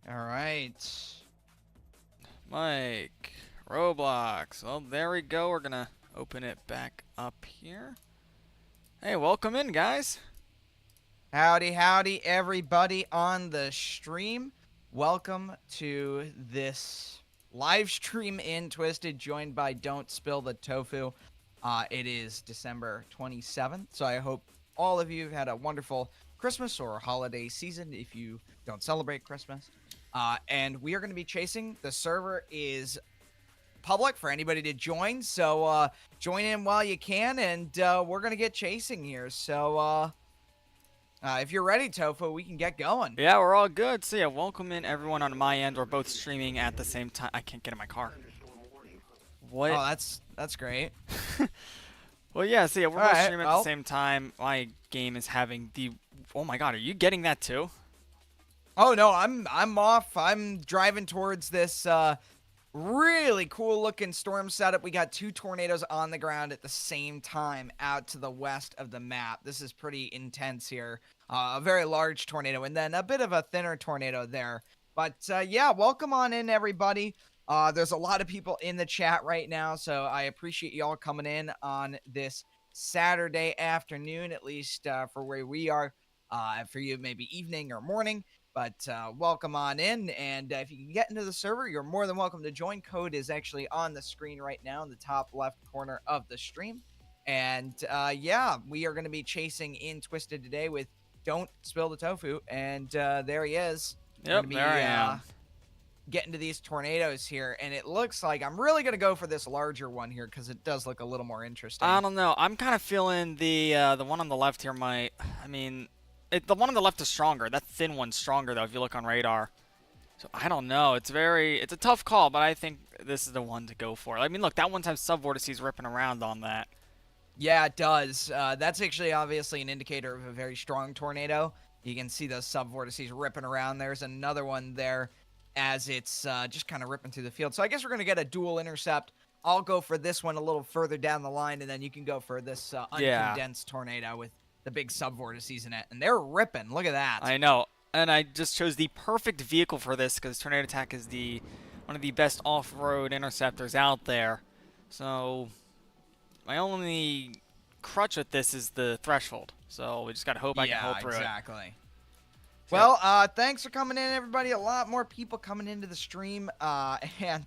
All right. Mike, Roblox. Well, there we go. We're gonna open it back up here. Hey, welcome in, guys. Howdy, howdy, everybody on the stream. Welcome to this live stream in Twisted, joined by Don't Spill the Tofu. It is December 27th, so I hope all of you have had a wonderful Christmas or holiday season if you don't celebrate Christmas. And we are going to be chasing. The server is public for anybody to join, so join in while you can, and we're going to get chasing here. So if you're ready, Tofu, we can get going. Yeah, we're all good. So yeah, welcome in everyone on my end. We're both streaming at the same time. I can't get in my car. What? Oh, that's great. Well, yeah. So yeah, we're All both right, streaming at the same time. My game is having the. Oh my God, are you getting that too? Oh no, I'm off. I'm driving towards this really cool looking storm setup. We got two tornadoes on the ground at the same time out to the west of the map. This is pretty intense here. A very large tornado and then a bit of a thinner tornado there. But yeah, welcome on in, everybody. There's a lot of people in the chat right now, so I appreciate y'all coming in on this Saturday afternoon, at least for where we are. For you, maybe evening or morning. But welcome on in, and if you can get into the server, you're more than welcome to join. Code is actually on the screen right now in the top left corner of the stream. And yeah, we are going to be chasing in Twisted today with Don't Spill the Tofu, and there he is. Yep, there I am. Getting to these tornadoes here, and it looks like I'm really going to go for this larger one here because it does look a little more interesting. I don't know. I'm kind of feeling the one on the left here might. I mean. The one on the left is stronger. That thin one's stronger, though, if you look on radar. So, I don't know. It's a tough call, but I think this is the one to go for. I mean, look, that one has sub-vortices ripping around on that. Yeah, it does. That's actually obviously an indicator of a very strong tornado. You can see those sub-vortices ripping around. There's another one there as it's just kind of ripping through the field. So I guess we're going to get a dual intercept. I'll go for this one a little further down the line, and then you can go for this uncondensed tornado with the big sub-vortices in it, and they're ripping. Look at that. I know, and I just chose the perfect vehicle for this because Tornado Attack is one of the best off-road interceptors out there. So my only crutch with this is the threshold. So we just gotta hope I can hold through it. Yeah, exactly. Well, thanks for coming in, everybody. A lot more people coming into the stream, and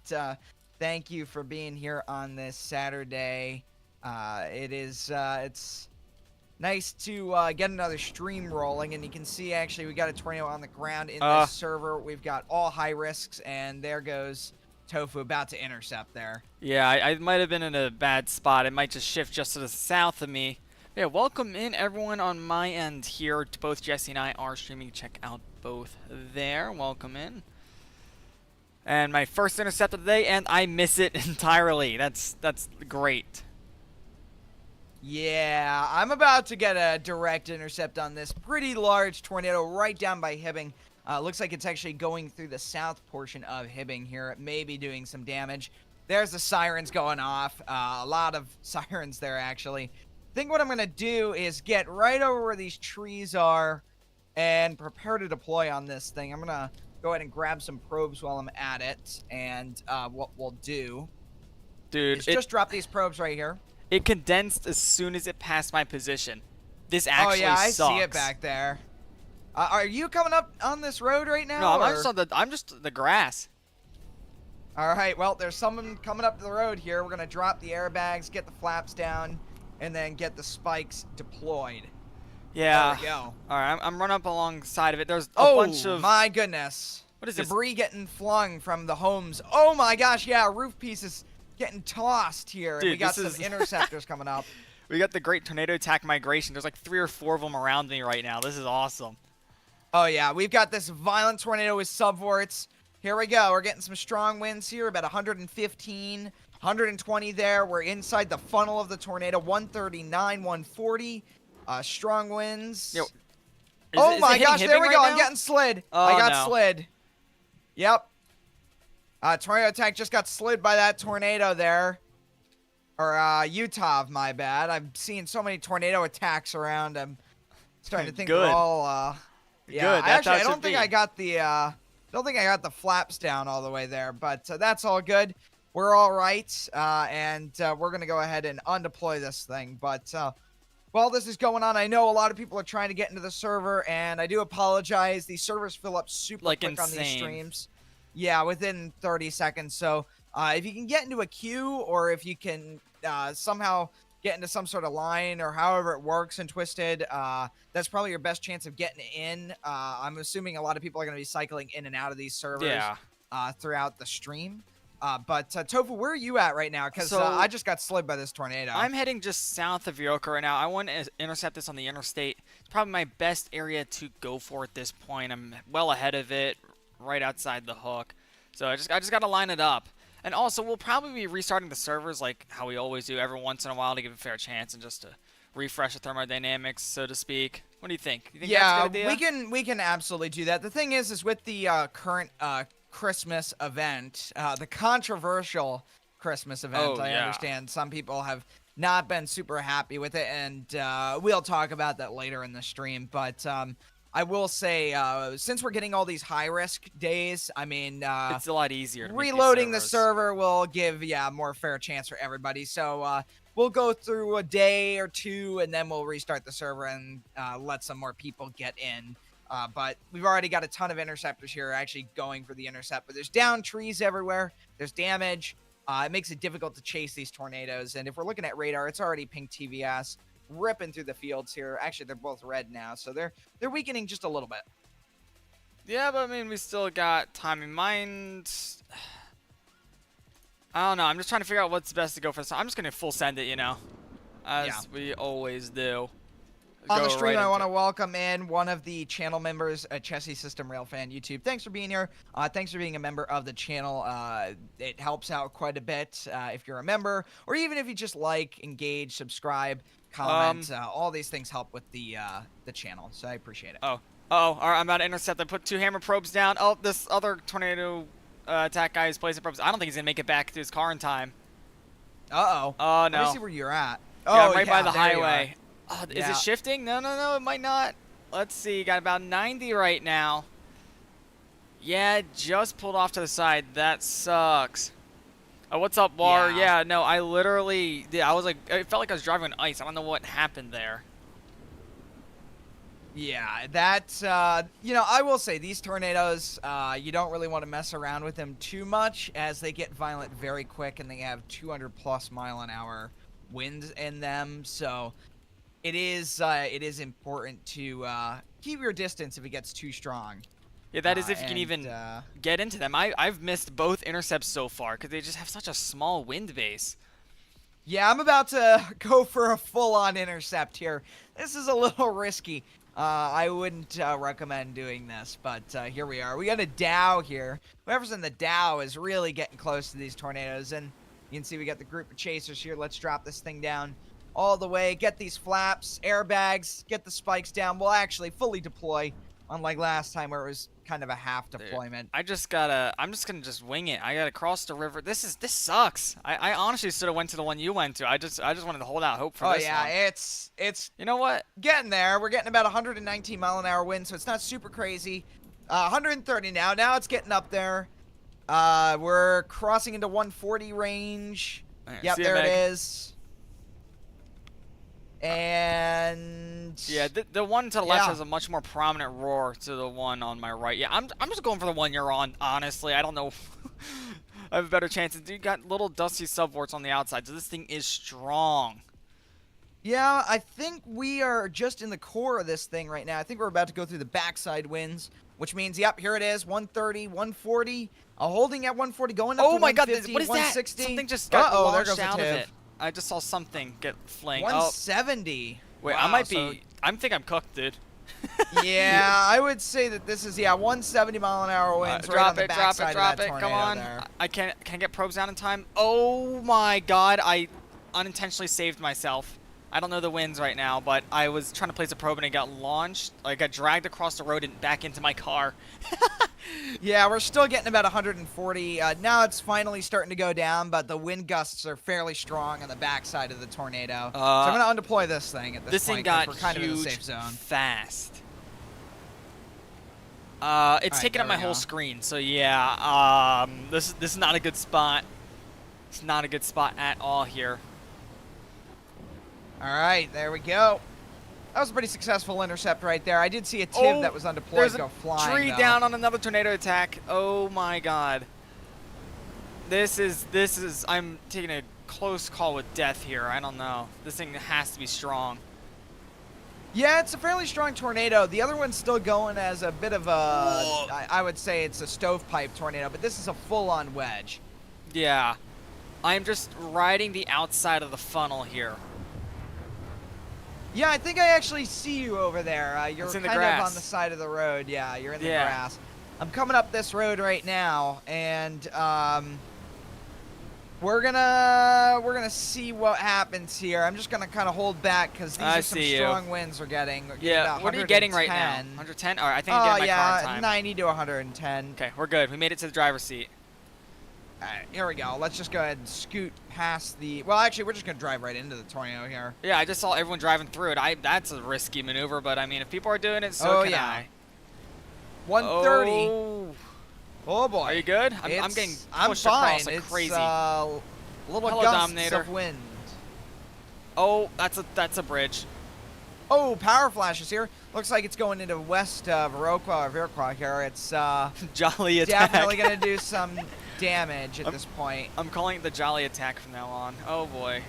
thank you for being here on this Saturday. It's nice to get another stream rolling, and you can see actually we got a tornado on the ground in this server. We've got all high risks, and there goes Tofu about to intercept there. Yeah, I might have been in a bad spot. It might just shift just to the south of me. Yeah, welcome in everyone on my end here. Both Jesse and I are streaming. Check out both there. Welcome in. And my first intercept of the day, and I miss it entirely. That's great. Yeah, I'm about to get a direct intercept on this pretty large tornado right down by Hibbing. Looks like it's actually going through the south portion of Hibbing here. It may be doing some damage. There's the sirens going off. A lot of sirens there, actually. I think what I'm going to do is get right over where these trees are and prepare to deploy on this thing. I'm going to go ahead and grab some probes while I'm at it. And what we'll do is just drop these probes right here. It condensed as soon as it passed my position. This actually sucks. I see it back there. Are you coming up on this road right now? No, I'm just the grass. All right, well, there's someone coming up the road here. We're going to drop the airbags, get the flaps down, and then get the spikes deployed. Yeah. There we go. All right, I'm running up alongside of it. There's a bunch of... Oh, my goodness. What is this? Debris getting flung from the homes. Oh, my gosh, yeah, roof pieces getting tossed here. Dude, and we got some interceptors coming up. We got the great tornado attack migration. There's like 3 or 4 of them around me right now. This is awesome. Oh, yeah. We've got this violent tornado with subvorts. Here we go. We're getting some strong winds here, about 115, 120 there. We're inside the funnel of the tornado, 139, 140. Strong winds. Yo, oh, my gosh. There we go. Right I'm getting slid. Oh, I got slid. Yep. Tornado attack just got slid by that tornado there. Or Utah, my bad. I'm seeing so many tornado attacks around. I'm starting to think they're all... yeah, Actually, I don't think I got the Don't think I got the flaps down all the way there, but that's all good. We're all right, and we're going to go ahead and undeploy this thing. But while this is going on, I know a lot of people are trying to get into the server, and I do apologize. These servers fill up super Like quick on these insane. streams. Yeah, within 30 seconds. So if you can get into a queue, or if you can somehow get into some sort of line, or however it works in Twisted, that's probably your best chance of getting in. I'm assuming a lot of people are going to be cycling in and out of these servers throughout the stream. But Tofu, where are you at right now? Because I just got slid by this tornado. I'm heading just south of Yoka right now. I want to intercept this on the interstate. It's probably my best area to go for at this point. I'm well ahead of it, right outside the hook. So I just got to line it up. And also, we'll probably be restarting the servers like how we always do every once in a while to give it a fair chance and just to refresh the thermodynamics, so to speak. What do you think? You think that's a good idea? we can absolutely do that. The thing is with the current Christmas event, the controversial Christmas event. I understand some people have not been super happy with it, and we'll talk about that later in the stream. But I will say, since we're getting all these high-risk days, I mean, it's a lot easier. Reloading the server will give, more fair chance for everybody. So we'll go through a day or two, and then we'll restart the server and let some more people get in. But we've already got a ton of interceptors here actually going for the intercept. But there's down trees everywhere. There's damage. It makes it difficult to chase these tornadoes. And if we're looking at radar, it's already pink TVS ripping through the fields here. Actually, they're both red now, so they're weakening just a little bit. Yeah, but I mean, we still got time in mind. I don't know. I'm just trying to figure out what's best to go for. So I'm just going to full send it, as we always do. On the stream, I want to welcome in one of the channel members, Chessie System Railfan YouTube. Thanks for being here. Thanks for being a member of the channel. It helps out quite a bit if you're a member, or even if you just like, engage, subscribe, comment. All these things help with the channel, so I appreciate it. All right, I'm about to intercept. I put 2 hammer probes down. Oh, this other tornado attack guy is placing probes. I don't think he's going to make it back to his car in time. Uh-oh. Oh, no. Let me see where you're at. Yeah, right by the highway. Oh, is it shifting? No, it might not. Let's see. Got about 90 right now. Yeah, just pulled off to the side. That sucks. Oh, what's up, War? Yeah, no, I literally... I was like... It felt like I was driving on ice. I don't know what happened there. Yeah, that's... I will say, these tornadoes, you don't really want to mess around with them too much, as they get violent very quick, and they have 200-plus mile-an-hour winds in them, so... It is important to keep your distance if it gets too strong. Yeah, that is if you can even get into them. I've missed both intercepts so far because they just have such a small wind base. Yeah, I'm about to go for a full-on intercept here. This is a little risky. I wouldn't recommend doing this, but here we are. We got a Dow here. Whoever's in the Dow is really getting close to these tornadoes, and you can see we got the group of chasers here. Let's drop this thing down all the way, get these flaps, airbags, get the spikes down. We'll actually fully deploy, unlike last time where it was kind of a half deployment. I'm just gonna wing it. I gotta cross the river. This sucks. I honestly should have went to the one you went to. I just wanted to hold out hope for this one. Oh yeah, it's you know what? Getting there. We're getting about 119 mile-an-hour wind, so it's not super crazy. 130 now. Now it's getting up there. We're crossing into 140 range. Right, yep, there it is. And yeah, the one to the left has a much more prominent roar to the one on my right. Yeah, I'm just going for the one you're on. Honestly, I don't know. I have a better chance. You got little dusty subvorts on the outside, so this thing is strong. Yeah, I think we are just in the core of this thing right now. I think we're about to go through the backside winds, which means, yep, here it is, 130, 140, holding at 140, going up to 150, what is 160. That? Something just got launched there goes out of it. I just saw something get flinged. 170. Wait, wow, I might be... I think I'm cooked, dude. Yeah, I would say that this is, 170 mile-an-hour winds right on the backside of that tornado. Come on. There. I can't get probes down in time. Oh my god, I unintentionally saved myself. I don't know the winds right now, but I was trying to place a probe and it got launched. I got dragged across the road and back into my car. Yeah, we're still getting about 140. Now it's finally starting to go down, but the wind gusts are fairly strong on the backside of the tornado. So I'm going to undeploy this thing at this point. Thing got we're kind huge of in the safe zone. Fast. It's All right, taking up there my we whole go. screen. So yeah, this is not a good spot. It's not a good spot at all here. All right, there we go. That was a pretty successful intercept right there. I did see a TIV Oh, that was undeployed there's a go flying, tree though. down on another tornado attack. Oh my god. This is I'm taking a close call with death here. I don't know. This thing has to be strong. Yeah, it's a fairly strong tornado. The other one's still going as a bit of a, Whoa. I would say it's a stovepipe tornado, but this is a full-on wedge. Yeah. I'm just riding the outside of the funnel here. Yeah, I think I actually see you over there. You're It's in the kind of grass. on the side of the road. Yeah, you're in the Yeah. grass. I'm coming up this road right now, and we're gonna see what happens here. I'm just gonna kind of hold back because these I are some see you. strong winds we're getting. We're getting Yeah, about what are you getting right now? 110. 110? Alright, I think I'm getting my car in time. 90 to 110. Okay, we're good. We made it to the driver's seat. All right, here we go. Let's just go ahead and scoot past the. Well, actually, we're just gonna drive right into the tornado here. Yeah, I just saw everyone driving through it. That's a risky maneuver, but I mean, if people are doing it, so can I. 130. Oh. Oh boy. Are you good? I'm getting pushed across like it's, crazy. A little Hello, gusts Dominator. of wind. Oh, that's a bridge. Oh, power flashes here. Looks like it's going into west Viroqua here. It's Jolly attack. definitely gonna do some damage at this point. I'm calling it the Jolly attack from now on. Oh boy.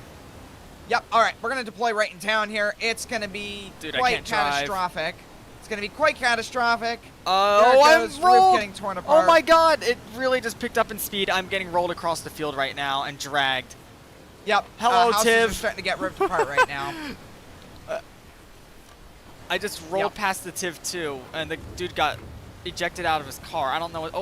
Yep. All right, we're gonna deploy right in town here. It's gonna be Dude, I quite can't drive. catastrophic. It's gonna be quite catastrophic. Oh, There it I'm goes, roof rolled. getting torn apart. Oh my god, it really just picked up in speed. I'm getting rolled across the field right now and dragged. Yep. Hello, houses Tiv. are starting to get ripped apart right now. I just rolled Yep. past the TIV 2 and the dude got ejected out of his car. I don't know what.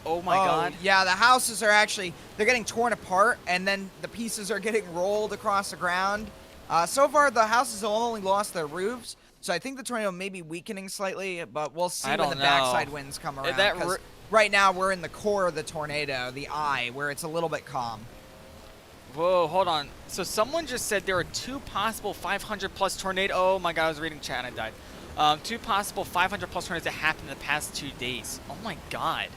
Oh my god. Yeah, the houses are actually, they're getting torn apart, and then the pieces are getting rolled across the ground. So far, the houses have only lost their roofs, so I think the tornado may be weakening slightly, but we'll see I when the don't know. backside winds come around. that 'Cause right now, we're in the core of the tornado, the eye, where it's a little bit calm. Whoa, hold on. So someone just said there are 2 possible 500 plus tornadoes. Oh my god, I was reading chat and I died. 2 possible 500 plus tornadoes that happened in the past 2 days. Oh my god.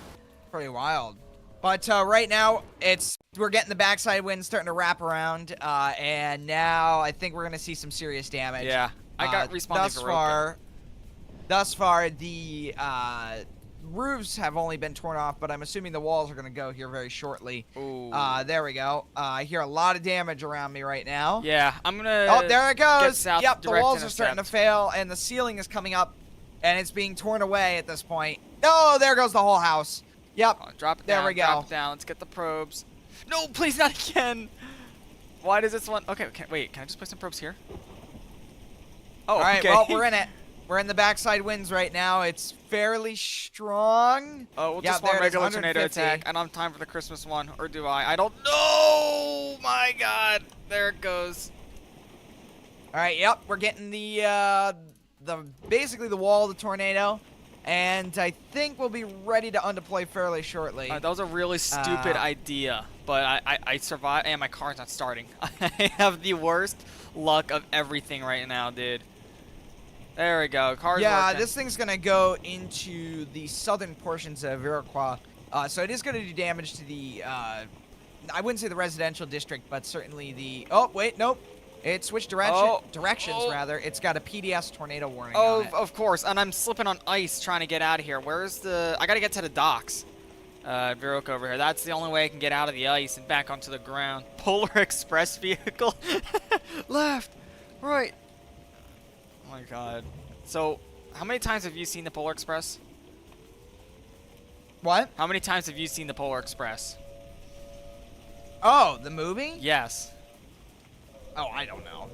Pretty wild. But right now, we're getting the backside wind starting to wrap around, and now I think we're going to see some serious damage. Yeah, I got respawned Thus far, the roofs have only been torn off, but I'm assuming the walls are going to go here very shortly. Ooh. There we go. I hear a lot of damage around me right now. Yeah, I'm gonna. Oh, there it goes. south, Yep, the direct walls are starting to intercept. fail, and the ceiling is coming up, and it's being torn away at this point. Oh, there goes the whole house. Yep. Oh, drop it There down. we go. Drop it down. Let's get the probes. No, please not again. Why does this one? Okay, wait. Can I just put some probes here? Oh, All right, okay. well, we're in it. We're in the backside winds right now. It's fairly strong. Oh, we'll Yeah, just there want it is, regular tornado 150. attack. I don't have time for the Christmas one, or do I? I don't know. My God, there it goes. All right, yep, we're getting the basically the wall of the tornado, and I think we'll be ready to undeploy fairly shortly. That was a really stupid idea, but I survived, and my car's not starting. I have the worst luck of everything right now, dude. There we go. Car's Yeah, working. this thing's gonna go into the southern portions of Viroqua, so it is gonna do damage to the I wouldn't say the residential district, but certainly the. Oh wait, nope. It switched directions rather. It's got a PDS tornado warning on it. Of course, and I'm slipping on ice trying to get out of here. Where's the? I gotta get to the docks. Viroqua over here. That's the only way I can get out of the ice and back onto the ground. Polar Express vehicle. Left, right. Oh my God. So, how many times have you seen the Polar Express? What? How many times have you seen the Polar Express? Oh, the movie? Yes. Oh, I don't know.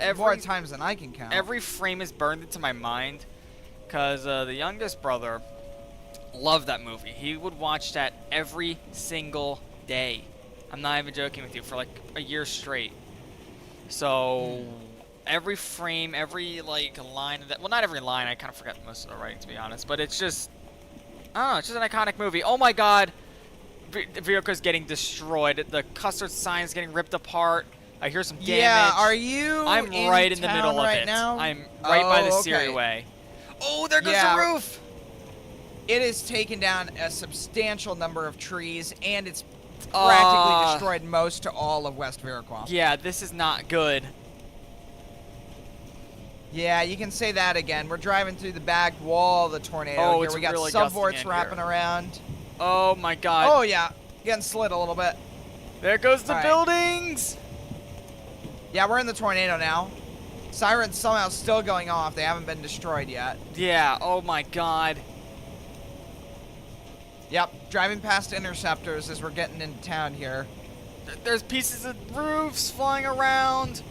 Every more times than I can count. Every frame is burned into my mind, cause the youngest brother loved that movie. He would watch that every single day. I'm not even joking with you, for like a year straight. So every frame, every like line of that. Well, not every line. I kind of forgot most of the writing, to be honest. But it's just, I don't know. It's just an iconic movie. Oh my God, Viroqua's getting destroyed. The custard sign is getting ripped apart. I hear some damage. Yeah, are you? I'm right in the town middle of right it. now? I'm right by the okay. Seaway. Oh, there goes Yeah. the roof. it has taken down a substantial number of trees, and it's practically destroyed most to all of West Viroqua. Yeah, this is not good. Yeah, you can say that again. We're driving through the back wall of the tornado. Oh, here it's we got really subvorts gusting in wrapping here. around. Oh my god. Oh yeah, getting slid a little bit. There goes the All right. buildings. Yeah, we're in the tornado now. Sirens somehow still going off. They haven't been destroyed yet. Yeah, oh my god. Yep, driving past interceptors as we're getting into town here. There's pieces of roofs flying around.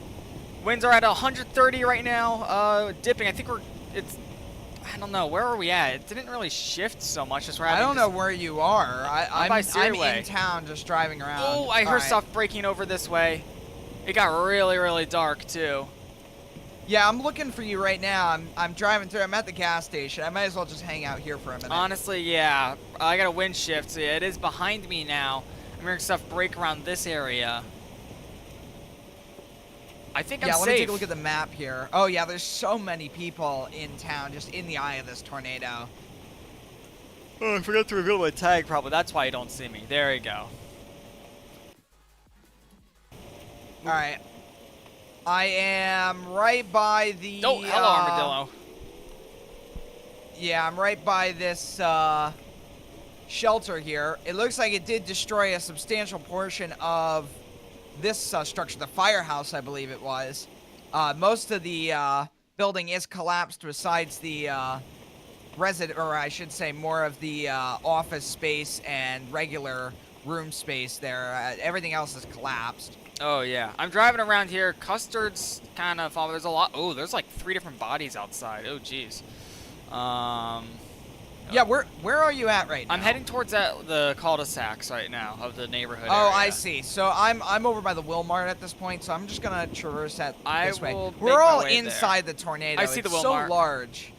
Winds are at 130 right now. Dipping. I think I don't know. Where are we at? It didn't really shift so much as we're I having don't know where you are. I'm by in Steerway. town just driving around. Oh, I heard stuff breaking over this way. It got really, really dark too. Yeah, I'm looking for you right now. I'm driving through. I'm at the gas station. I might as well just hang out here for a minute. Honestly, yeah. I got a wind shift, so yeah, it is behind me now. I'm hearing stuff break around this area. I think I'm yeah, safe. let me take a look at the map here. Oh yeah, there's so many people in town, just in the eye of this tornado. Oh, I forgot to reveal my tag, probably. That's why you don't see me. There you go. All right. I am right by the... Oh, hello, Armadillo. Yeah, I'm right by this shelter here. It looks like it did destroy a substantial portion of this structure, the firehouse, I believe it was. Most of the building is collapsed besides the or I should say more of the office space and regular room space there. Everything else is collapsed. Oh, yeah. I'm driving around here. Custard's kind of... There's a lot... Oh, there's like 3 different bodies outside. Oh, jeez. Yeah, where are you at right now? I'm heading towards the cul-de-sacs right now of the neighborhood Oh, area. I see. So I'm over by the Wilmart at this point, so I'm just gonna traverse that this way. will make We're my all way inside the tornado. I see the It's so Wilmart. large.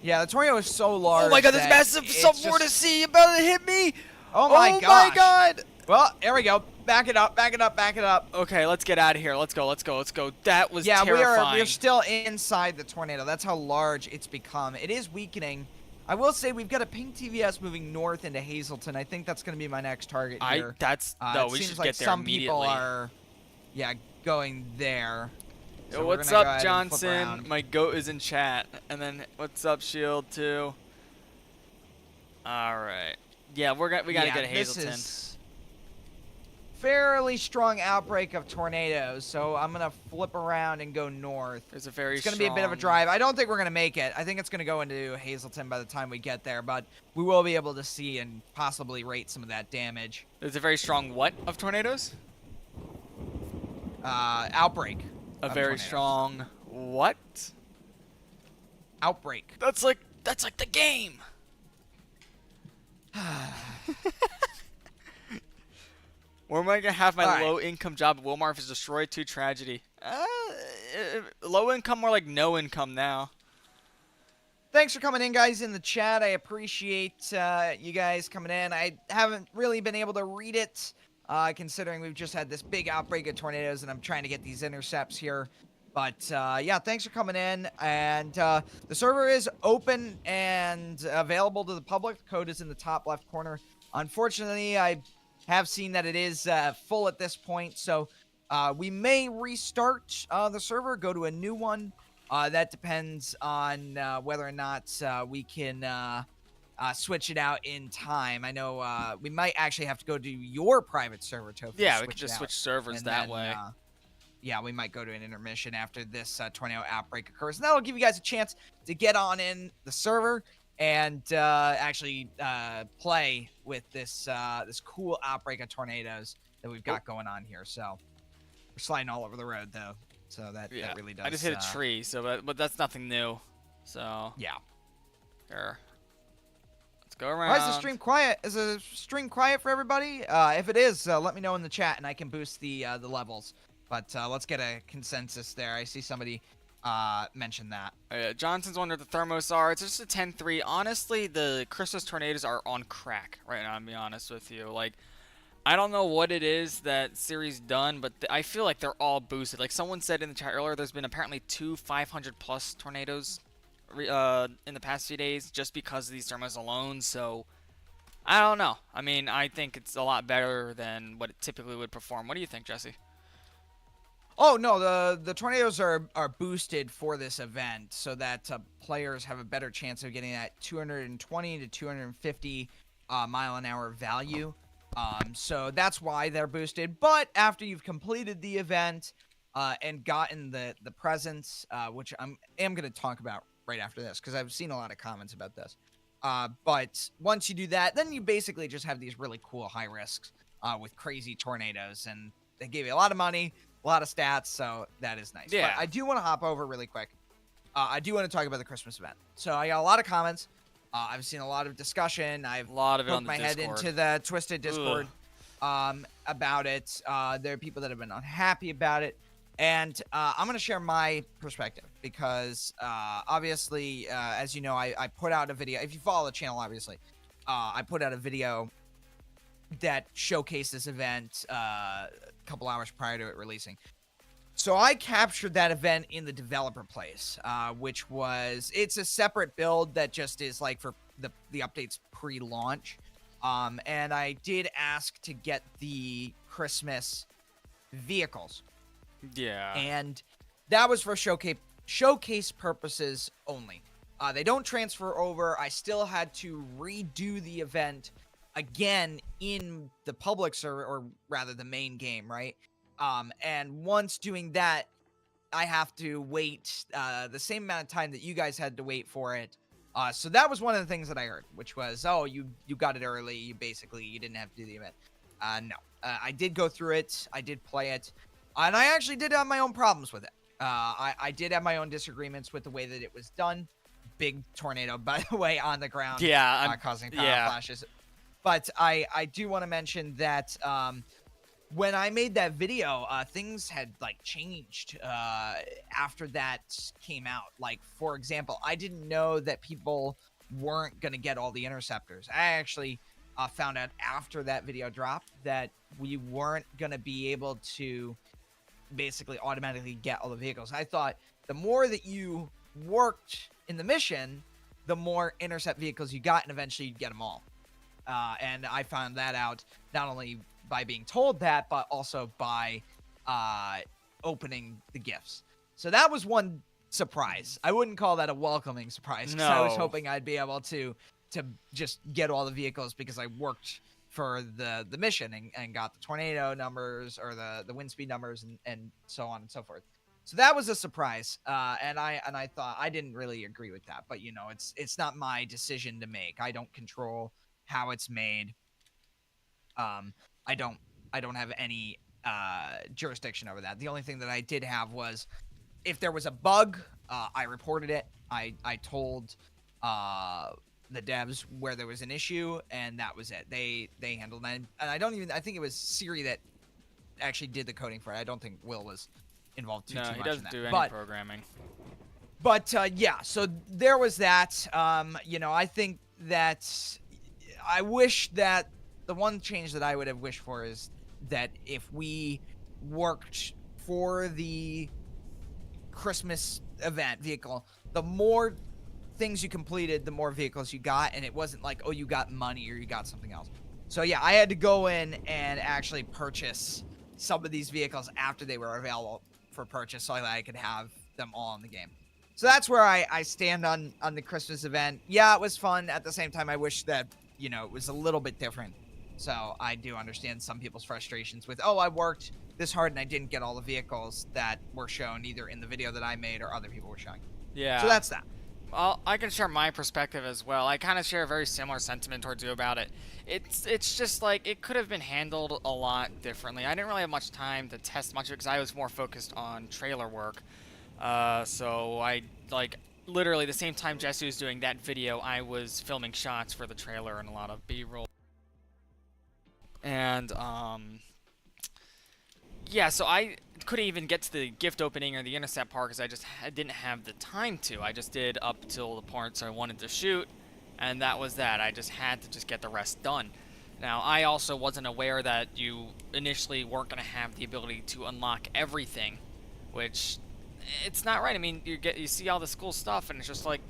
Yeah, the tornado is so large. Oh my god, there's that massive it's subvortice just- sea about to hit me! Oh my Oh gosh. my god! Well, there we go. Back it up, back it up, back it up. Okay, let's get out of here. Let's go, let's go, let's go. That was Yeah, terrifying. we're still inside the tornado. That's how large it's become. It is weakening. I will say we've got a pink TVS moving north into Hazleton. I think that's going to be my next target here. No, it we seems should like get there some immediately. people are, going there. Yo, So we're what's gonna go up, ahead and flip Johnson? around. My goat is in chat. And then, what's up, Shield, too? Alright. Yeah, we gotta get to Hazleton. This is fairly strong outbreak of tornadoes, so I'm going to flip around and go north. There's a very It's going to be a bit of a drive. I don't think we're going to make it. I think it's going to go into Hazleton by the time we get there, but we will be able to see and possibly rate some of that damage. There's a very strong what of tornadoes? Outbreak. A of very tornadoes. strong what? Outbreak. That's like the game. Where am I gonna have my All right. low-income job? Wilmarth is destroyed to tragedy. Low income, more like no income now. Thanks for coming in, guys, in the chat. I appreciate you guys coming in. I haven't really been able to read it, considering we've just had this big outbreak of tornadoes, and I'm trying to get these intercepts here. But, yeah, thanks for coming in. And the server is open and available to the public. The code is in the top left corner. Unfortunately, I have seen that it is full at this point, so we may restart the server, go to a new one. That depends on whether or not we can switch it out in time. I know we might actually have to go to your private server, Tofu. Yeah, we could just switch servers and that then, way. Yeah, we might go to an intermission after this tornado outbreak occurs. And that'll give you guys a chance to get on in the server and actually play with this this cool outbreak of tornadoes that we've got going on here. So we're sliding all over the road, though. So that really does. I just hit a tree, so but that's nothing new. So yeah. Here. Let's go around. Why is the stream quiet? Is the stream quiet for everybody? If it is, let me know in the chat, and I can boost the levels. But let's get a consensus there. I see somebody mention that. Johnson's wondering what the thermos are. It's just a 10-3. Honestly, the Christmas tornadoes are on crack right now, I'll be honest with you. Like, I don't know what it is that Siri's done, but I feel like they're all boosted. Like someone said in the chat earlier, there's been apparently 2 500+ tornadoes in the past few days just because of these thermals alone. So I don't know. I mean, I think it's a lot better than what it typically would perform. What do you think, Jesse? Oh no, the tornadoes are boosted for this event so that players have a better chance of getting that 220 to 250 mile an hour value. So that's why they're boosted. But after you've completed the event and gotten the presents, which am going to talk about right after this because I've seen a lot of comments about this. But once you do that, then you basically just have these really cool high risks with crazy tornadoes, and they give you a lot of money, a lot of stats, so that is nice. Yeah. But I do want to hop over really quick. I do want to talk about the Christmas event. So I got a lot of comments. I've seen a lot of discussion. I've A lot of it poked on the my head Discord. into the Twisted Discord about it. There are people that have been unhappy about it. And I'm going to share my perspective because obviously, as you know, I put out a video. If you follow the channel, obviously, I put out a video that showcased this event a couple hours prior to it releasing. So I captured that event in the developer place, which it's a separate build that just is like for the updates pre-launch. And I did ask to get the Christmas vehicles. Yeah. And that was for showcase purposes only. They don't transfer over. I still had to redo the event again in the public server, or rather the main game, right? And once doing that, I have to wait the same amount of time that you guys had to wait for it. So that was one of the things that I heard, which was, oh, you got it early. You didn't have to do the event. No, I did go through it. I did play it. And I actually did have my own problems with it. I did have my own disagreements with the way that it was done. Big tornado, by the way, on the ground. Yeah. Causing power flashes. But I do want to mention that when I made that video, things had like changed after that came out. Like, for example, I didn't know that people weren't going to get all the interceptors. I actually found out after that video dropped that we weren't going to be able to basically automatically get all the vehicles. I thought the more that you worked in the mission, the more intercept vehicles you got, and eventually you'd get them all. And I found that out not only by being told that, but also by opening the gifts. So that was one surprise. I wouldn't call that a welcoming surprise, because I was No. hoping I'd be able to just get all the vehicles because I worked for the mission and got the tornado numbers or the wind speed numbers and so on and so forth. So that was a surprise, and I thought I didn't really agree with that. But you know, it's not my decision to make. I don't control how it's made. I don't have any jurisdiction over that. The only thing that I did have was if there was a bug, I reported it. I told the devs where there was an issue, and that was it. They handled that, and I think it was Siri that actually did the coding for it. I don't think Will was involved too much in that. No, he doesn't do any programming. But yeah, so there was that. You know, I think that I wish that the one change that I would have wished for is that if we worked for the Christmas event vehicle, the more things you completed, the more vehicles you got, and it wasn't like, oh, you got money or you got something else. So yeah, I had to go in and actually purchase some of these vehicles after they were available for purchase so that I could have them all in the game. So that's where I stand on the Christmas event. Yeah, it was fun. At the same time, I wish that, you know, it was a little bit different. So I do understand some people's frustrations with, oh, I worked this hard and I didn't get all the vehicles that were shown either in the video that I made or other people were showing. Yeah. So that's that. Well, I can share my perspective as well. I kind of share a very similar sentiment towards you about it. It's just like it could have been handled a lot differently. I didn't really have much time to test much of it because I was more focused on trailer work. So I like literally the same time Jesse was doing that video, I was filming shots for the trailer and a lot of B-roll. And yeah, so I couldn't even get to the gift opening or the intercept part because I didn't have the time to. I just did up till the parts I wanted to shoot, and that was that. I just had to just get the rest done. Now, I also wasn't aware that you initially weren't going to have the ability to unlock everything, which it's not right. I mean, you see all this cool stuff, and it's just like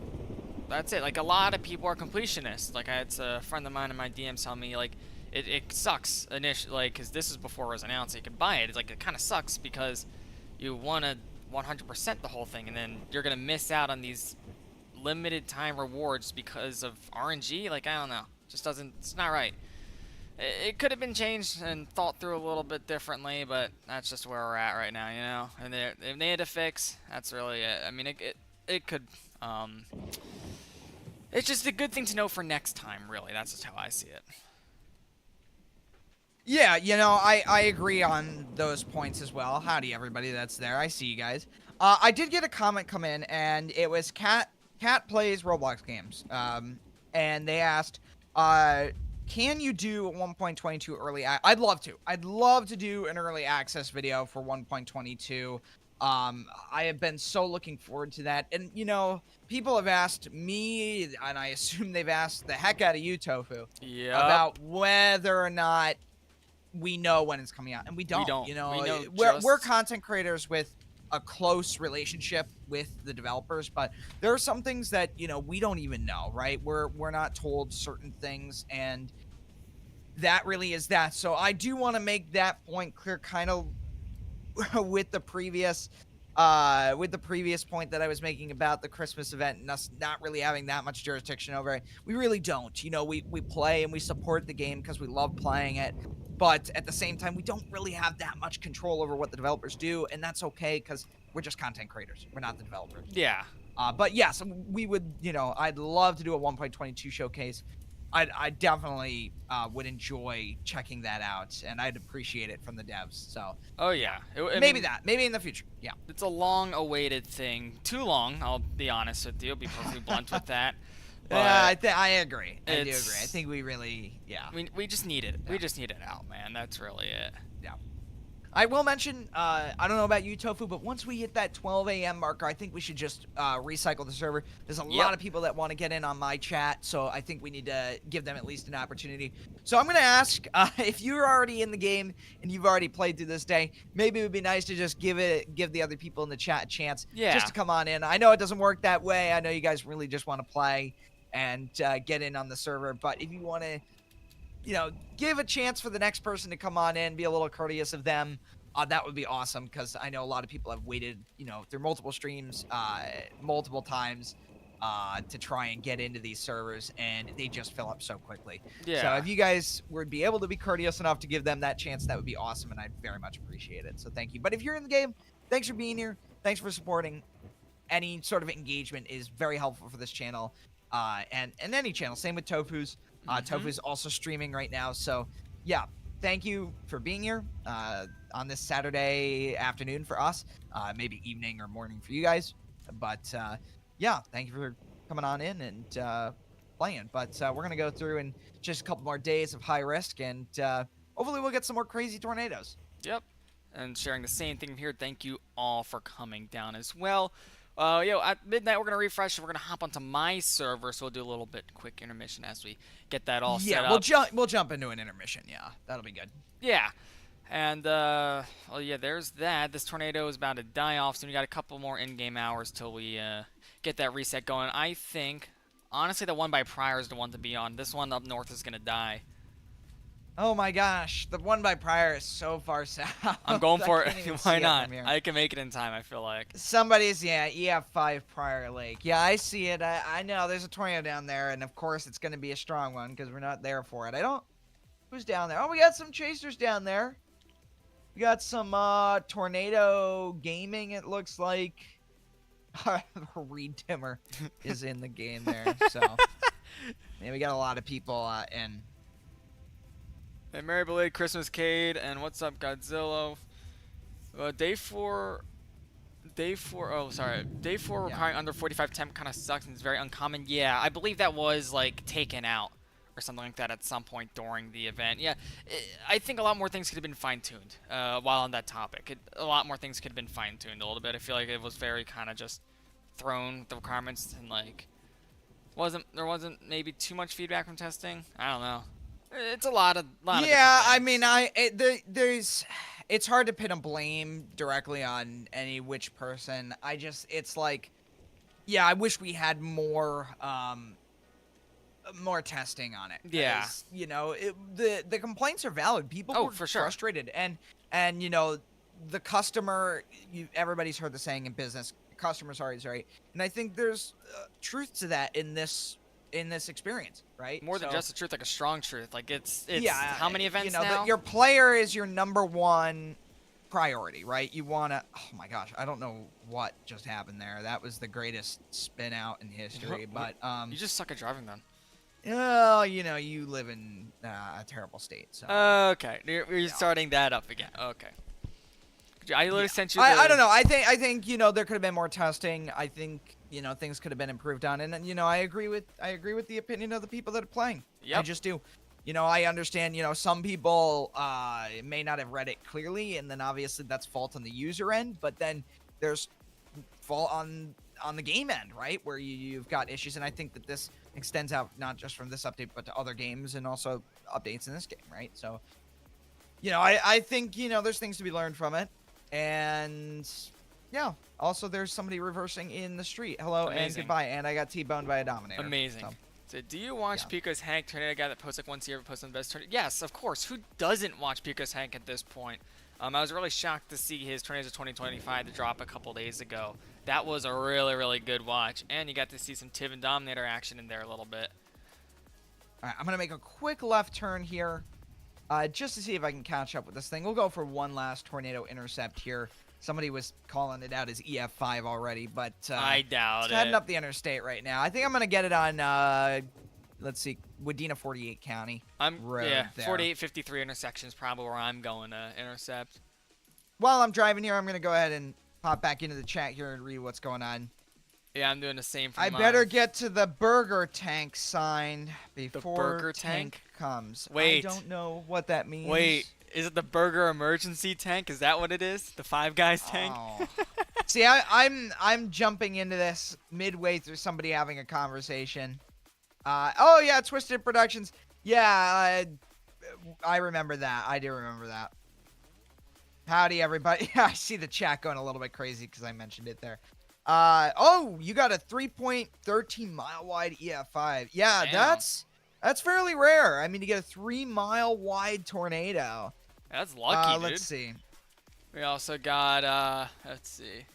that's it. Like a lot of people are completionists. Like I had a friend of mine in my DMs tell me like it sucks initially, like because this is before it was announced you could buy it. It's like it kind of sucks because you want to 100% the whole thing, and then you're gonna miss out on these limited time rewards because of RNG. Like I don't know, just doesn't. It's not right. It could have been changed and thought through a little bit differently, but that's just where we're at right now, you know. And if they had a fix, that's really it. I mean, it could. It's just a good thing to know for next time, really. That's just how I see it. Yeah, I agree on those points as well. Howdy, everybody that's there. I see you guys. I did get a comment come in, and it was Cat plays Roblox games. And they asked, can you do a 1.22 early? I'd love to. I'd love to do an early access video for 1.22. I have been so looking forward to that. And, people have asked me, and I assume they've asked the heck out of you, Tofu, about whether or not we know when it's coming out, and we don't. We don't. We're content creators with a close relationship with the developers, but there are some things that we don't even know, right? We're not told certain things, and that really is that. So I do want to make that point clear, kind of with the previous point that I was making about the Christmas event and us not really having that much jurisdiction over it. We really don't. We play and we support the game because we love playing it. But at the same time, we don't really have that much control over what the developers do, and that's okay because we're just content creators. We're not the developers. Yeah. But yes, we would, I'd love to do a 1.22 showcase. I definitely would enjoy checking that out, and I'd appreciate it from the devs. So. Oh yeah. Maybe in the future. Yeah. It's a long-awaited thing. Too long, I'll be honest with you. I'll be perfectly blunt with that. I agree. I do agree. I think we really, yeah. We just need it. Yeah. We just need it out, man. That's really it. Yeah. I will mention, I don't know about you, Tofu, but once we hit that 12 a.m. marker, I think we should just recycle the server. There's a lot of people that want to get in on my chat, so I think we need to give them at least an opportunity. So I'm going to ask, if you're already in the game and you've already played through this day, maybe it would be nice to just give the other people in the chat a chance just to come on in. I know it doesn't work that way. I know you guys really just want to play and get in on the server, but if you want to give a chance for the next person to come on in, be a little courteous of them, that would be awesome, because I know a lot of people have waited through multiple streams multiple times to try and get into these servers, and they just fill up so quickly. So if you guys would be able to be courteous enough to give them that chance, that would be awesome, and I'd very much appreciate it. So thank you. But if you're in the game, thanks for being here, thanks for supporting. Any sort of engagement is very helpful for this channel, and any channel. Same with Tofu's. Tofu's also streaming right now, so yeah, thank you for being here on this Saturday afternoon for us, maybe evening or morning for you guys, but yeah, thank you for coming on in and playing. But we're gonna go through in just a couple more days of high risk, and hopefully we'll get some more crazy tornadoes. Yep, and sharing the same thing here. Thank you all for coming down as well. At midnight we're gonna refresh and we're gonna hop onto my server, so we'll do a little bit quick intermission as we get that all set up. We'll jump into an intermission. Yeah, that'll be good. Yeah, and there's that. This tornado is about to die off, so we got a couple more in-game hours till we get that reset going. I think, honestly, the one by Pryor is the one to be on. This one up north is gonna die. Oh my gosh, the one by Pryor is so far south. I'm going for it. Why not? I can make it in time, I feel like. Somebody's, EF5 Pryor Lake. Yeah, I see it. I know there's a tornado down there, and of course it's going to be a strong one because we're not there for it. Who's down there? Oh, we got some chasers down there. We got some tornado gaming, it looks like. Reed Timmer is in the game there, so. Yeah, we got a lot of people in. Hey, Merry Belated Christmas, Cade, and what's up, Godzilla? Day 4 requiring under 45 temp kind of sucks and it's very uncommon. Yeah, I believe that was, like, taken out or something like that at some point during the event. Yeah, I think a lot more things could have been fine-tuned while on that topic. A lot more things could have been fine-tuned a little bit. I feel like it was very kind of just thrown, the requirements, and, like, there wasn't maybe too much feedback from testing. I don't know. It's a lot of yeah, I mean, there's it's hard to pin a blame directly on any which person. It's like, yeah, I wish we had more testing on it. Yeah. 'Cause, you know, the complaints are valid. People Oh, were for sure. frustrated, and you know, the customer. Everybody's heard the saying in business, "Customer's always right," and I think there's truth to that in this experience, right? More than So, just the truth, like a strong truth. Like it's yeah, how many events you know, now? your player is your number one priority, right? You want to. Oh my gosh, I don't know what just happened there. That was the greatest spin out in history, but You just suck at driving then. well, you know, you live in a terrible state, so. Okay, you're starting that up again. Okay. I literally sent you. I don't know. I think you know there could have been more testing. I think you know things could have been improved on, and you know I agree with the opinion of the people that are playing. Yep. I just do. You know, I understand. You know, some people may not have read it clearly, and then obviously that's fault on the user end. But then there's fault on the game end, right? Where you've got issues, and I think that this extends out not just from this update, but to other games and also updates in this game, right? So, you know, I think you know there's things to be learned from it. And yeah, also there's somebody reversing in the street. Hello and goodbye. And I got T-boned by a Dominator. Amazing. So, do you watch Pico's Hank, Tornado guy that posts like once a year, posts on the best tornado? Yes, of course. Who doesn't watch Pico's Hank at this point? I was really shocked to see his Tornadoes of 2025 to drop a couple days ago. That was a really, really good watch. And you got to see some Tiv and Dominator action in there a little bit. All right, I'm going to make a quick left turn here. Just to see if I can catch up with this thing. We'll go for one last tornado intercept here. Somebody was calling it out as EF5 already, but I doubt it's it. heading up the interstate right now. I think I'm going to get it on, let's see, Wadena 48 County road yeah, there. 4853 intersection is probably where I'm going to intercept. While I'm driving here, I'm going to go ahead and pop back into the chat here and read what's going on. Yeah, I'm doing the same for I mine. better get to the burger tank sign before burger tank comes. Wait. I don't know what that means. Wait, is it the burger emergency tank? Is that what it is? The Five Guys tank? Oh. See, I'm jumping into this midway through somebody having a conversation. Oh yeah, Twisted Productions. Yeah, I remember that. I do remember that. Howdy, everybody. I see the chat going a little bit crazy because I mentioned it there. Oh, you got a 3.13 mile wide EF5. Yeah, Damn. that's fairly rare. I mean, to get a 3 mile wide tornado. That's lucky, dude. Let's see. We also got, let's see.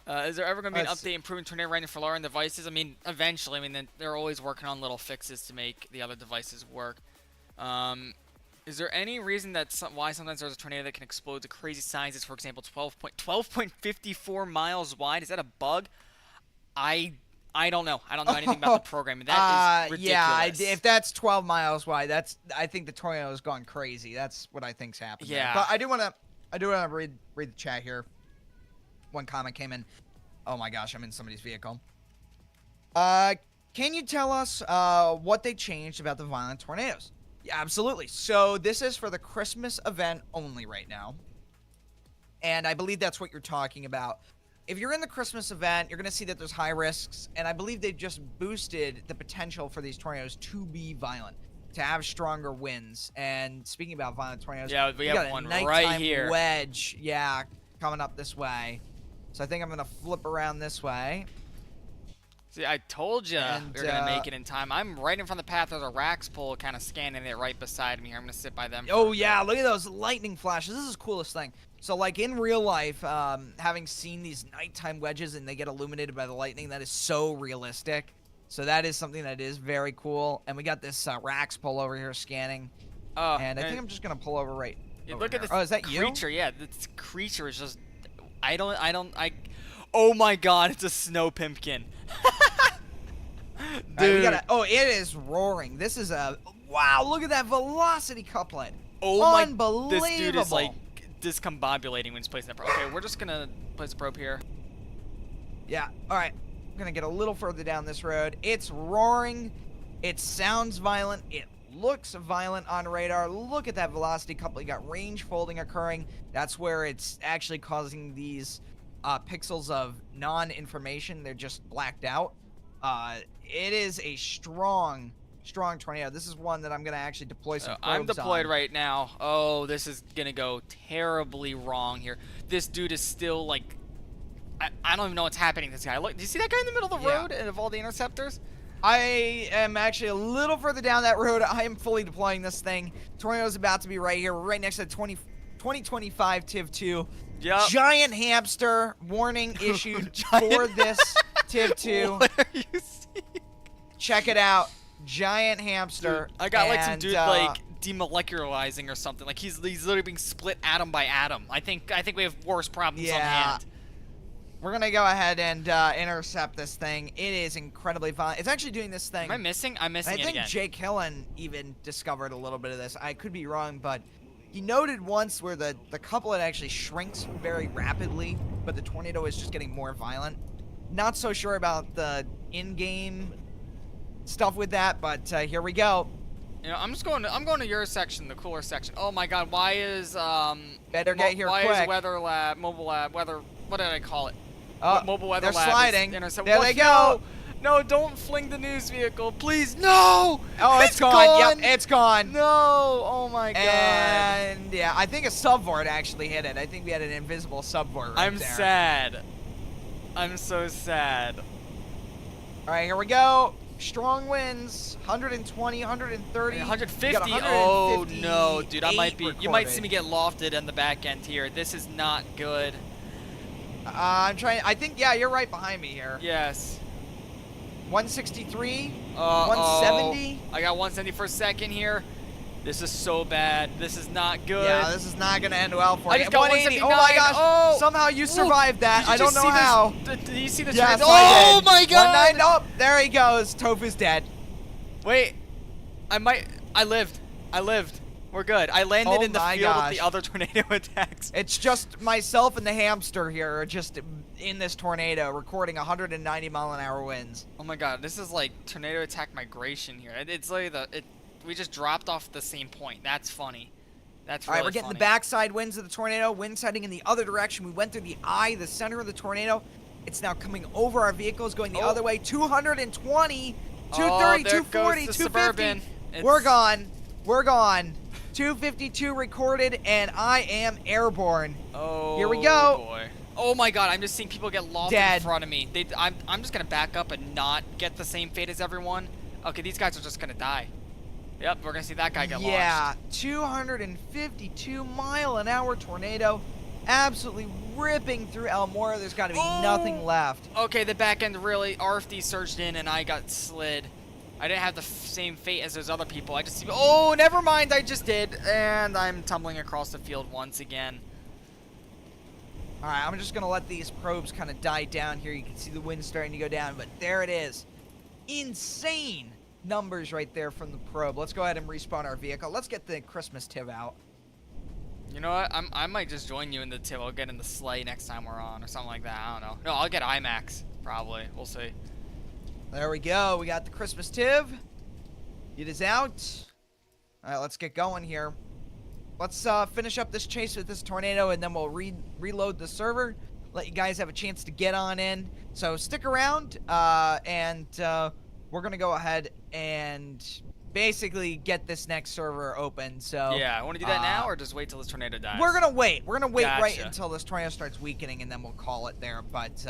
Is there ever going to be an update improving tornado rating for lower-end devices? I mean, eventually. I mean, they're always working on little fixes to make the other devices work. Is there any reason why sometimes there's a tornado that can explode to crazy sizes? For example, 12.54 miles wide. Is that a bug? I don't know. I don't know anything about the programming. That is ridiculous. Yeah, if that's 12 miles wide, I think the tornado has gone crazy. That's what I think's happened. Yeah. There. But I do want to read the chat here. One comment came in. Oh my gosh, I'm in somebody's vehicle. Can you tell us what they changed about the violent tornadoes? Yeah, absolutely. So this is for the Christmas event only right now. And I believe that's what you're talking about. If you're in the Christmas event, you're going to see that there's high risks. And I believe they've just boosted the potential for these tornadoes to be violent, to have stronger winds. And speaking about violent tornadoes, yeah, we have one right here. Wedge, yeah, coming up this way. So I think I'm going to flip around this way. See, I told you we were going to make it in time. I'm right in front of the path. There's a Rax pole kind of scanning it right beside me here. I'm going to sit by them. Oh, yeah. Look at those lightning flashes. This is the coolest thing. So, like, in real life, having seen these nighttime wedges and they get illuminated by the lightning, that is so realistic. So that is something that is very cool. And we got this Rax pole over here scanning. And I think I'm just going to pull over right over look here. at this is that creature. You? Yeah, this creature is just... Oh, my God. It's a snow pimpkin. Dude. Right, it is roaring. This is a wow. Look at that velocity couplet. Oh unbelievable. This dude is like discombobulating when he's placing that probe. Okay, we're just gonna place the probe here. Yeah. All right. I'm gonna get a little further down this road. It's roaring. It sounds violent. It looks violent on radar. Look at that velocity couplet. You got range folding occurring. That's where it's actually causing these pixels of non-information. They're just blacked out. It is a strong strong tornado. This is one that I'm gonna actually deploy some probes I'm deployed on. right now. Oh, this is gonna go terribly wrong here. This dude is still like, I don't even know what's happening to this guy. Look, do you see that guy in the middle of the road and of all the interceptors? I am actually a little further down that road. I am fully deploying this thing. Tornado's about to be right here. We're right next to the 2025 TIV 2. Yep. Giant hamster warning issued for this TIV 2. What are you seeing? Check it out. Giant hamster. Dude, I got like some dude like demolecularizing or something. Like he's literally being split atom by atom. I think we have worse problems on hand. We're gonna go ahead and intercept this thing. It is incredibly violent. It's actually doing this thing. Am I missing? I'm missing it again. I think Jake Hillen even discovered a little bit of this. I could be wrong, but he noted once where the couplet actually shrinks very rapidly, but the tornado is just getting more violent. Not so sure about the in-game stuff with that, but here we go. You know, I'm going to your section, the cooler section. Oh my God, why is better get here quick. Why is weather lab, mobile lab, weather? What did I call it? Mobile weather they're lab. Sliding. There what? they go. No, don't fling the news vehicle, please. No. Oh, it's gone. Yep, it's gone. No. Oh my God. And yeah, I think a subvort actually hit it. I think we had an invisible subvort right I'm there. sad. I'm so sad. All right, here we go. Strong winds, 120, 130. 150. Oh no, dude, I might be. Recorded. You might see me get lofted on the back end here. This is not good. I'm trying. I think yeah, you're right behind me here. Yes. 163. 170. I got 170 for a second here. This is so bad. This is not good. Yeah, this is not gonna end well for you. I just got 180. Oh my gosh! Oh. Somehow you survived that. I don't know how. Did you see the? Yes, oh my God! 190. Oh, there he goes. Tofu's dead. Wait, I lived. We're good. I landed in the field with the other tornado attacks. It's just myself and the hamster here are just in this tornado recording 190 mile an hour winds. Oh my God, this is like tornado attack migration here. It's like we just dropped off the same point. That's funny. That's really All right, we're getting the backside winds of the tornado. Wind heading in the other direction. We went through the eye, the center of the tornado. It's now coming over our vehicles, going the other way. 220, 230, 240, 250. We're gone. We're gone. 252 recorded, and I am airborne. Oh, here we go. Boy. Oh my God, I'm just seeing people get lofted in front of me. I'm just gonna back up and not get the same fate as everyone. Okay, these guys are just gonna die. Yep, we're gonna see that guy get launched. Yeah, 252 mile an hour tornado, absolutely ripping through Elmora. There's got to be nothing left. Okay, the back end really RFD surged in, and I got slid. I didn't have the same fate as those other people. I just, oh, never mind, I just did, and I'm tumbling across the field once again. All right, I'm just gonna let these probes kind of die down here. You can see the wind starting to go down, but there it is. Insane numbers right there from the probe. Let's go ahead and respawn our vehicle. Let's get the Christmas TIV out. You know what? I might just join you in the TIV. I'll get in the sleigh next time we're on or something like that. I don't know. No, I'll get IMAX probably. We'll see. There we go. We got the Christmas TIV. It is out. All right, let's get going here. Let's finish up this chase with this tornado, and then we'll reload the server. Let you guys have a chance to get on in. So stick around, and we're going to go ahead and basically get this next server open. So yeah, I want to do that now, or just wait till this tornado dies? We're gonna wait. We're gonna wait right until this tornado starts weakening, and then we'll call it there. But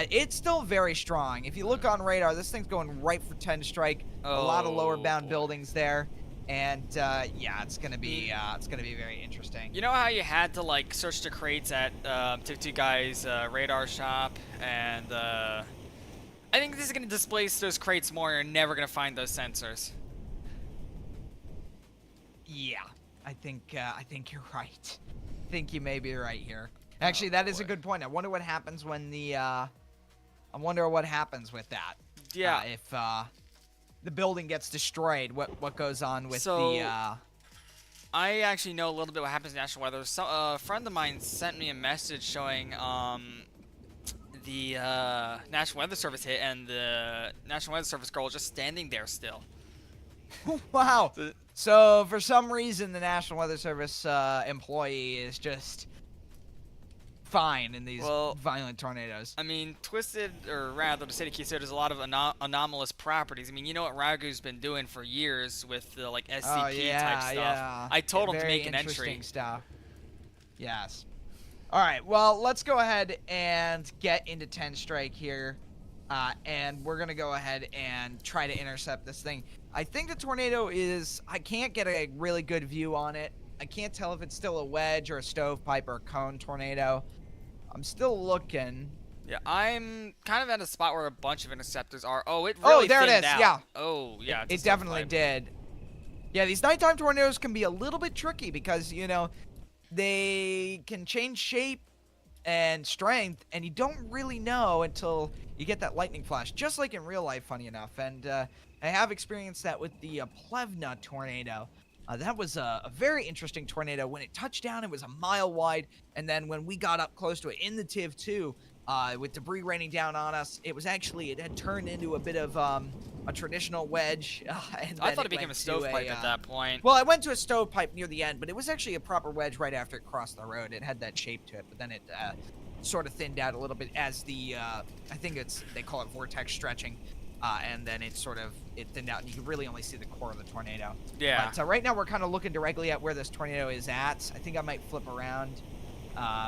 it's still very strong. If you look on radar, this thing's going right for 10 strike. A lot of lower bound buildings there, and yeah, it's gonna be very interesting. You know how you had to like search the crates at TIV2 Guy's radar shop, and I think this is going to displace those crates more. You're never going to find those sensors. Yeah, I think you're right. I think you may be right here. Actually, that is a good point. I wonder what happens when the I wonder what happens with that. Yeah. If the building gets destroyed, what goes on with I actually know a little bit what happens in national weather. So, a friend of mine sent me a message showing the National Weather Service hit, and the National Weather Service girl just standing there still. Wow. So for some reason, the National Weather Service employee is just fine in these Well, violent tornadoes. I mean, Twisted, or rather, the city keeps it, there's a lot of anomalous properties. I mean, you know what Ragu's been doing for years with the like Oh SCP type yeah, stuff. yeah. I told him to Very make an entry. interesting stuff. Yes. All right. Well, let's go ahead and get into 10 strike here. And we're going to go ahead and try to intercept this thing. I think the tornado is... I can't get a really good view on it. I can't tell if it's still a wedge or a stovepipe or a cone tornado. I'm still looking. Yeah, I'm kind of at a spot where a bunch of interceptors are. Oh, it really there it thinned is. out. Yeah. Oh, yeah. It definitely did. Yeah, these nighttime tornadoes can be a little bit tricky because, you know, they can change shape and strength, and you don't really know until you get that lightning flash, just like in real life, funny enough. And I have experienced that with the Plevna tornado. That was a very interesting tornado. When it touched down, it was a mile wide, and then when we got up close to it in the Tiv 2, with debris raining down on us, it had turned into a bit of a traditional wedge. And I then thought it became a stovepipe at that point. Well, it went to a stovepipe near the end, but it was actually a proper wedge right after it crossed the road. It had that shape to it, but then it sort of thinned out a little bit as the, I think they call it vortex stretching, and then it thinned out, and you can really only see the core of the tornado. Yeah. But right now we're kind of looking directly at where this tornado is at. I think I might flip around.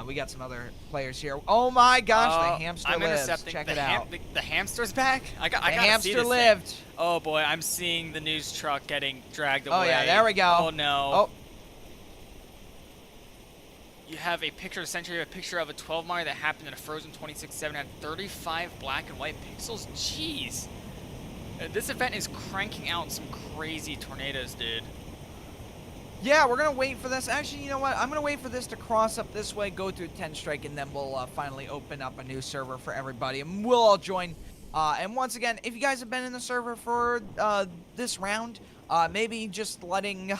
We got some other players here. Oh my gosh, the hamster I'm lives. intercepting. Check it out. The hamster's back? I gotta see hamster this lived. Thing. Oh boy, I'm seeing the news truck getting dragged away. Oh yeah, there we go. Oh no. Oh. You have a picture, essentially a picture of a 12 mile that happened in a frozen 26/7 at 35 black and white pixels. Jeez. This event is cranking out some crazy tornadoes, dude. Yeah, we're going to wait for this. Actually, you know what? I'm going to wait for this to cross up this way, go through 10 strike, and then we'll finally open up a new server for everybody, and we'll all join. And once again, if you guys have been in the server for this round, maybe just letting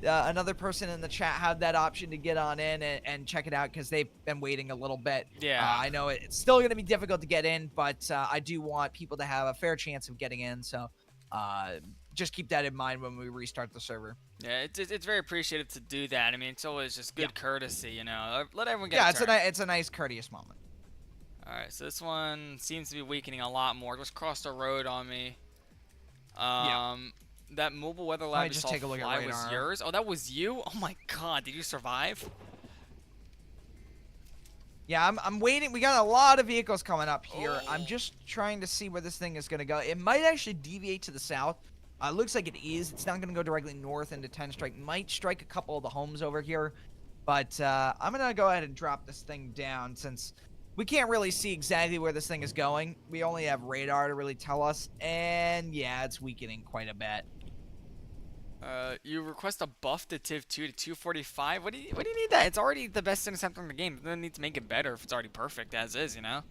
another person in the chat have that option to get on in and check it out, because they've been waiting a little bit. Yeah. I know it's still going to be difficult to get in, but I do want people to have a fair chance of getting in, so just keep that in mind when we restart the server. Yeah, it's very appreciated to do that. I mean, it's always just good courtesy, you know. Let everyone get a turn. It's a nice courteous moment. All right, so this one seems to be weakening a lot more. Just crossed the road on me. That mobile weather lab just take a look at radar. Was yours? Oh, that was you? Oh my God, did you survive? Yeah, I'm waiting. We got a lot of vehicles coming up here. Oh. I'm just trying to see where this thing is going to go. It might actually deviate to the south. Looks like it is. It's not going to go directly north into 10 strike. Might strike a couple of the homes over here. But I'm going to go ahead and drop this thing down since we can't really see exactly where this thing is going. We only have radar to really tell us. And yeah, it's weakening quite a bit. You request a buff to Tiv 2 to 245? What do you need that? It's already the best interceptor in the game. You don't need to make it better if it's already perfect as is, you know?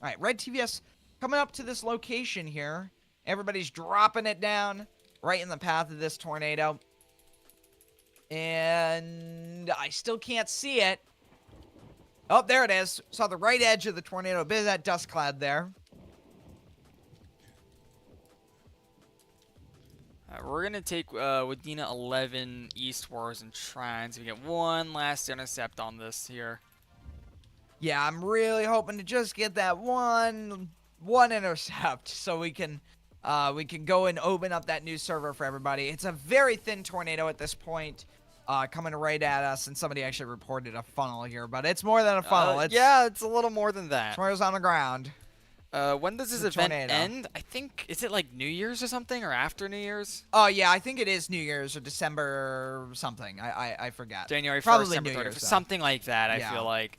Alright, Red TVS coming up to this location here. Everybody's dropping it down right in the path of this tornado. And I still can't see it. Oh, there it is. Saw the right edge of the tornado. A bit of that dust cloud there. We're going to take Wadena 11 eastwards and try and see if we get one last intercept on this here. Yeah, I'm really hoping to just get that one intercept so we can go and open up that new server for everybody. It's a very thin tornado at this point, coming right at us, and somebody actually reported a funnel here, but it's more than a funnel. Yeah, it's a little more than that. Tornado's on the ground. When does this event end? I think, is it like New Year's or something, or after New Year's? Oh, yeah, I think it is New Year's or December something. I forgot. January 1st, Probably December New 30th, Year's, something like that, I Yeah. feel like.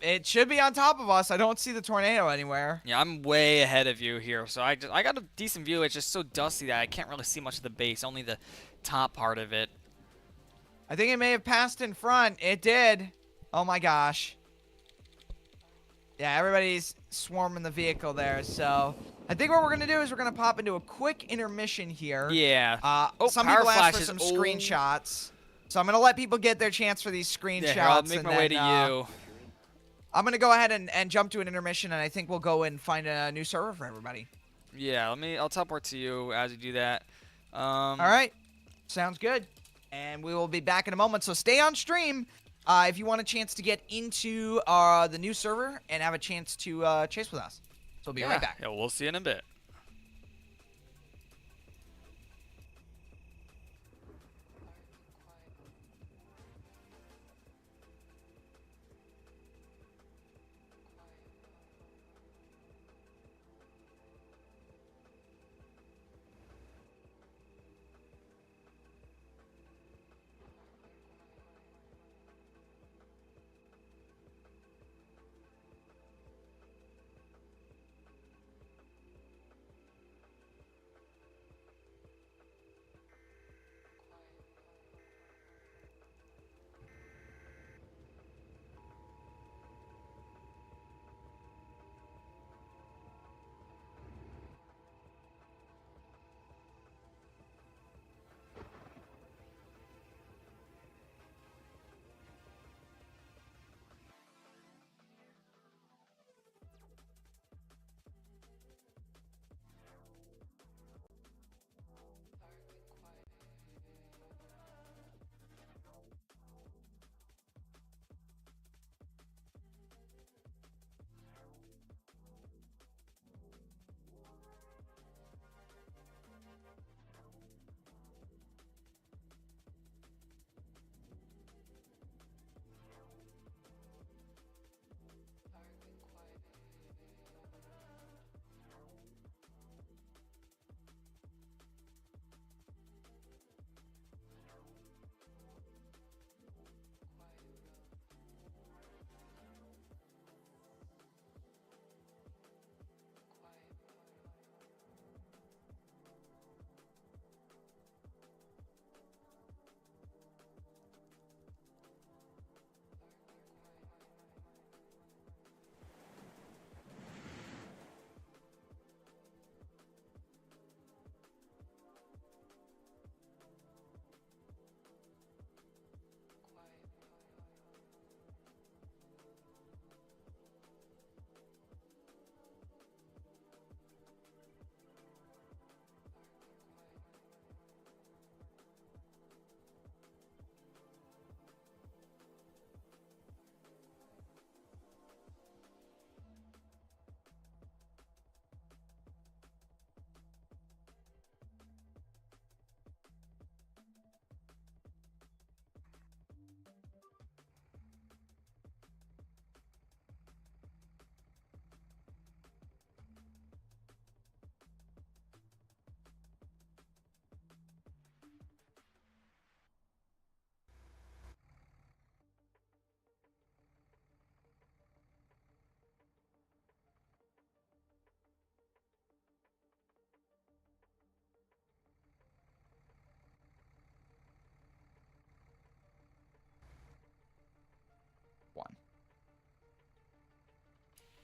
It should be on top of us. I don't see the tornado anywhere. Yeah, I'm way ahead of you here, so I got a decent view. It's just so dusty that I can't really see much of the base, only the top part of it. I think it may have passed in front. It did. Oh my gosh. Yeah, everybody's swarming the vehicle there, so I think what we're going to do is we're going to pop into a quick intermission here. Yeah. Some power people asked for flashes. some screenshots, so I'm going to let people get their chance for these screenshots. Yeah, here, I'll make my way to you. I'm going to go ahead and jump to an intermission, and I think we'll go and find a new server for everybody. Yeah, I'll teleport to you as you do that. All right. Sounds good. and we will be back in a moment. So stay on stream if you want a chance to get into the new server and have a chance to chase with us. So we'll be right back. Yeah, we'll see you in a bit.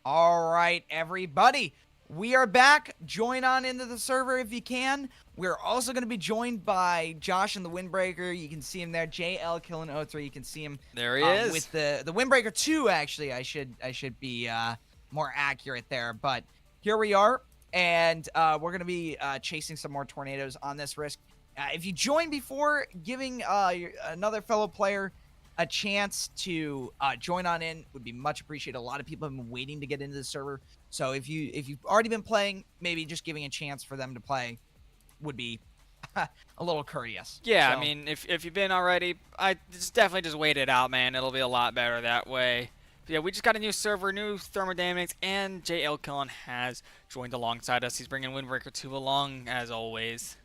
All right, everybody. We are back. Join on into the server if you can. We're also going to be joined by Josh and the Windbreaker. You can see him there. JL killing O3. You can see him There he is. with the Windbreaker 2. Actually, I should be more accurate there. But here we are, and we're going to be chasing some more tornadoes on this risk. If you joined before, giving another fellow player a chance to join on in would be much appreciated. A lot of people have been waiting to get into the server, so if you've already been playing, maybe just giving a chance for them to play would be a little courteous. Yeah, so, I mean, if you've been already, I definitely just wait it out, man. It'll be a lot better that way. But yeah, we just got a new server, new thermodynamics, and JL Killen has joined alongside us. He's bringing Windbreaker 2 along, as always.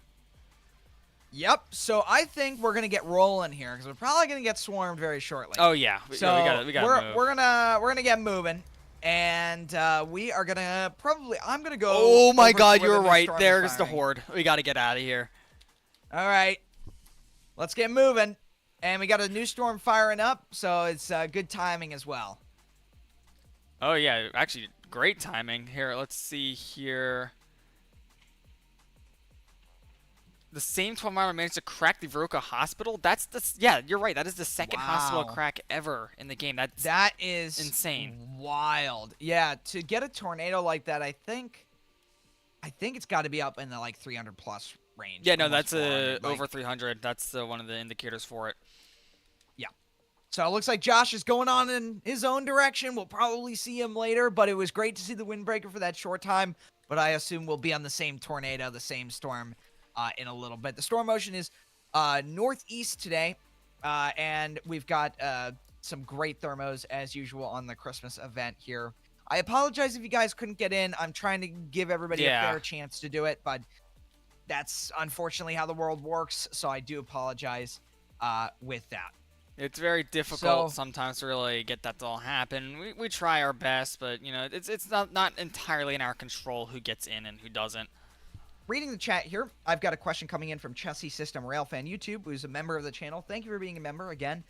Yep. So I think we're gonna get rolling here because we're probably gonna get swarmed very shortly. Oh yeah. So we gotta move. we're gonna get moving, and we are gonna probably. I'm gonna go. Oh my over to God, where you the were new right. storm is There's the firing. horde. We gotta get out of here. All right, let's get moving, and we got a new storm firing up, so it's good timing as well. Oh yeah, actually great timing. Here, let's see here. The same 12-miler managed to crack the Veruca Hospital. Yeah, you're right. That is the second hospital Wow. crack ever in the game. That is insane. Wild. Yeah, to get a tornado like that, I think it's got to be up in the like 300 plus range. Yeah, no, Almost that's 400, like, over 300. That's one of the indicators for it. yeah. So it looks like Josh is going on in his own direction. We'll probably see him later, but it was great to see the windbreaker for that short time. But I assume we'll be on the same tornado, the same storm in a little bit. The storm motion is northeast today, and we've got some great thermos as usual on the Christmas event here. I apologize if you guys couldn't get in. I'm trying to give everybody a fair chance to do it, but that's unfortunately how the world works, so I do apologize with that. It's very difficult sometimes to really get that to all happen. We try our best, but you know it's not entirely in our control who gets in and who doesn't. Reading the chat here, I've got a question coming in from Chessie System Railfan YouTube, who's a member of the channel. Thank you for being a member again.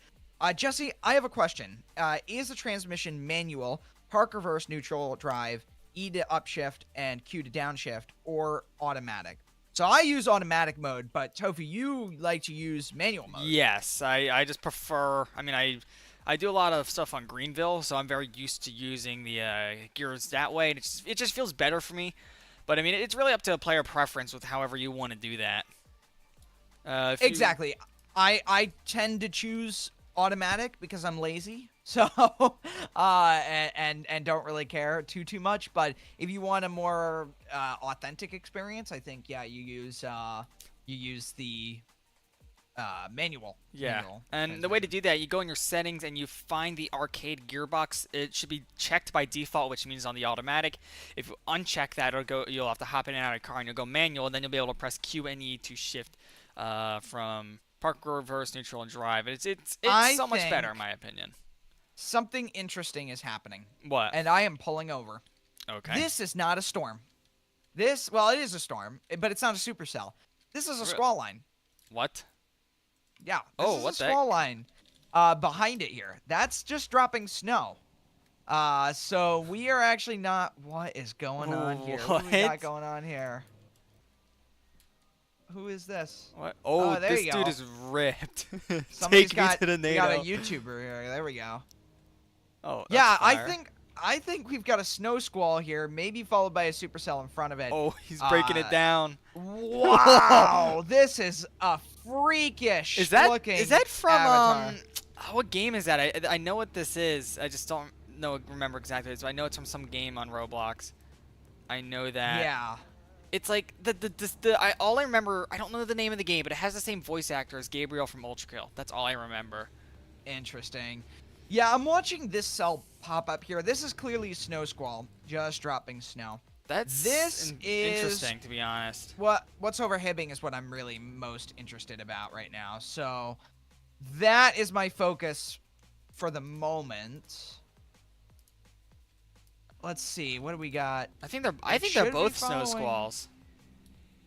Jesse, I have a question. Is the transmission manual, park reverse neutral drive, E to upshift, and Q to downshift, or automatic? So I use automatic mode, but Tofu, you like to use manual mode. Yes, I just prefer. I mean, I do a lot of stuff on Greenville, so I'm very used to using the gears that way, and it just feels better for me. But I mean, it's really up to player preference with however you want to do that. Exactly. I tend to choose automatic because I'm lazy. So, and don't really care too much. But if you want a more authentic experience, I think you use the manual. Yeah, and the way to do that, you go in your settings and you find the arcade gearbox. It should be checked by default, which means on the automatic. If you uncheck that, you'll have to hop in and out of the car, and you'll go manual, and then you'll be able to press Q and E to shift from park, reverse, neutral, and drive. It's so much better in my opinion. Something interesting is happening. What? And I am pulling over. Okay. This is not a storm. Well, it is a storm, but it's not a supercell. This is a squall line. What? Yeah. This is a squall line behind it here. That's just dropping snow. So we are actually not. What is going on here? What do we got going on here? Who is this? What? Oh, there this you dude go. is ripped. Somebody's Take me to the we got a YouTuber here. There we go. Oh, yeah. fire. I think we've got a snow squall here, maybe followed by a supercell in front of it. Oh, he's breaking it down. Wow, this is a freakish looking Is that from avatar. What game is that? I know what this is. I just don't remember exactly. So I know it's from some game on Roblox. I know that. Yeah. It's like all I remember. I don't know the name of the game, but it has the same voice actor as Gabriel from Ultra Kill. That's all I remember. Interesting. Yeah, I'm watching this cell pop up here. This is clearly a snow squall, just dropping snow. This is interesting, to be honest. What's over Hibbing is what I'm really most interested about right now. So that is my focus for the moment. Let's see. What do we got? I think they're both snow squalls.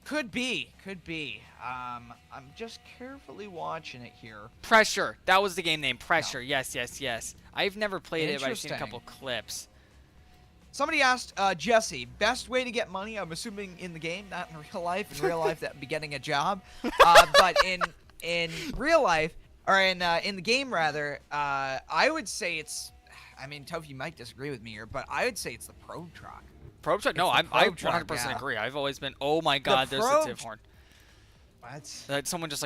Could be. I'm just carefully watching it here. Pressure. That was the game name. Pressure. No. Yes. I've never played it, but I've seen a couple clips. Somebody asked Jesse, best way to get money? I'm assuming in the game, not in real life. In real life, that would be getting a job. But in real life, or in the game rather, I would say it's. I mean, Tofu, you might disagree with me here, but I would say it's the probe truck. Probe truck? No, I 100% agree. I've always been. Oh my God, there's the tip horn. What? Someone just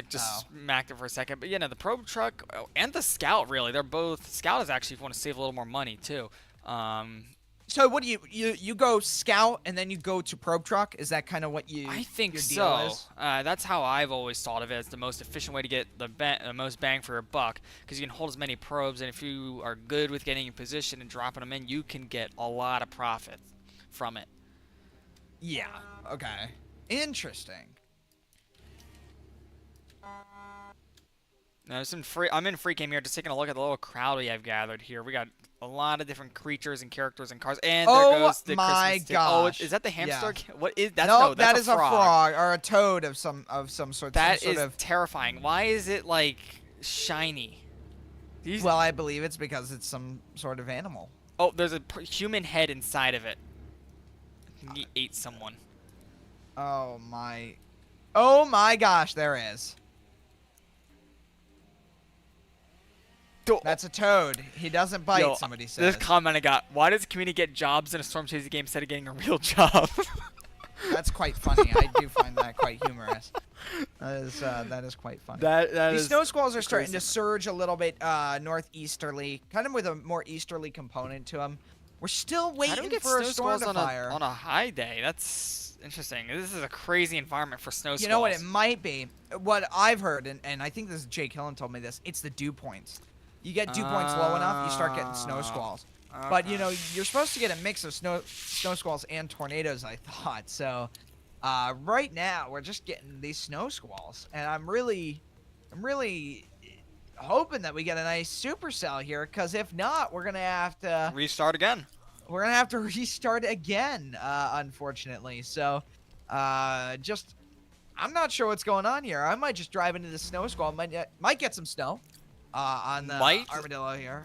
smacked it for a second, but the probe truck and the scout really. They're both. Scout is actually if you want to save a little more money too. So what do you go scout and then you go to probe truck? Is that kind of what you? I think your so. Deal is? That's how I've always thought of it as the most efficient way to get the most bang for your buck, because you can hold as many probes, and if you are good with getting in position and dropping them in, you can get a lot of profit from it. Yeah. Okay. Interesting. Now, I'm in free game here, just taking a look at the little crowd we have gathered here. We got a lot of different creatures and characters and cars, and there goes the my Christmas gosh! Oh, is that the hamster? Yeah. What is that? No, that's that is a frog or a toad of some sort. That is terrifying. Why is it like shiny? Well, I believe it's because it's some sort of animal. Oh, there's a human head inside of it. He ate someone. Oh my gosh! There is. That's a toad. He doesn't bite, somebody says. This comment I got, why does the community get jobs in a storm chasing game instead of getting a real job? That's quite funny. I do find that quite humorous. That is quite funny. These is snow squalls are starting to crazy. surge a little bit northeasterly, kind of with a more easterly component to them. We're still How do we waiting get for a snow storm squalls to on fire. a high day? That's interesting. This is a crazy environment for snow squalls. You know what it might be? What I've heard, and I think this is Jake Hillen told me this, it's the dew points. You get dew points low enough, you start getting snow squalls. But, you know, you're supposed to get a mix of snow squalls and tornadoes, I thought. So, right now, we're just getting these snow squalls. And I'm really hoping that we get a nice supercell here, because if not, we're going to have to... restart again. We're going to have to restart again, unfortunately. So, I'm not sure what's going on here. I might just drive into the snow squall. Might get some snow on the armadillo here.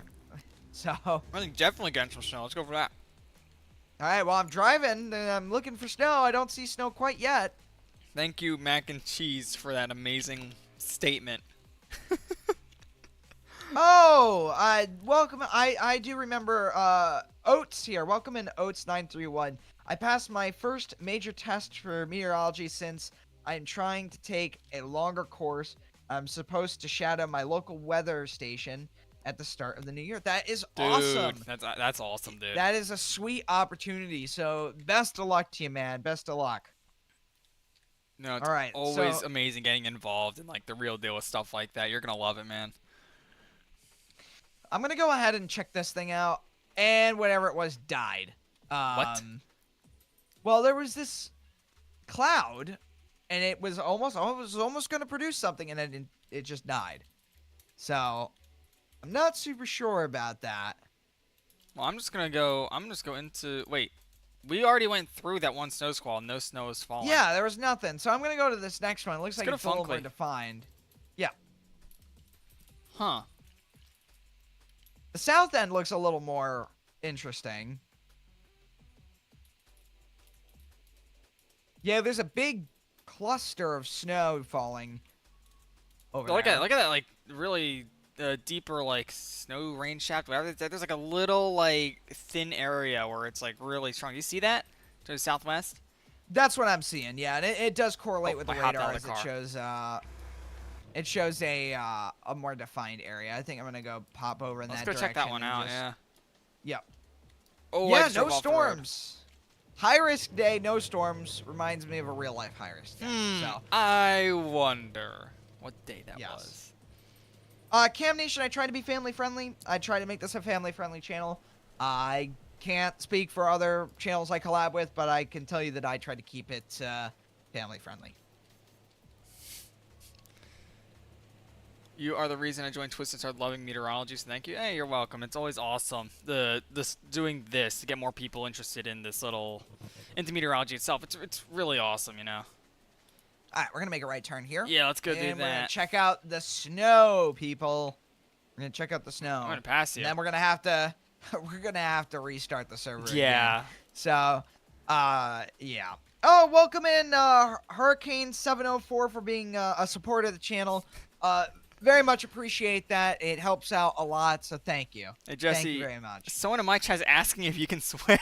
So, I think definitely getting some snow. Let's go for that. all right, well, I'm driving, and I'm looking for snow. I don't see snow quite yet. Thank you, Mac and Cheese, for that amazing statement. Oh, welcome. I do remember Oats here. Welcome in Oats 931. I passed my first major test for meteorology since I'm trying to take a longer course. I'm supposed to shadow my local weather station at the start of the new year. That is awesome. That's awesome, dude. That is a sweet opportunity. So best of luck to you, man. Best of luck. No, it's All right, always so- amazing getting involved in like the real deal with stuff like that. You're gonna love it, man. I'm gonna go ahead and check this thing out, and whatever it was died. What? Well, there was this cloud, and it was almost gonna produce something, and it just died. So, I'm not super sure about that. Well, I'm just gonna go into. Wait, we already went through that one snow squall. No snow is falling. Yeah, there was nothing. So I'm gonna go to this next one. It looks Let's like go to it's a little Funkley. more defined. Yeah, Huh. the south end looks a little more interesting. Yeah, there's a big cluster of snow falling over Look there. at that like really deeper like snow rain shaft. Whatever. There's like a little like thin area where it's like really strong. You see that to the southwest? That's what I'm seeing. Yeah, and it does correlate Oh, with the I hopped radar out of as the car. it shows a more defined area. I think I'm gonna go pop over in Let's that go direction. check that one and out. just- Yeah. Yep. Oh, I Yeah, just no drove off the road. storms. High risk day, no storms. Reminds me of a real life high risk day. So, I wonder what day that Yes. was. Cam Nation, I try to be family friendly. I try to make this a family friendly channel. I can't speak for other channels I collab with, but I can tell you that I try to keep it family friendly. You are the reason I joined Twist and started loving meteorology, so thank you. Hey, you're welcome. It's always awesome doing this to get more people interested in into meteorology itself. It's really awesome, you know. All right, we're gonna make a right turn here. Yeah, let's go and do we're gonna that. check out the snow, people. We're gonna check out the snow. I'm gonna pass you. And then we're gonna have to restart the server. again. Yeah. So, yeah. Oh, welcome in Hurricane 704 for being a supporter of the channel. Very much appreciate that. It helps out a lot. So thank you. Hey, Jesse. Thank you very much. Someone in my chat is asking if you can swear.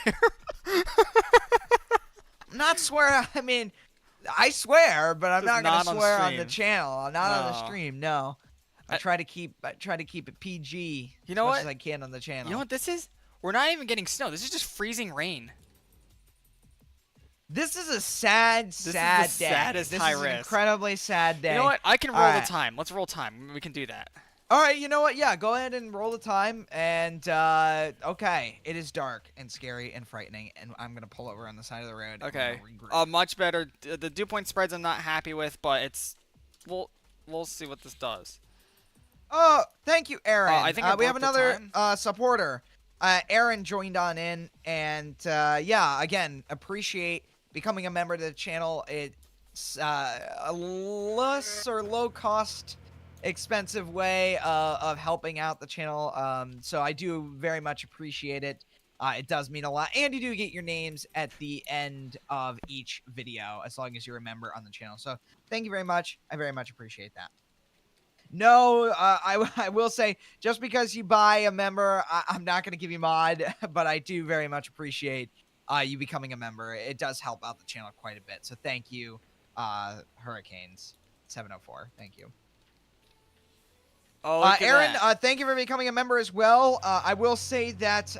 I'm not swear. I mean, I swear, but I'm Just not gonna not on swear on the stream. channel. I'm not on the No. stream. No. I try to keep it PG You know as much what? as I can on the channel. You know what this is? We're not even getting snow. This is just freezing rain. This is a sad is day. the saddest this high is an risk. incredibly sad day. You know what? I can roll Alright. the time. Let's roll time. We can do that. All right, you know what? Yeah, go ahead and roll the time. And okay, it is dark and scary and frightening, and I'm gonna pull over on the side of the road. and Okay. we're gonna regroup. Much better. The dew point spreads I'm not happy with, but we'll see what this does. Oh, thank you, Aaron. I think I we have broke the another supporter. Aaron joined on in, and yeah, again, appreciate becoming a member of the channel. It's a less or low cost, expensive way of helping out the channel. So I do very much appreciate it. It does mean a lot, and you do get your names at the end of each video as long as you're a member on the channel. So thank you very much. I very much appreciate that. No, I will say, just because you buy a member, I'm not going to give you mod, but I do very much appreciate you becoming a member. It does help out the channel quite a bit. So thank you, Hurricanes 704. Thank you. Oh, look at Aaron, that. thank you for becoming a member as well. I will say that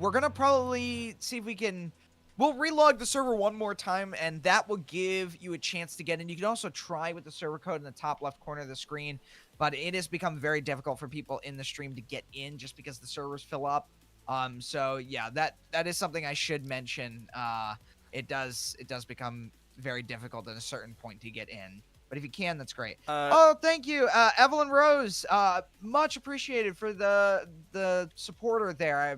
we're gonna probably see if we can. We'll relog the server one more time, and that will give you a chance to get in. You can also try with the server code in the top left corner of the screen, but it has become very difficult for people in the stream to get in just because the servers fill up. So yeah, that is something I should mention. It does become very difficult at a certain point to get in. But if you can, that's great. Oh, thank you, Evelyn Rose. Much appreciated for the supporter there. I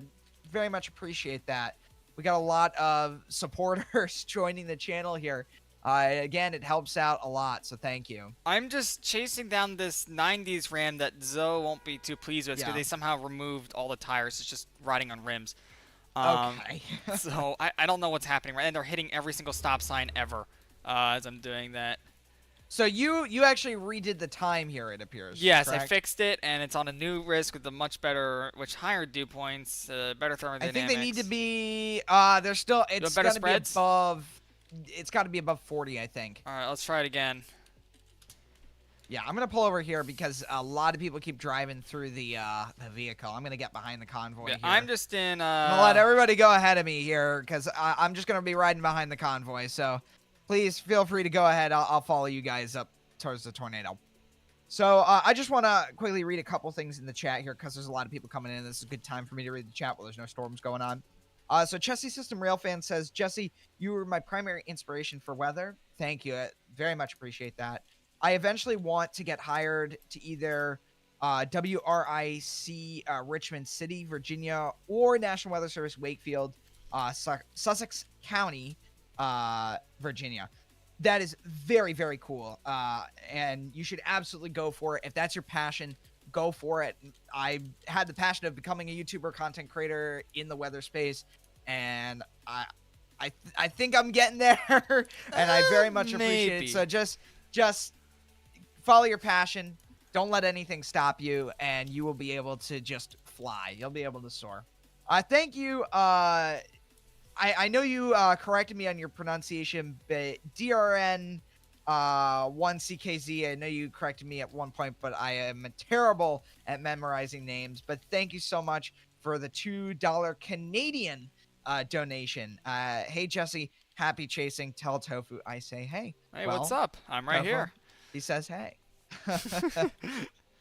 very much appreciate that. We got a lot of supporters joining the channel here. Again, it helps out a lot, so thank you. I'm just chasing down this 90s Ram that Zoe won't be too pleased with because they somehow removed all the tires. It's just riding on rims. Okay. So I don't know what's happening, right? And they're hitting every single stop sign ever as I'm doing that. So you actually redid the time here, it appears. Yes, correct? I fixed it, and it's on a new risk with a much better, higher dew points, better thermodynamics. I think they need to be. They're still. It's got to be above. It's got to be above 40, I think. All right, let's try it again. Yeah, I'm gonna pull over here because a lot of people keep driving through the vehicle. I'm gonna get behind the convoy. Yeah, here. I'm just in. I'm gonna let everybody go ahead of me here because I'm just gonna be riding behind the convoy. So please feel free to go ahead. I'll follow you guys up towards the tornado. So I just want to quickly read a couple things in the chat here because there's a lot of people coming in. This is a good time for me to read the chat while there's no storms going on. So Chessie System Railfan says, Jesse, you were my primary inspiration for weather. Thank you. I very much appreciate that. I eventually want to get hired to either WRIC Richmond City, Virginia, or National Weather Service Wakefield, Sussex County, Virginia. That is very, very cool. And you should absolutely go for it. If that's your passion, go for it. I had the passion of becoming a YouTuber content creator in the weather space, and I think I'm getting there, and I very much appreciate it. So just follow your passion. Don't let anything stop you, and you will be able to just fly. You'll be able to soar. Thank you. I know you corrected me on your pronunciation, but DRN 1CKZ, I know you corrected me at one point, but I am terrible at memorizing names. But thank you so much for the $2 Canadian donation. Hey, Jesse, happy chasing. Tell Tofu I say hey. Hey, well, what's up? I'm right Tofu, here. He says hey.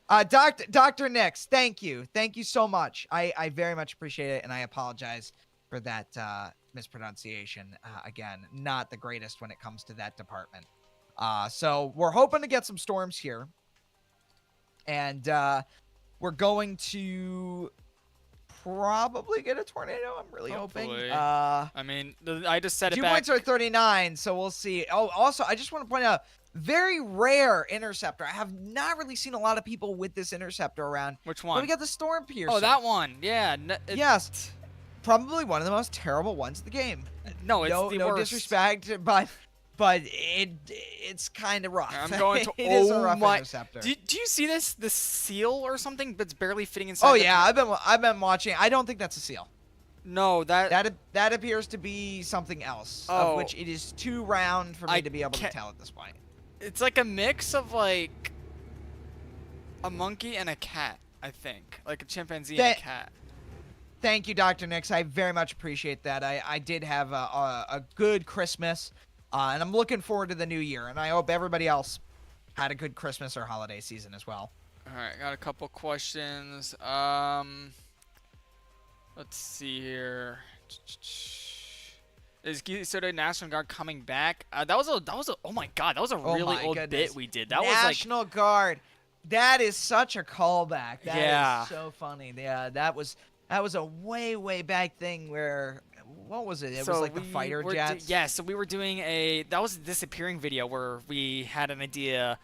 Dr. Nix, thank you. Thank you so much. I very much appreciate it, and I apologize for that mispronunciation. Again, not the greatest when it comes to that department. So we're hoping to get some storms here, and we're going to probably get a tornado. I'm really hoping. I mean, I just said it back. Dew points are 39, so we'll see. Oh, also, I just want to point out, very rare interceptor. I have not really seen a lot of people with this interceptor around. Which one? But we got the Storm Piercer. Oh, that one. Yeah. Yes. Probably one of the most terrible ones in the game. No, it's the no worst. Disrespect, but it's kind of rough. I'm going to. It is a rough interceptor. Do you see this? The seal or something that's barely fitting inside. Oh yeah, I've been watching. I don't think that's a seal. No, that appears to be something else, of which it is too round for me to be able to tell at this point. It's like a mix of like a monkey and a cat, I think, like a chimpanzee and a cat. Thank you, Dr. Nix. I very much appreciate that. I did have a good Christmas, and I'm looking forward to the new year, and I hope everybody else had a good Christmas or holiday season as well. All right, got a couple questions. Let's see here. Is Soda National Guard coming back? That was a oh my god, that was a really old bit we did. That was like National Guard. That is such a callback. That is so funny. Yeah, that was a way back thing where, what was it? It was like the fighter jets. Yeah, so we were doing that was a disappearing video where we had an idea.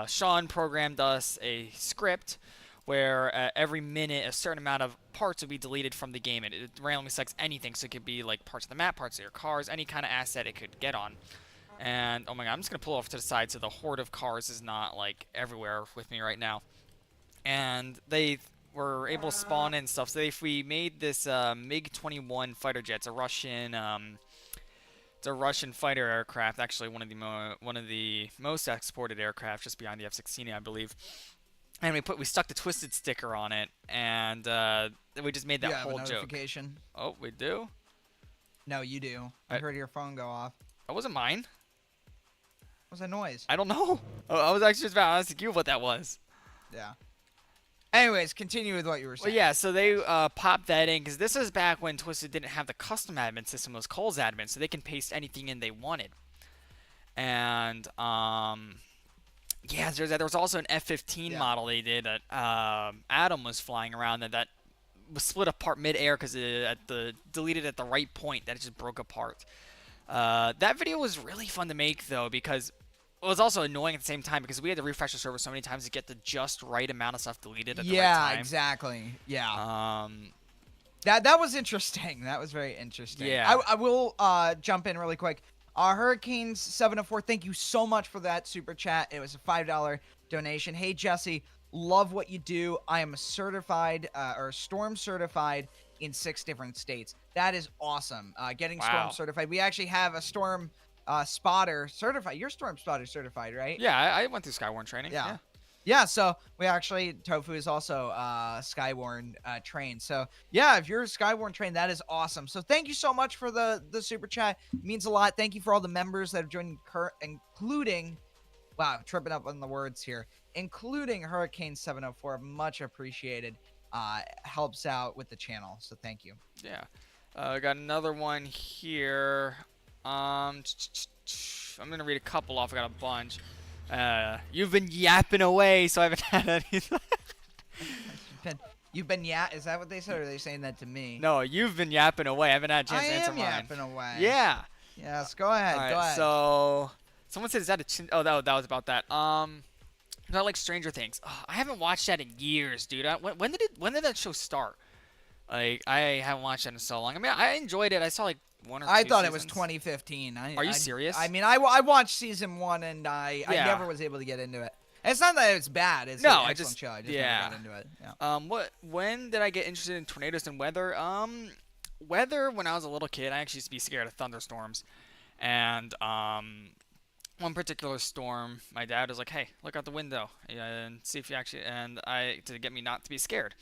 Sean programmed us a script where every minute a certain amount of parts would be deleted from the game. It randomly selects anything, so it could be like parts of the map, parts of your cars, any kind of asset it could get on. And oh my god, I'm just gonna pull off to the side so the horde of cars is not like everywhere with me right now. And they were able to spawn in stuff. So if we made this MiG-21 fighter jet, it's a Russian fighter aircraft, actually one of the most exported aircraft, just behind the F-16, I believe. And we stuck the twisted sticker on it, and we just made that You have whole a joke. notification. Oh, we do? No, you do. I heard your phone go off. That wasn't mine. What was that noise? I don't know. Oh, I was actually just about to ask you what that was. Yeah. Anyways, continue with what you were saying. Well, yeah, so they popped that in because this is back when Twisted didn't have the custom admin system. It was Cole's admin, so they can paste anything in they wanted. And yeah, there was also an F-15 model they did that Adam was flying around that was split apart mid-air because it deleted at the right point that it just broke apart. That video was really fun to make though because it was also annoying at the same time because we had to refresh the server so many times to get the just right amount of stuff deleted at the right time. Yeah, exactly. Yeah. That was interesting. That was very interesting. Yeah. I will jump in really quick. Hurricanes 704, thank you so much for that super chat. It was a $5 donation. Hey Jesse, love what you do. I am a certified or storm certified in 6 different states. That is awesome. Getting storm certified. We actually have a storm spotter certified. You're storm spotter certified, right? Yeah, I went through Skywarn training. Yeah, so we actually, Tofu is also Skywarn trained. So yeah, if you're Skywarn trained, that is awesome. So thank you so much for the super chat. It means a lot. Thank you for all the members that have joined, including, wow, tripping up on the words here, including Hurricane 704. Much appreciated. Helps out with the channel. So thank you. Yeah. I got another one here. I'm going to read a couple off. I got a bunch. You've been yapping away, so I haven't had any. You've been is that what they said, or are they saying that to me? No, you've been yapping away. I haven't had a chance to answer mine. I am yapping away. Yeah. Yes, go ahead. All right, go ahead. So, someone said, is that a oh, that was about that. I like Stranger Things. Oh, I haven't watched that in years, dude. When did that show start? Like, I haven't watched that in so long. I mean, I enjoyed it. I saw like 1 or 2 I thought seasons. it was 2015. Are you serious? I mean, I watched season 1 and I never was able to get into it. It's not that it's bad. It's an excellent show. I just never got into it. Yeah. When did I get interested in tornadoes and weather? Weather when I was a little kid, I actually used to be scared of thunderstorms. And one particular storm, my dad was like, "Hey, look out the window and see if you actually," to get me not to be scared.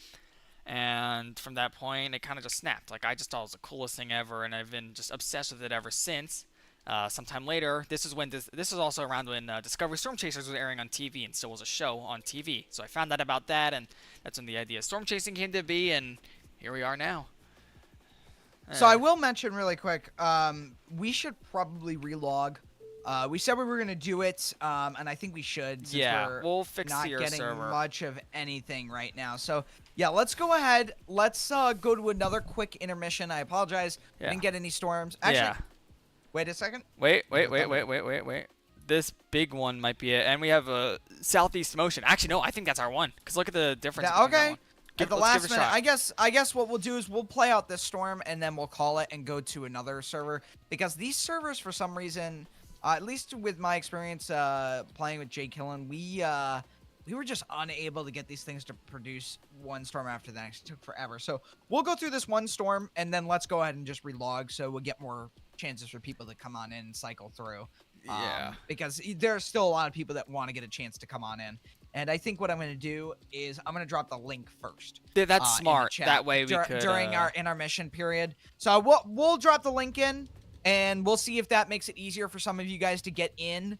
And from that point, it kind of just snapped. Like, I just thought it was the coolest thing ever, and I've been just obsessed with it ever since. Sometime later, this is also around when Discovery Storm Chasers was airing on TV and still was a show on TV. So I found out about that, and that's when the idea of storm chasing came to be, and here we are now. So I will mention really quick, we should probably relog. We said we were going to do it, and I think we should. Since we'll fix not your getting server. much of anything right now. So, yeah, let's go ahead. Let's go to another quick intermission. I apologize. Yeah. Didn't get any storms. Actually, wait a second. Wait. This big one might be it. And we have a southeast motion. Actually, no, I think that's our one. Because look at the difference. Okay. At the last minute, shot. I guess what we'll do is we'll play out this storm, and then we'll call it and go to another server. Because these servers, for some reason, at least with my experience playing with Jay Killen, we were just unable to get these things to produce one storm after the next. It took forever. So we'll go through this one storm, and then let's go ahead and just relog so we'll get more chances for people to come on in and cycle through. Because there's still a lot of people that want to get a chance to come on in. And I think what I'm going to do is I'm going to drop the link first. Yeah, that's smart. That way we could... During our intermission period. So we'll drop the link in, and we'll see if that makes it easier for some of you guys to get in.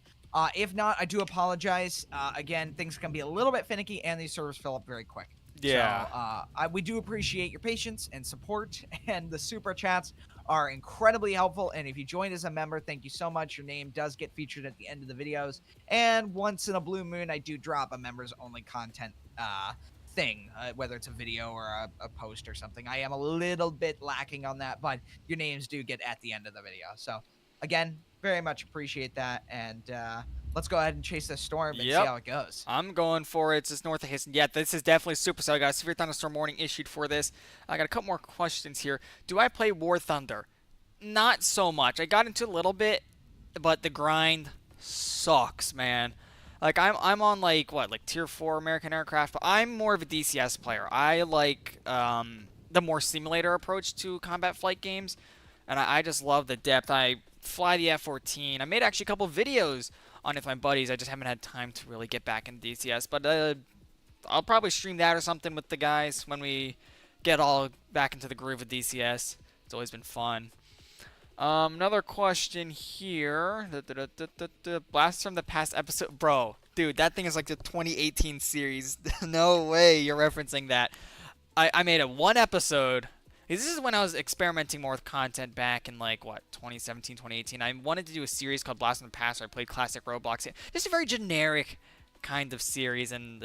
If not, I do apologize. Again, things can be a little bit finicky, and these servers fill up very quick. Yeah. So, we do appreciate your patience and support, and the super chats are incredibly helpful. And if you joined as a member, thank you so much. Your name does get featured at the end of the videos. And once in a blue moon, I do drop a members-only content thing, whether it's a video or a post or something. I am a little bit lacking on that, but your names do get at the end of the video. So, again, very much appreciate that. And let's go ahead and chase this storm and see how it goes. I'm going for it. It's just north of Houston. Yeah, this is definitely supercell, guys. Severe thunderstorm warning issued for this. I got a couple more questions here. Do I play War Thunder? Not so much. I got into a little bit, but the grind sucks, man. Like I'm on like tier 4 American aircraft, but I'm more of a DCS player. I like the more simulator approach to combat flight games, and I just love the depth. I fly the F-14. I made actually a couple videos on it with my buddies. I just haven't had time to really get back into DCS, but I'll probably stream that or something with the guys when we get all back into the groove of DCS. It's always been fun. Another question here. Blast from the past episode. Bro, dude, that thing is like the 2018 series. No way you're referencing that. I made a one episode. This is when I was experimenting more with content back in like, what, 2017, 2018. I wanted to do a series called Blast from the Past where I played classic Roblox. Just a very generic kind of series, and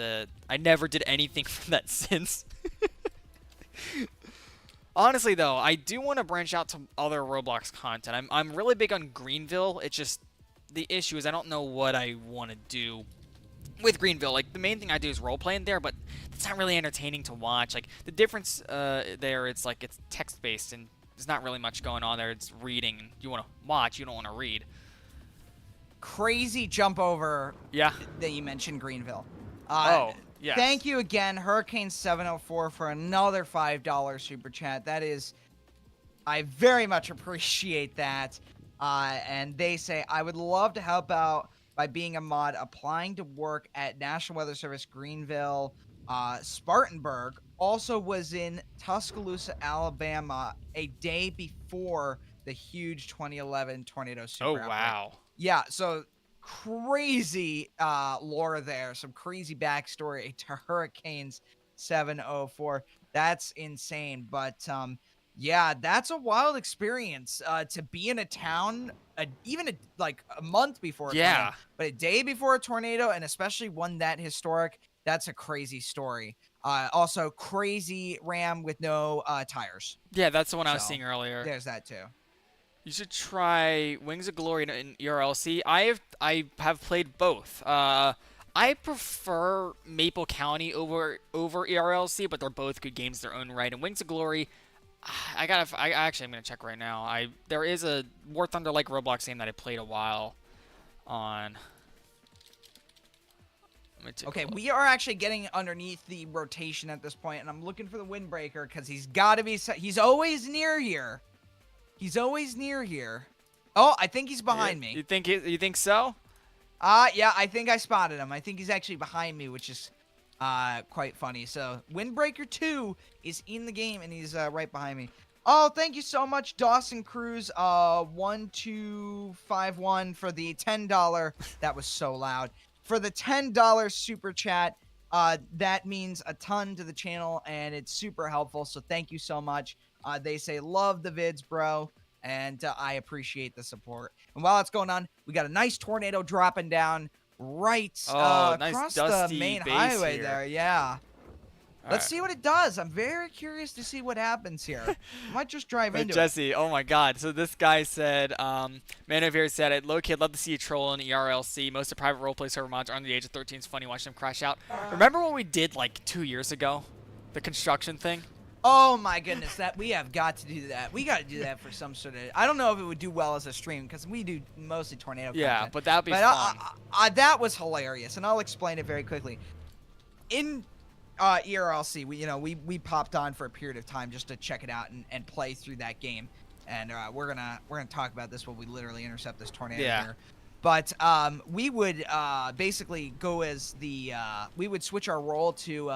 I never did anything from that since. Honestly, though, I do want to branch out to other Roblox content. I'm really big on Greenville. It's just the issue is I don't know what I want to do with Greenville. Like, the main thing I do is role playing there, but it's not really entertaining to watch. Like, the difference there, it's like it's text based and there's not really much going on there. It's reading. You want to watch, you don't want to read. Crazy jump over. Yeah. That you mentioned Greenville. Oh. Yes. Thank you again, Hurricane704, for another $5 super chat. That is, I very much appreciate that. And they say, I would love to help out by being a mod, applying to work at National Weather Service Greenville, Spartanburg. Also was in Tuscaloosa, Alabama, a day before the huge 2011 tornado super outbreak. Wow. Yeah, so crazy lore there, some crazy backstory to Hurricanes 704. That's insane. But yeah, that's a wild experience to be in a town even like a month before a tornado, but a day before a tornado, and especially one that historic. That's a crazy story. Also crazy ram with no tires. Yeah, that's the one I was seeing earlier. There's that too. You should try Wings of Glory in ERLC. I have played both. I prefer Maple County over ERLC, but they're both good games in their own right. And Wings of Glory, I'm gonna check right now. There is a War Thunder like Roblox game that I played a while on. Okay, we are actually getting underneath the rotation at this point, and I'm looking for the windbreaker because he's got to be. He's always near here. He's always near here. Oh, I think he's behind me. You think so? Yeah, I think I spotted him. I think he's actually behind me, which is quite funny. So, Windbreaker 2 is in the game, and he's right behind me. Oh, thank you so much, Dawson Cruz, 1251 for the $10. That was so loud. For the $10 super chat. That means a ton to the channel, and it's super helpful, so thank you so much. They say, love the vids, bro, and I appreciate the support. And while it's going on, we got a nice tornado dropping down right across the main highway here. There. Yeah. Let's see what it does. I'm very curious to see what happens here. I might just drive into Jesse, oh my god. So this guy said, Man over here said, low kid, love to see you troll in ERLC. Most of private roleplay server mods are under the age of 13. It's funny watching them crash out. Remember what we did like 2 years ago? The construction thing? Oh my goodness, that we have got to do that. We got to do that for some sort of. I don't know if it would do well as a stream because we do mostly tornado. Yeah, content. but that'd be fun. That was hilarious, and I'll explain it very quickly. In ERLC, we popped on for a period of time just to check it out and play through that game, and we're gonna talk about this when we literally intercept this tornado here. But we would basically go as we would switch our role to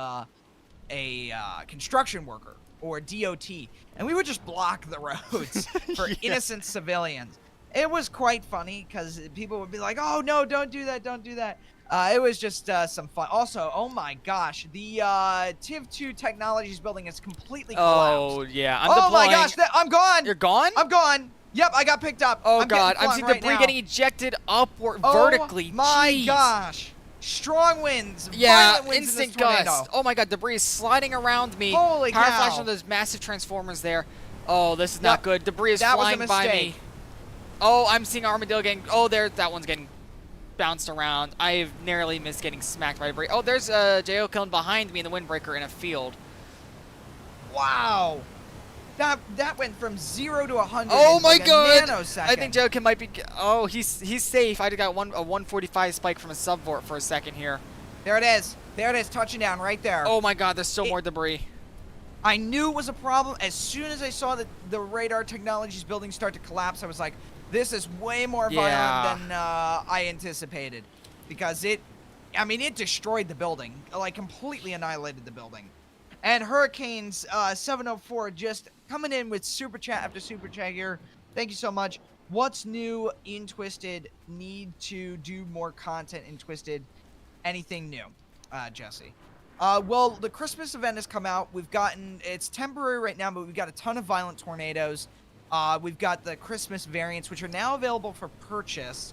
a construction worker or DOT, and we would just block the roads for innocent civilians. It was quite funny because people would be like, "Oh no, don't do that, don't do that." It was just some fun. Also, oh my gosh, the TIV2 Technologies building is completely collapsed. Oh yeah, I'm deploying. My gosh, I'm gone. You're gone? I'm gone. Yep, I got picked up. Oh god, I'm seeing debris getting ejected upward vertically. Oh my gosh. Strong winds, violent winds instant in this tornado. gusts. Oh my god, debris is sliding around me. Holy Power cow. flash on those massive transformers there. Oh, this is not good. Debris is flying by me. Oh, I'm seeing Armadillo getting. Oh, that one's getting bounced around. I've narrowly missed getting smacked by debris. Oh, there's a JO killing behind me in the windbreaker in a field. Wow. That went from 0 to 100 Oh in my like a god! nanosecond. I think Jokin might be. Oh, he's safe. I got a 145 spike from a subvort for a second here. There it is. There it is, touching down right there. Oh my god, there's still more debris. I knew it was a problem. As soon as I saw the radar technologies building start to collapse, I was like, this is way more violent than I anticipated. Because it destroyed the building. Like, completely annihilated the building. And Hurricanes 704 just coming in with super chat after super chat here. Thank you so much. What's new in Twisted? Need to do more content in Twisted. Anything new, Jesse? Well, the Christmas event has come out. It's temporary right now, but we've got a ton of violent tornadoes. We've got the Christmas variants, which are now available for purchase.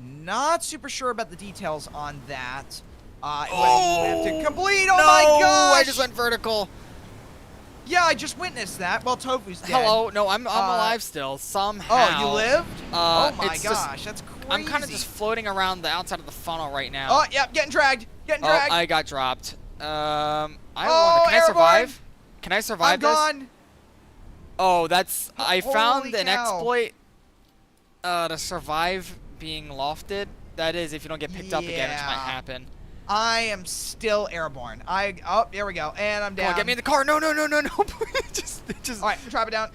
Not super sure about the details on that. Oh, we have to complete. Oh no, my gosh! I just went vertical. Yeah, I just witnessed that. Well, Tofu's dead. Hello, no, I'm alive still somehow. Oh, you lived? Oh my gosh, that's crazy. I'm kind of just floating around the outside of the funnel right now. Oh, yep, getting dragged. Getting dragged. Oh, I got dropped. Can airborne. I survive? Can I survive I'm this? gone. Oh, I found Holy an cow. exploit to survive being lofted. That is, if you don't get picked up again, which might happen. I am still airborne. Oh, there we go, and I'm down. Come on, get me in the car. No. just. All right, drop it down.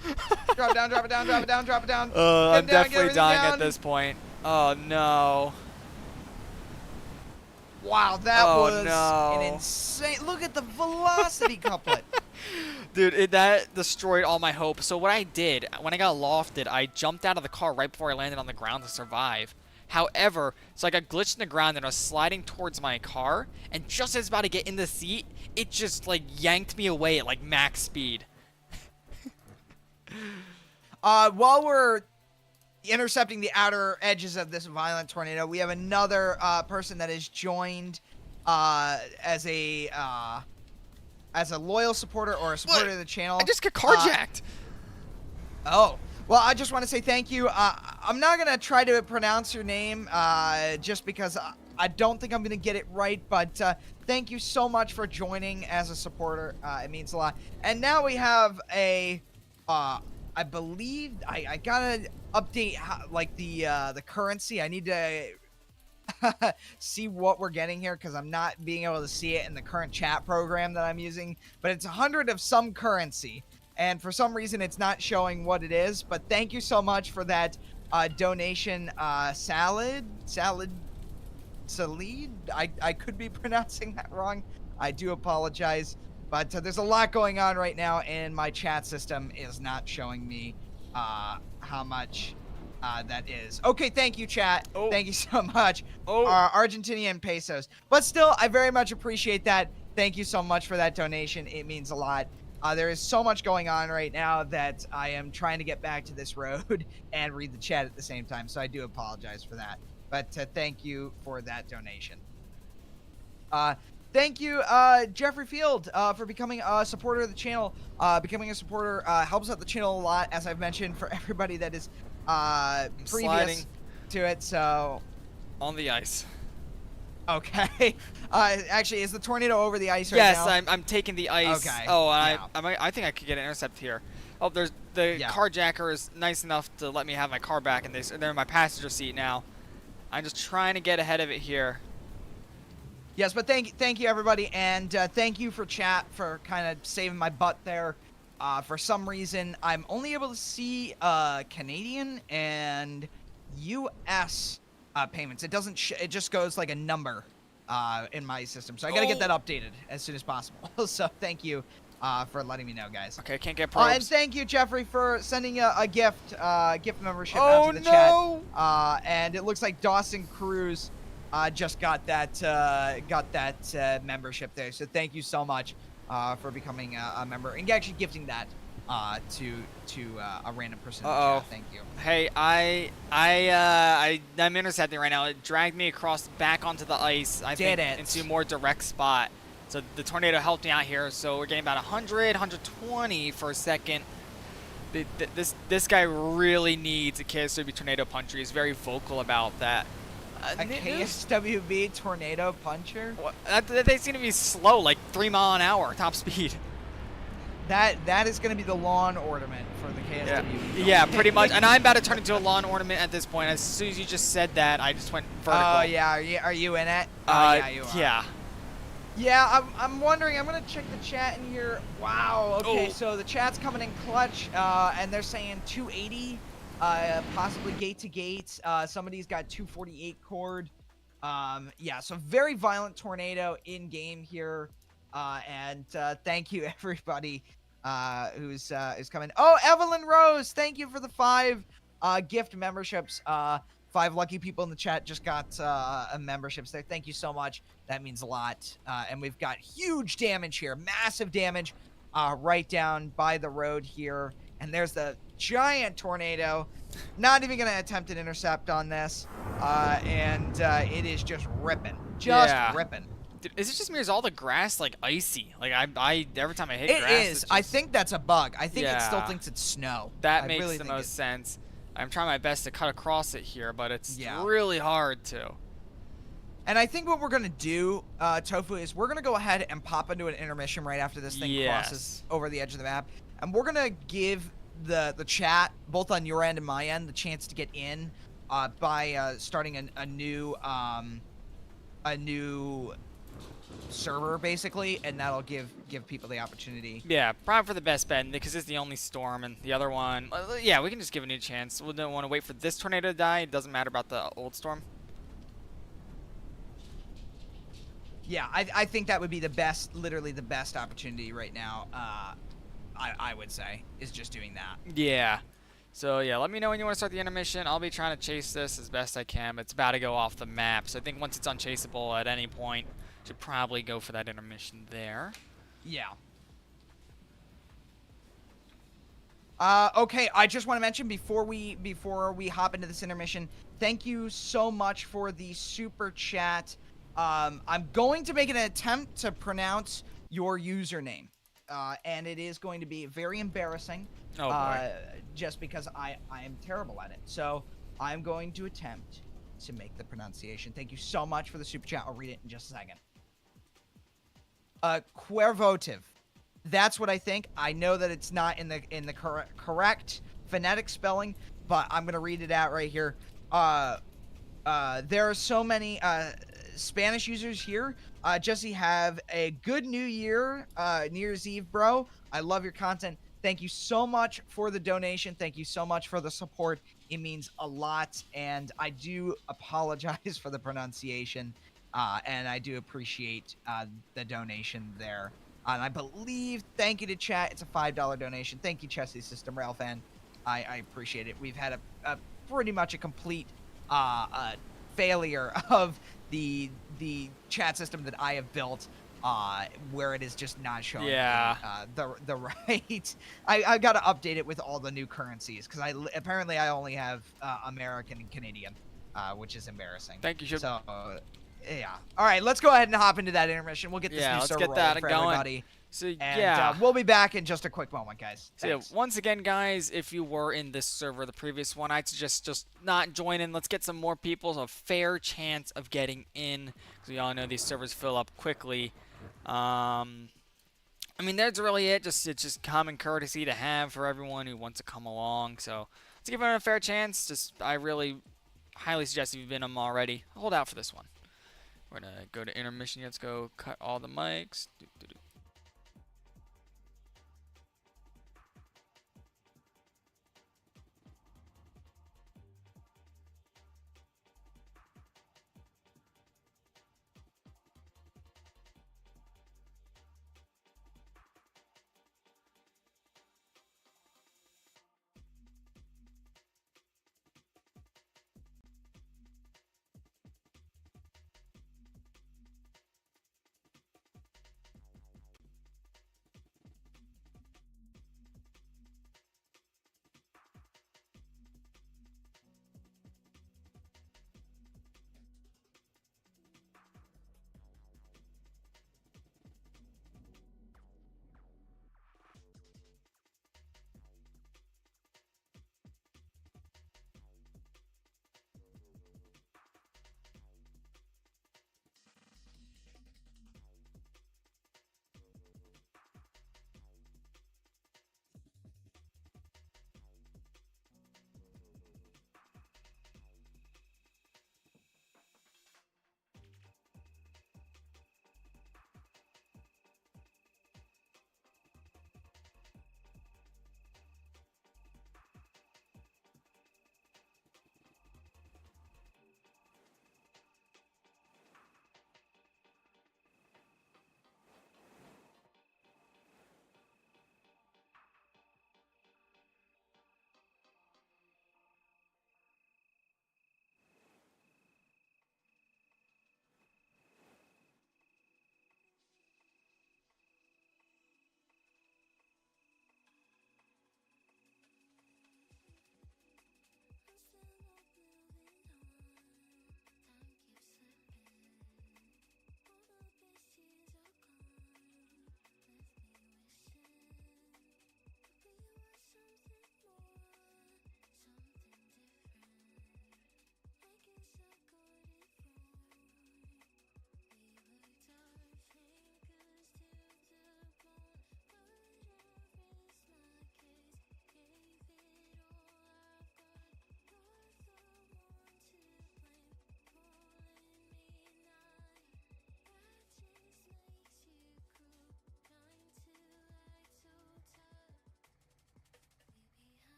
Drop it down. Drop it down. Drop it down. Drop it down. I'm Get down, definitely get dying down. at this point. Oh no. Wow, that was no. an insane. Look at the velocity couplet. Dude, that destroyed all my hope. So what I did, when I got lofted, I jumped out of the car right before I landed on the ground to survive. However, so I got glitched in the ground and I was sliding towards my car, and just as I was about to get in the seat, it just like yanked me away at like max speed. While we're intercepting the outer edges of this violent tornado, we have another person that has joined as a loyal supporter or a supporter of the channel. I just got carjacked. Oh. Well, I just want to say thank you. I'm not going to try to pronounce your name just because I don't think I'm going to get it right, but thank you so much for joining as a supporter. It means a lot. And now we have I believe I got to update the currency. I need to see what we're getting here because I'm not being able to see it in the current chat program that I'm using, but it's 100 of some currency. And for some reason, it's not showing what it is. But thank you so much for that donation. Salid. I could be pronouncing that wrong. I do apologize. But there's a lot going on right now, and my chat system is not showing me how much that is. Okay, thank you, chat. Oh. Thank you so much. Oh. Argentinian pesos. But still, I very much appreciate that. Thank you so much for that donation. It means a lot. There is so much going on right now that I am trying to get back to this road and read the chat at the same time, so I do apologize for that. But thank you for that donation. Thank you, Jeffrey Field, for becoming a supporter of the channel. Becoming a supporter helps out the channel a lot, as I've mentioned, for everybody that is previous sliding to it. So on the ice. Okay. Actually, is the tornado over the ice right now? Yes, I'm taking the ice. Okay. Oh, Yeah. I think I could get an intercept here. Oh, there's the carjacker is nice enough to let me have my car back, and they're in my passenger seat now. I'm just trying to get ahead of it here. Yes, but thank you everybody, and thank you for chat for kind of saving my butt there. For some reason, I'm only able to see Canadian and U.S. Payments. It doesn't. It just goes like a number in my system. So I gotta get that updated as soon as possible. So thank you for letting me know, guys. Okay, can't get probes. And thank you, Jeffrey, for sending a gift membership out to the chat. And it looks like Dawson Cruz just got that membership there. So thank you so much for becoming a member and actually gifting that to a random person in the chat. Thank you. Hey, I'm intercepting right now. It dragged me back onto the ice. I think into a more direct spot. So the tornado helped me out here. So we're getting about 100, 120 for a second. This guy really needs a KSW tornado puncher. He's very vocal about that. A KSWB tornado puncher? They seem to be slow, like 3 mile an hour top speed. That is going to be the lawn ornament for the Yeah, KSW. yeah, pretty much. And I'm about to turn into a lawn ornament at this point. As soon as you just said that, I just went vertical. Oh yeah, are you in it? Yeah, you are. Yeah. Yeah, I'm wondering. I'm gonna check the chat in here. Wow. Okay, Oh. so the chat's coming in clutch, and they're saying 280, possibly gate to gate. Somebody's got 248 cord. Yeah, so very violent tornado in game here. And thank you everybody who's coming. Oh, Evelyn Rose, thank you for the 5 gift memberships. 5 lucky people in the chat just got memberships there. Thank you so much. That means a lot. And we've got huge damage here, massive damage right down by the road here. And there's the giant tornado. Not even going to attempt an intercept on this. And it is just ripping. Just ripping. Dude, is it just me or is all the grass like icy? Like I every time I hit grass, it is. I think that's a bug. I think it still thinks it's snow. That makes the most sense. I'm trying my best to cut across it here, but it's really hard to. And I think what we're going to do, Tofu, is we're going to go ahead and pop into an intermission right after this thing crosses over the edge of the map. And we're going to give the chat, both on your end and my end, the chance to get in by starting a new server, basically, and that'll give people the opportunity. Yeah, probably for the best bet, because it's the only storm, and the other one, yeah, we can just give it a chance. We don't want to wait for this tornado to die. It doesn't matter about the old storm. Yeah, I think that would be the best, literally the best opportunity right now, I would say, is just doing that. Yeah. So, yeah, let me know when you want to start the intermission. I'll be trying to chase this as best I can, but it's about to go off the map. So I think once it's unchaseable at any point, should probably go for that intermission there. Yeah. Okay, I just want to mention before we hop into this intermission, thank you so much for the super chat. I'm going to make an attempt to pronounce your username, and it is going to be very embarrassing. Oh boy. Just because I am terrible at it. So I'm going to attempt to make the pronunciation. Thank you so much for the super chat. I'll read it in just a second. Quervotive. That's what I think. I know that it's not in the correct phonetic spelling, but I'm gonna read it out right here. There are so many Spanish users here. Jesse, have a good New Year, New Year's Eve, bro. I love your content. Thank you so much for the donation. Thank you so much for the support. It means a lot, and I do apologize for the pronunciation. And I do appreciate the donation there. And I believe, thank you to chat, it's a $5 donation. Thank you, Chessie System Rail fan. I appreciate it. We've had a pretty much a complete failure of the chat system that I have built, where it is just not showing the right. I got to update it with all the new currencies, because apparently I only have American and Canadian, which is embarrassing. Thank you. So. Yeah. All right, let's go ahead and hop into that intermission. We'll get this new server rolling for everybody. So, and we'll be back in just a quick moment, guys. So, yeah, once again, guys, if you were in this server, the previous one, I'd suggest just not join in. Let's get some more people, so a fair chance of getting in, because we all know these servers fill up quickly. I mean, that's really it. It's just common courtesy to have for everyone who wants to come along. So let's give everyone a fair chance. I really highly suggest if you've been in them already, hold out for this one. We're going to go to intermission. Let's go cut all the mics.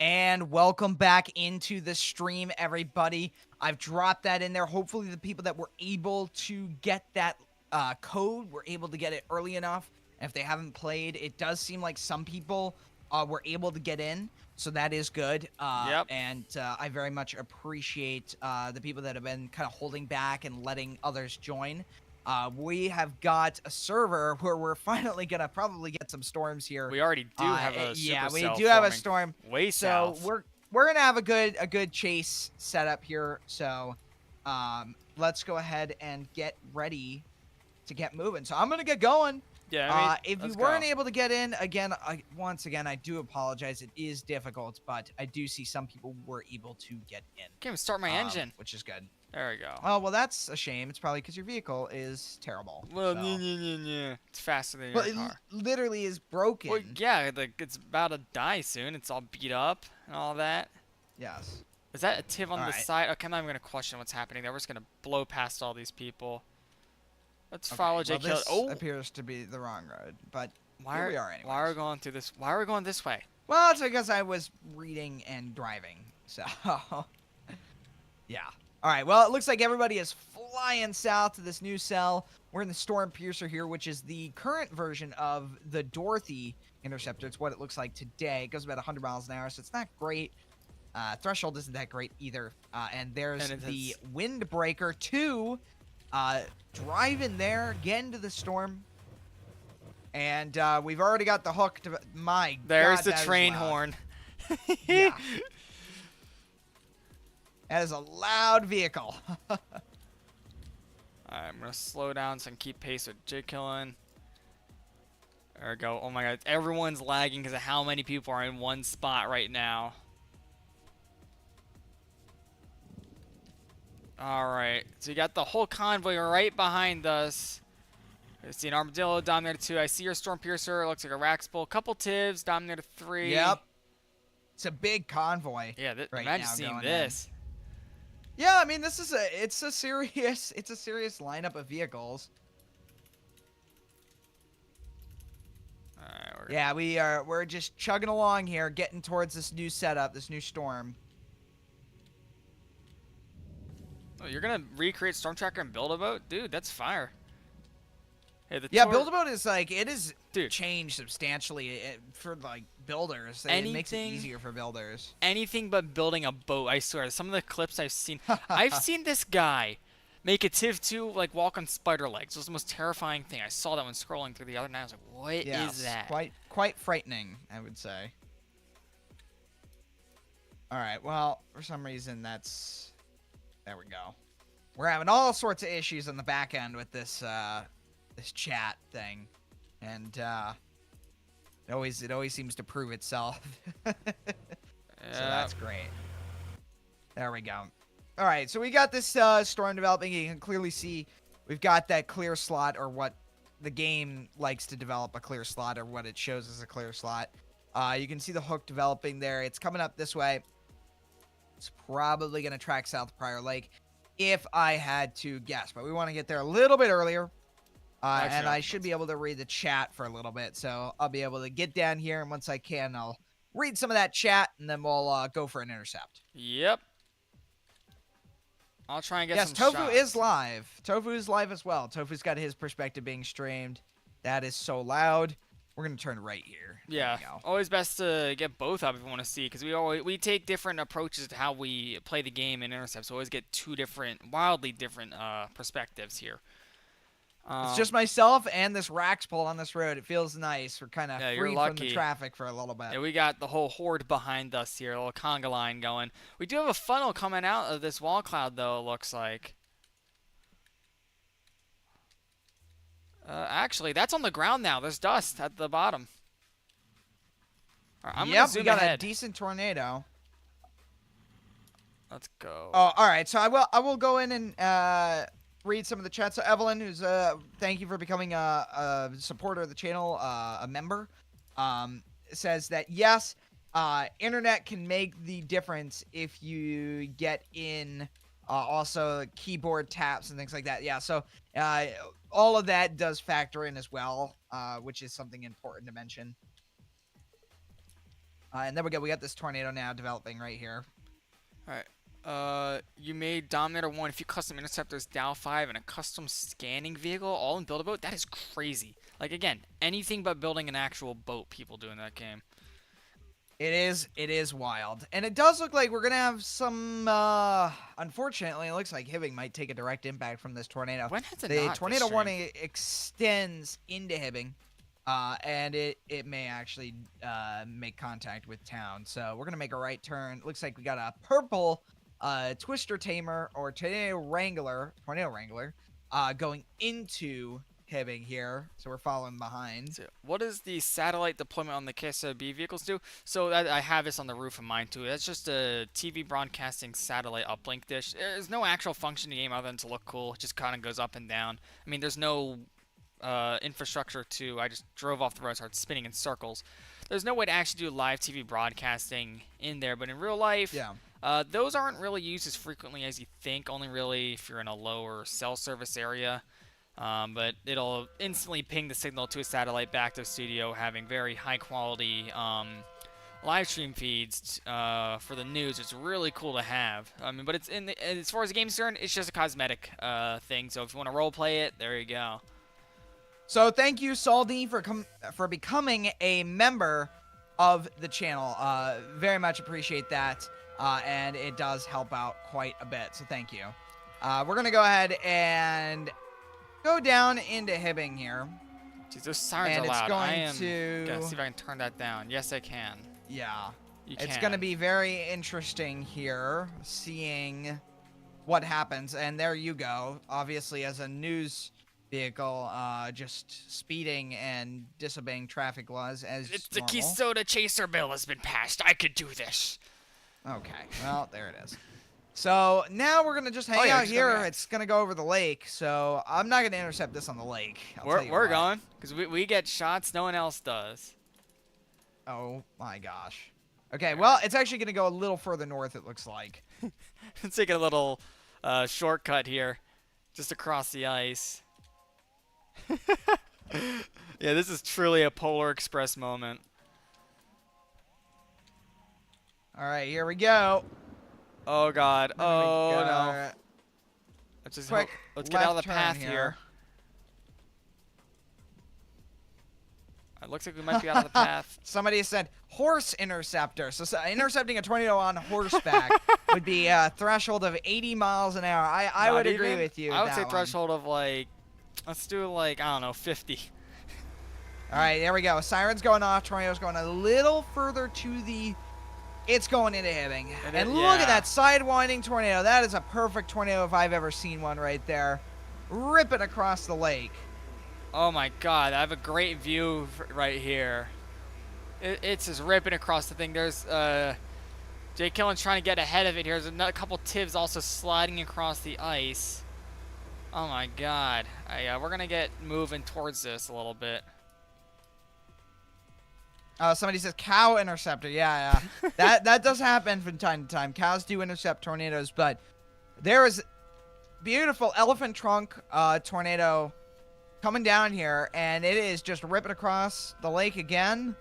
And welcome back into the stream, everybody. I've dropped that in there. Hopefully the people that were able to get that code were able to get it early enough. And if they haven't played, it does seem like some people were able to get in. So that is good. Yep. And I very much appreciate the people that have been kind of holding back and letting others join. We have got a server where we're finally going to probably get some storms here. We already do have a yeah, we supercell do have a forming storm. way So south. we're going to have a good chase set up here. So let's go ahead and get ready to get moving. So I'm going to get going. Yeah, I mean, if you let's weren't go. able to get in, again, once again, I do apologize. It is difficult, but I do see some people were able to get in. Can't even start my engine. Which is good. There we go. Oh, well, that's a shame. It's probably because your vehicle is terrible. Well, so. it's faster than Well, your it car. literally is broken. Well, yeah, like it's about to die soon. It's all beat up and all that. Yes. Is that a tiv on All the right. side? Okay, I'm not even gonna question what's happening there. We're just gonna blow past all these people. Let's Okay, follow well, JK. this Oh, appears to be the wrong road, but why here are we are anyways. why are we going through this? Why are we going this way? Well, it's because I was reading and driving, so yeah. All right, well, it looks like everybody is flying south to this new cell. We're in the Storm Piercer here, which is the current version of the Dorothy Interceptor. It's what it looks like today. It goes about 100 miles an hour, so it's not great. Threshold isn't that great either. And there's And the Windbreaker 2 driving there, getting to the storm. And we've already got the hook to my There's God, the that is train loud. horn. Yeah. That is a loud vehicle. Alright, I'm gonna slow down so I can keep pace with J Killing. There we go. Oh my god, everyone's lagging because of how many people are in one spot right now. Alright, so you got the whole convoy right behind us. I see an Armadillo, Dominator 2. I see your Storm Piercer. It looks like a Raxbull. Couple Tivs, Dominator 3. Yep. It's a big convoy. Yeah, right imagine now seeing going this. Yeah, I mean, it's a serious lineup of vehicles. Alright, Yeah, we're just chugging along here, getting towards this new setup, this new storm. Oh, you're gonna recreate Storm Tracker and build a boat? Dude, that's fire. Hey, the Yeah, Build-A-Boat is like, it is Dude. changed substantially for like builders. It makes it Anything- easier for builders. Anything but building a boat, I swear. Some of the clips I've seen, I've seen this guy make a Tiv 2 like walk on spider legs. It was the most terrifying thing. I saw that when scrolling through the other night. I was like, what is Yes, that? quite frightening, I would say. All right, well, for some reason there we go. We're having all sorts of issues on the back end with this this chat thing, and it always seems to prove itself. So that's great. There we go. All right, so we got this storm developing. You can clearly see we've got that clear slot, or what the game likes to develop a clear slot, or what it shows as a clear slot. You can see the hook developing there. It's coming up this way. It's probably going to track south Prior Lake if I had to guess, but we want to get there a little bit earlier. And I should be able to read the chat for a little bit, so I'll be able to get down here, and once I can, I'll read some of that chat, and then we'll go for an intercept. Yep. I'll try and get Yes, some Tofu shots. is live. Tofu is live as well. Tofu's got his perspective being streamed. That is so loud. We're going to turn right here. There Yeah, we go. always best to get both up if you want to see, because we take different approaches to how we play the game in intercepts. So we always get two wildly different perspectives here. It's just myself and this Raxbull on this road. It feels nice. We're kind of Yeah, you're free from the lucky. traffic for a little bit. Yeah, we got the whole horde behind us here, a little conga line going. We do have a funnel coming out of this wall cloud, though, it looks like. Actually, that's on the ground now. There's dust at the bottom. All right, I'm gonna Yep, zoom we got ahead. a decent tornado. Let's go. Oh, all right. So I will go in and read some of the chat. So Evelyn, who's thank you for becoming a supporter of the channel, a member, says that yes, internet can make the difference if you get in also keyboard taps and things like that. Yeah, so all of that does factor in as well, which is something important to mention. And then we got this tornado now developing right here. All right. You made Dominator 1, a few custom interceptors, Dow 5, and a custom scanning vehicle, all in Build-A-Boat? That is crazy. Like, again, anything but building an actual boat people do in that game. It is wild. And it does look like we're going to have some, unfortunately, it looks like Hibbing might take a direct impact from this tornado. When has it The not tornado this warning extends into Hibbing, and it may actually make contact with town. So we're going to make a right turn. Looks like we got a purple Twister Tamer or Tornado Wrangler, going into Hibbing here, so we're following behind. So what does the satellite deployment on the KSB vehicles do? So I have this on the roof of mine too. That's just a TV broadcasting satellite uplink dish. There's no actual function in the game other than to look cool. It just kind of goes up and down. I mean, there's no infrastructure to. I just drove off the road, started spinning in circles. There's no way to actually do live TV broadcasting in there, but in real life, Yeah. those aren't really used as frequently as you think. Only really if you're in a lower cell service area. But it'll instantly ping the signal to a satellite back to the studio, having very high quality live stream feeds for the news. It's really cool to have. I mean, but it's as far as the game's concerned, it's just a cosmetic thing. So if you want to role play it, there you go. So thank you, Saldi, for becoming a member of the channel. Very much appreciate that, and it does help out quite a bit. So thank you. We're gonna go ahead and go down into Hibbing here. Jeez, those sirens and are loud. going I am to gonna see if I can turn that down. Yes, I can. Yeah. You It's can. going to be very interesting here, seeing what happens. And there you go. Obviously, as a news vehicle, just speeding and disobeying traffic laws as It's the normal. Key Soda Chaser bill has been passed. I could do this. Okay, well, there it is. So now we're going to just hang out here. It's going to go over the lake. So I'm not going to intercept this on the lake. We're going, because we get shots no one else does. Oh, my gosh. Okay, well, it's actually going to go a little further north, it looks like. Let's take a little shortcut here, just across the ice. Yeah, this is truly a Polar Express moment. All right, here we go. Oh God! Oh All no! right. Let's Quick let's get out of the left turn path here. here. It looks like we might be out of the path. Somebody said horse interceptor. So intercepting a tornado on horseback would be a threshold of 80 miles an hour. I would agree with you. I would with say that one. threshold of like, let's do like, I don't know, 50. All right, there we go. Sirens going off. Tornado's going a little further to the. It's going into Hibbing. And look at that sidewinding tornado. That is a perfect tornado if I've ever seen one right there. Ripping across the lake. Oh my God, I have a great view right here. It's just ripping across the thing. There's Jay Killen's trying to get ahead of it here. There's a couple Tivs also sliding across the ice. Oh my God. We're gonna get moving towards this a little bit. Somebody says cow interceptor. Yeah. that does happen from time to time. Cows do intercept tornadoes, but there is beautiful elephant trunk tornado coming down here, and it is just ripping across the lake again.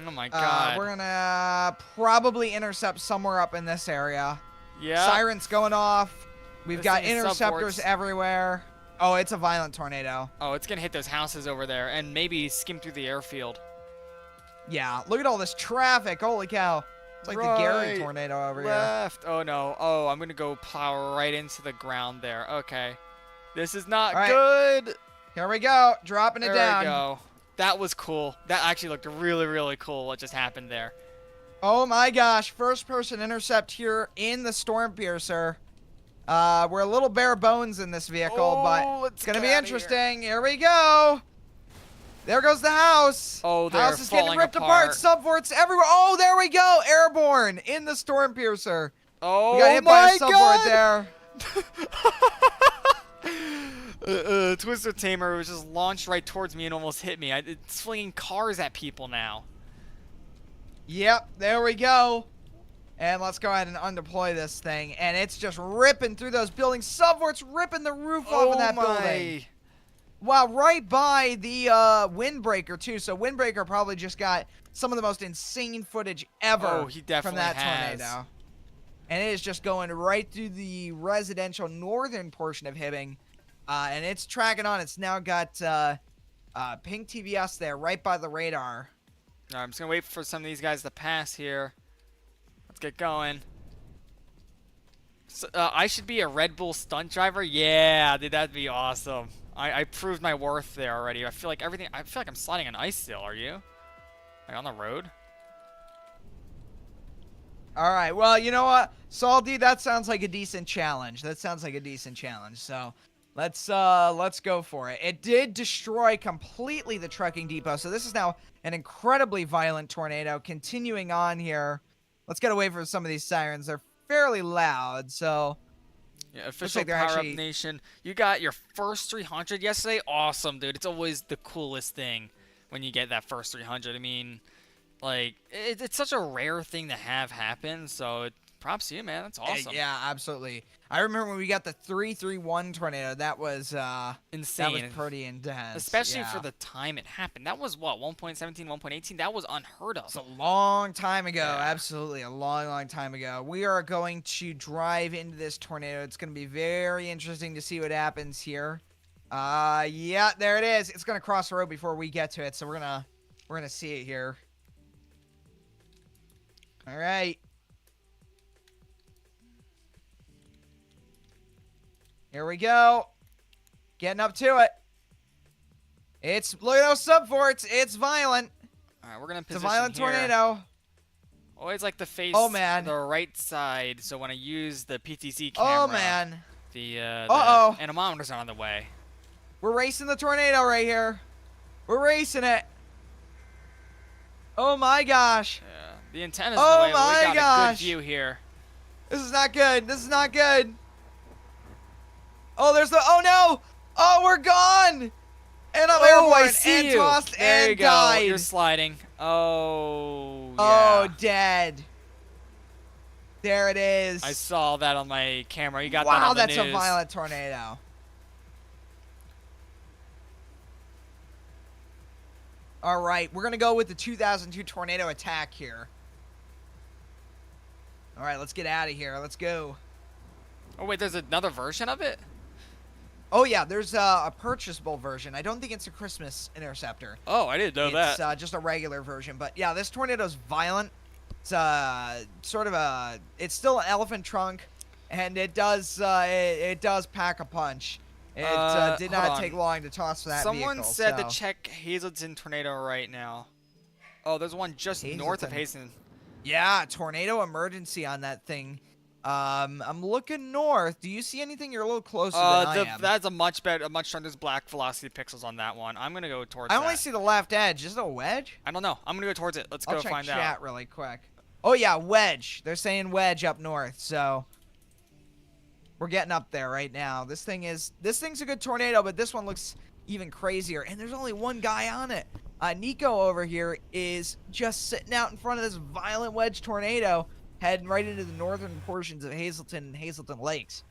Oh my God. We're gonna probably intercept somewhere up in this area. Yeah. Sirens going off. We've This got thing is interceptors subvorts. everywhere. Oh, it's a violent tornado. Oh, it's gonna hit those houses over there and maybe skim through the airfield. Yeah, look at all this traffic. Holy cow. It's like the Gary Right, tornado over here. Left. Oh no. Oh, I'm gonna go plow right into the ground there. Okay. This is not All right. good. Here we go. Dropping it There down. we go. That was cool. That actually looked really, really cool what just happened there. Oh my gosh. First person intercept here in the Storm Piercer. We're a little bare bones in this vehicle, but it's going to be interesting. Here we go. There goes the house. Oh, they're house is getting falling ripped apart. apart. Subvorts everywhere. Oh, there we go. Airborne in the Storm Piercer. Oh We got hit by my a subvort God. there. Twister Tamer was just launched right towards me and almost hit me. It's flinging cars at people now. Yep, there we go. And let's go ahead and undeploy this thing. And it's just ripping through those buildings. Subvort's ripping the roof off of that building. Wow, right by the windbreaker, too. So windbreaker probably just got some of the most insane footage ever Oh, he from definitely that has. tornado. And it is just going right through the residential northern portion of Hibbing. And it's tracking on. It's now got pink TVS there right by the radar. All right, I'm just going to wait for some of these guys to pass here. Let's get going. So, I should be a Red Bull stunt driver? Yeah, dude, that'd be awesome. I proved my worth there already. I feel like I'm sliding on ice still. Are you? Like on the road? All right. Well, you know what, Salty, that sounds like a decent challenge. So let's go for it. It did destroy completely the trucking depot. So this is now an incredibly violent tornado continuing on here. Let's get away from some of these sirens. They're fairly loud. So Yeah, official like they're Power Up actually- Nation. You got your first 300 yesterday. Awesome, dude. It's always the coolest thing when you get that first 300. I mean, like, it's such a rare thing to have happen. So props to you, man. That's awesome. Yeah, absolutely. I remember when we got the 331 tornado. That was Insane. That was pretty intense. Especially yeah. for the time it happened. That was what, 1.17, 1.18? That was unheard of. It's a long time ago. Yeah. Absolutely. A long, long time ago. We are going to drive into this tornado. It's going to be very interesting to see what happens here. Yeah, there it is. It's going to cross the road before we get to it. So we're going to see it here. All right. Here we go. Getting up to it. Look at those subforts. It's violent. All right, we're going to It's a position violent here. tornado. Always like to face Oh, man. the right side, so when I use the PTZ camera, Oh, man. the Uh-oh. anemometer's not on the way. We're racing the tornado right here. We're racing it. Oh, my gosh. Yeah, the antenna's Oh in the way, but we my got a gosh. good view here. This is not good. This is not good. Oh, there's the... Oh, no. Oh, we're gone. And I'm Oh, I airborne see and you. tossed There and you go. died. You're sliding. Oh, Oh, yeah. dead. There it is. I saw that on my camera. You got that Wow, on the that's a news. violent tornado. All right, we're going to go with the 2002 tornado attack here. All right, let's get out of here. Let's go. Oh, wait, there's another version of it? Oh, yeah, there's a purchasable version. I don't think it's a Christmas interceptor. Oh, I didn't know that. It's just a regular version. But, yeah, this tornado's violent. It's sort of a... It's still an elephant trunk, and it does it does pack a punch. It did hold not on. take long to toss that Someone vehicle. said so. to check Hazelton tornado right now. Oh, there's one just north of Hazelton. Yeah, tornado emergency on that thing. I'm looking north. Do you see anything? You're a little closer than I am. That's a much better, a much stronger. There's black velocity pixels on that one. I'm gonna go towards I that. only see the left edge. Is it a wedge? I don't know. I'm gonna go towards it. Let's I'll go check find chat out. really quick. Oh yeah, wedge. They're saying wedge up north. So we're getting up there right now. This thing's a good tornado, but this one looks even crazier. And there's only one guy on it. Nico over here is just sitting out in front of this violent wedge tornado, heading right into the northern portions of Hazelton and Hazelton Lakes.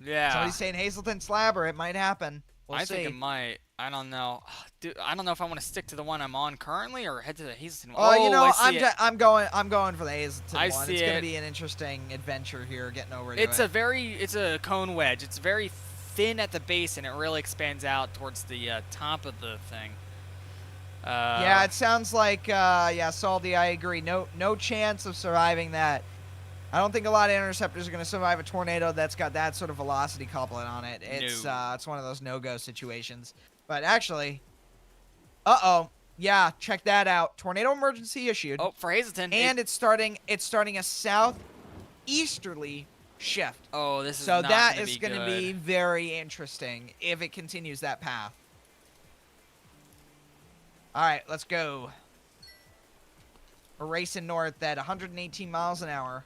Yeah. Somebody's saying Hazelton Slabber. It might happen. We'll I see. think it might. I don't know. Dude, I don't know if I want to stick to the one I'm on currently or head to the Hazelton one. Oh, you know, I see it. I'm going for the Hazelton I one. see It's gonna it. be an interesting adventure here, getting over to It's it. it's a cone wedge. It's very thin at the base and it really expands out towards the top of the thing. Yeah, it sounds like yeah, Salty, I agree. No chance of surviving that. I don't think a lot of interceptors are going to survive a tornado that's got that sort of velocity coupling on it. It's it's one of those no-go situations. But actually, yeah, check that out. Tornado emergency issued. Oh, for Hazelton. And it's starting a southeasterly shift. Oh, this is So not that gonna is going to be very interesting if it continues that path. All right, let's go. We're racing north at 118 miles an hour.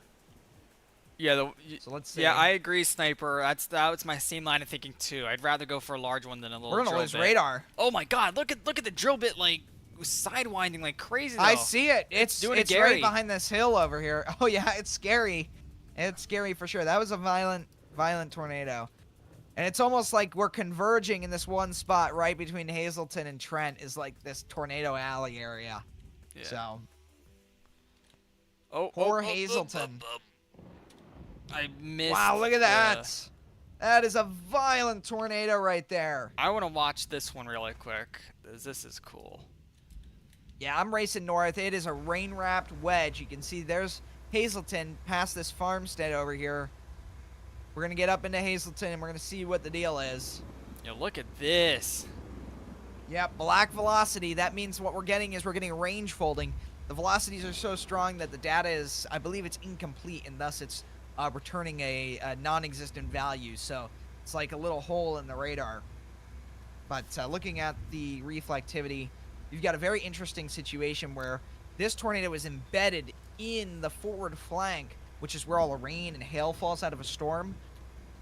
Yeah, So let's see. yeah, I agree, Sniper. That's my same line of thinking too. I'd rather go for a large one than a little. We're gonna drill lose bit. radar. Oh my God! Look at the drill bit like sidewinding like crazy. Though. I see it. It's doing a right Gary. behind this hill over here. Oh yeah, it's scary. It's scary for sure. That was a violent tornado. And it's almost like we're converging in this one spot right between Hazelton and Trent is like this tornado alley area. Yeah. So, Oh, poor Hazelton. I missed. Wow, look at that. That is a violent tornado right there. I want to watch this one really quick. This is cool. Yeah, I'm racing north. It is a rain-wrapped wedge. You can see there's Hazelton past this farmstead over here. We're going to get up into Hazelton, and we're going to see what the deal is. Yeah, look at this. Yep, black velocity. That means what we're getting is we're getting range folding. The velocities are so strong that the data is, I believe it's incomplete, and thus it's returning a non-existent value. So it's like a little hole in the radar. But looking at the reflectivity, you've got a very interesting situation where this tornado is embedded in the forward flank, which is where all the rain and hail falls out of a storm,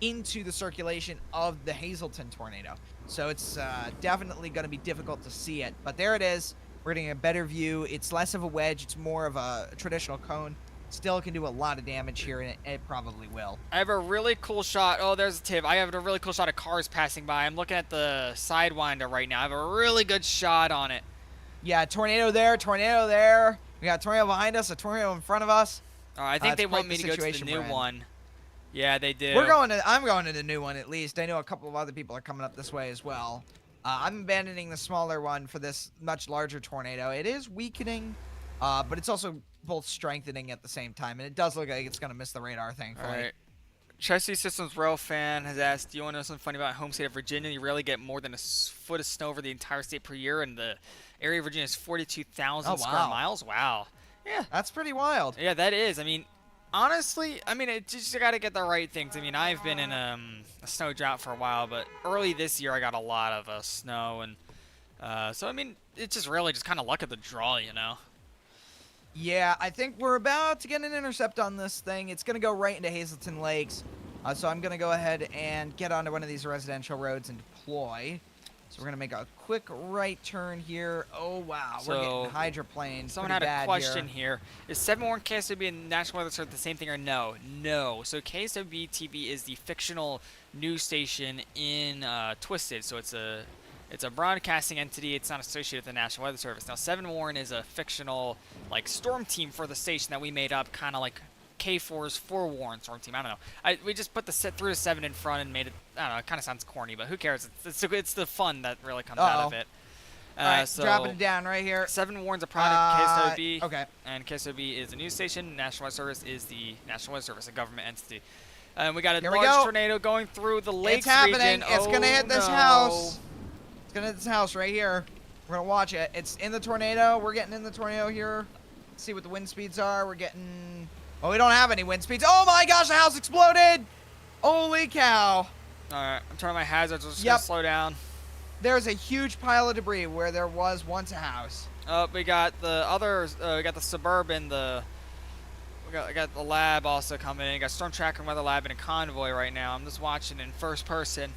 into the circulation of the Hazelton tornado. So it's definitely going to be difficult to see it. But there it is. We're getting a better view. It's less of a wedge. It's more of a traditional cone. Still can do a lot of damage here, and it probably will. I have a really cool shot. Oh, there's a tip. I have a really cool shot of cars passing by. I'm looking at the Sidewinder right now. I have a really good shot on it. Yeah, tornado there, tornado there. We got a tornado behind us, a tornado in front of us. All right, I think they want me to go to the new one. Yeah, they do. I'm going to the new one at least. I know a couple of other people are coming up this way as well. I'm abandoning the smaller one for this much larger tornado. It is weakening, but it's also both strengthening at the same time, and it does look like it's going to miss the radar, thankfully. All right. Chessie Systems Rail fan has asked, do you want to know something funny about home state of Virginia? You rarely get more than a foot of snow over the entire state per year, and the area of Virginia is 42,000 square miles. Wow. Yeah. That's pretty wild. Yeah, that is. I mean, honestly, it just got to get the right things. I mean, I've been in a snow drought for a while, but early this year I got a lot of snow, and so I mean, it's just really just kind of luck of the draw, you know. Yeah, I think we're about to get an intercept on this thing. It's going to go right into Hazelton Lakes, so I'm going to go ahead and get onto one of these residential roads and deploy. So we're going to make a quick right turn here. Oh, wow. So, we're getting hydroplanes. Someone had a question here. Is 7-1 KSOB and National Weather Service the same thing or no? No. So KSOB TV is the fictional news station in Twisted. So it's a broadcasting entity. It's not associated with the National Weather Service. Now, 7 Warren is a fictional, like, storm team for the station that we made up, kind of like K4's 4 Warren storm team. I don't know. We just put through the 7 in front and made it. I don't know. It kind of sounds corny, but who cares? It's the fun that really comes out of it. All right, so dropping it down right here. 7 Warren's a product of KSOB. Okay. And KSOB is a news station. National Weather Service is the National Weather Service, a government entity. And we got a large tornado going through the lakes region. It's happening. Region. It's going to hit this house. It's going to hit this house right here. We're going to watch it. It's in the tornado. We're getting in the tornado here. Let's see what the wind speeds are. We're getting... Oh, we don't have any wind speeds. Oh, my gosh, the house exploded. Holy cow. All right, I'm turning my hazards. Let's just slow down. There's a huge pile of debris where there was once a house. Oh, we got the others. We got the Suburban. We got the lab also coming in. We got Storm Tracker and Weather Lab in a convoy right now. I'm just watching in first person.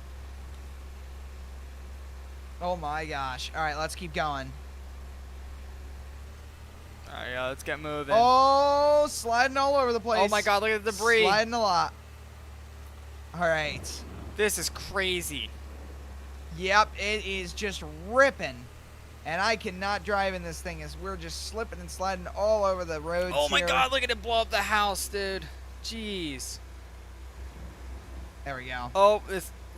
Oh my gosh. All right, let's keep going. All right, let's get moving. Oh, sliding all over the place. Oh my God, look at the debris. Sliding a lot. All right. This is crazy. Yep, it is just ripping. And I cannot drive in this thing as we're just slipping and sliding all over the roads Oh my here. God, look at it blow up the house, dude. Jeez. There we go. Oh,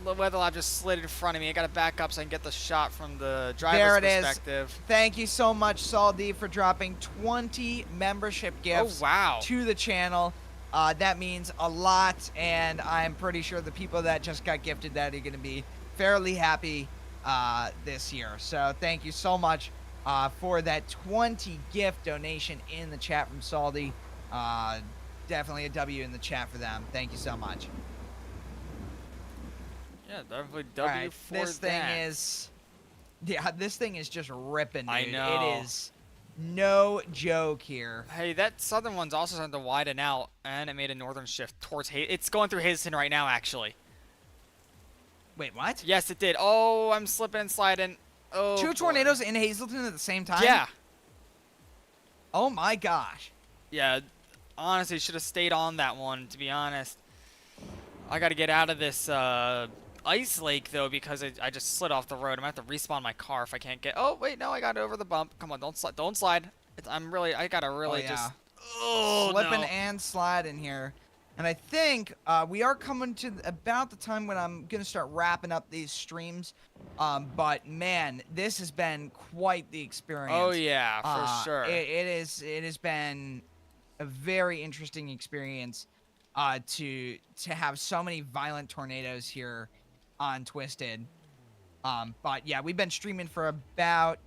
the weather lab just slid in front of me. I got to back up so I can get the shot from the driver's perspective. Is. Thank you so much, Saul D, for dropping 20 membership gifts to the channel. That means a lot, and I'm pretty sure the people that just got gifted that are going to be fairly happy this year. So thank you so much for that 20 gift donation in the chat from Saldi. Definitely a W in the chat for them. Thank you so much. Yeah, definitely W for that. This thing is just ripping, dude. I know. It is no joke here. Hey, that southern one's also starting to widen out, and it made a northern shift towards It's going through Hazelton right now, actually. Wait, what? Yes, it did. Oh, I'm slipping and sliding. Oh, Two tornadoes in Hazelton at the same time? Yeah. Oh my gosh. Yeah, honestly, should have stayed on that one, to be honest. I got to get out of this ice lake, though, because I just slid off the road. I'm going to have to respawn my car if I can't get... Oh, wait, no, I got over the bump. Come on, don't slide. Don't slide. I gotta Oh really yeah. just. Oh Slipping no. and sliding here. And I think we are coming to about the time when I'm going to start wrapping up these streams. But man, this has been quite the Oh experience. yeah, for sure. It has been a very interesting experience to have so many violent tornadoes here on Twisted. But yeah, we've been streaming for about,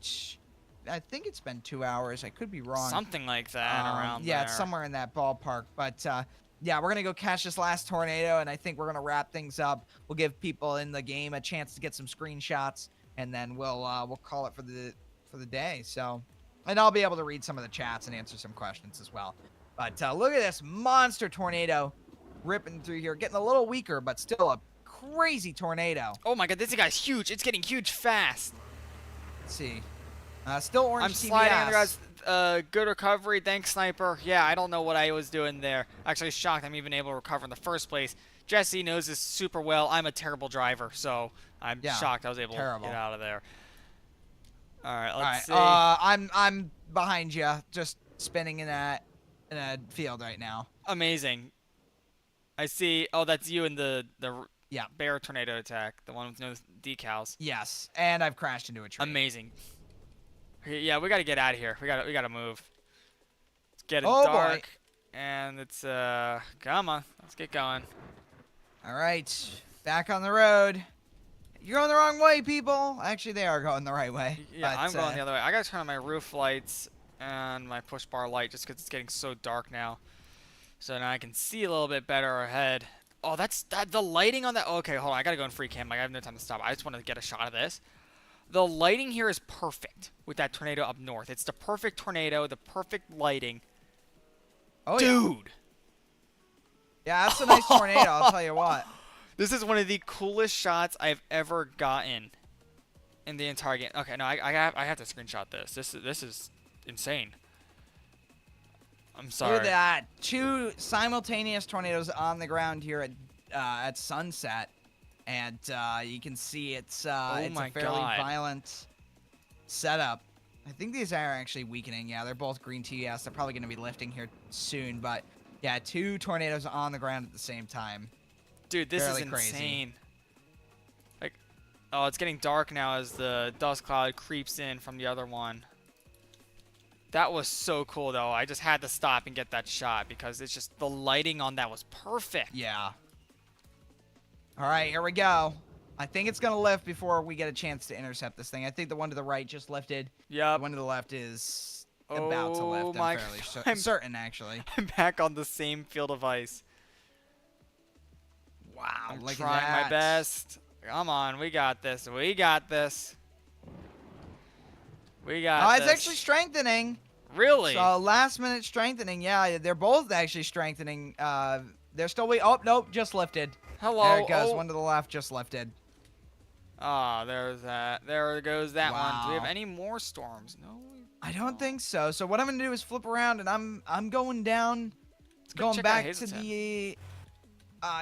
I think it's been 2 hours. I could be wrong. Something like that around Yeah, it's there. somewhere in that ballpark. But yeah, we're gonna go catch this last tornado, and I think we're gonna wrap things up. We'll give people in the game a chance to get some screenshots, and then we'll call it for the day. So, and I'll be able to read some of the chats and answer some questions as well. But look at this monster tornado ripping through here, getting a little weaker, but still a crazy tornado. Oh my god, this guy's huge. It's getting huge fast. Let's see. Still orange I'm TVS. sliding under guys. Good recovery. Thanks, Sniper. Yeah, I don't know what I was doing there. Actually, shocked I'm even able to recover in the first place. Jesse knows this super well. I'm a terrible driver, so I'm shocked I was able to get out of there. All right, let's see. I'm behind you, just spinning in a field right now. Amazing. I see. Oh, that's you in the Yeah. bear tornado attack, the one with no decals. Yes, and I've crashed into a tree. Amazing. Yeah, we gotta get out of here. We gotta move. It's getting Oh, dark, boy. and it's come on, let's get going. All right, back on the road. You're going the wrong way, people. Actually, they are going the right way. Yeah, but, I'm going the other way. I gotta turn on my roof lights and my push bar light just because it's getting so dark now. So now I can see a little bit better ahead. Oh, the lighting on that. Okay, hold on. I gotta go in free cam. I have no time to stop. I just want to get a shot of this. The lighting here is perfect with that tornado up north. It's the perfect tornado, the perfect lighting. Oh, dude. Yeah, that's a nice tornado. I'll tell you what. This is one of the coolest shots I've ever gotten in the entire game. Okay, no, I have to screenshot this. This is insane. I'm sorry. Look at that. 2 simultaneous tornadoes on the ground here at sunset. And you can see it's a fairly violent setup. I think these are actually weakening. Yeah, they're both green TS. They're probably going to be lifting here soon. But yeah, 2 tornadoes on the ground at the same time. Dude, this is insane. Crazy. Like, oh, it's getting dark now as the dust cloud creeps in from the other one. That was so cool, though. I just had to stop and get that shot because it's just the lighting on that was perfect. Yeah. All right, here we go. I think it's going to lift before we get a chance to intercept this thing. I think the one to the right just lifted. Yep. The one to the left is about to lift. I'm fairly certain, actually. I'm back on the same field of ice. Wow, I'm look trying at that. my best. Come on, we got this. We got this. We got this. It's actually strengthening. Really? So last minute strengthening. Yeah, they're both actually strengthening. They're still waiting. Oh, nope, just lifted. Hello. There it goes. One to the left, just lifted. Ah, there's that. There goes that one. Do we have any more storms? No. I don't think so. So what I'm gonna do is flip around, and I'm going down, going back to the.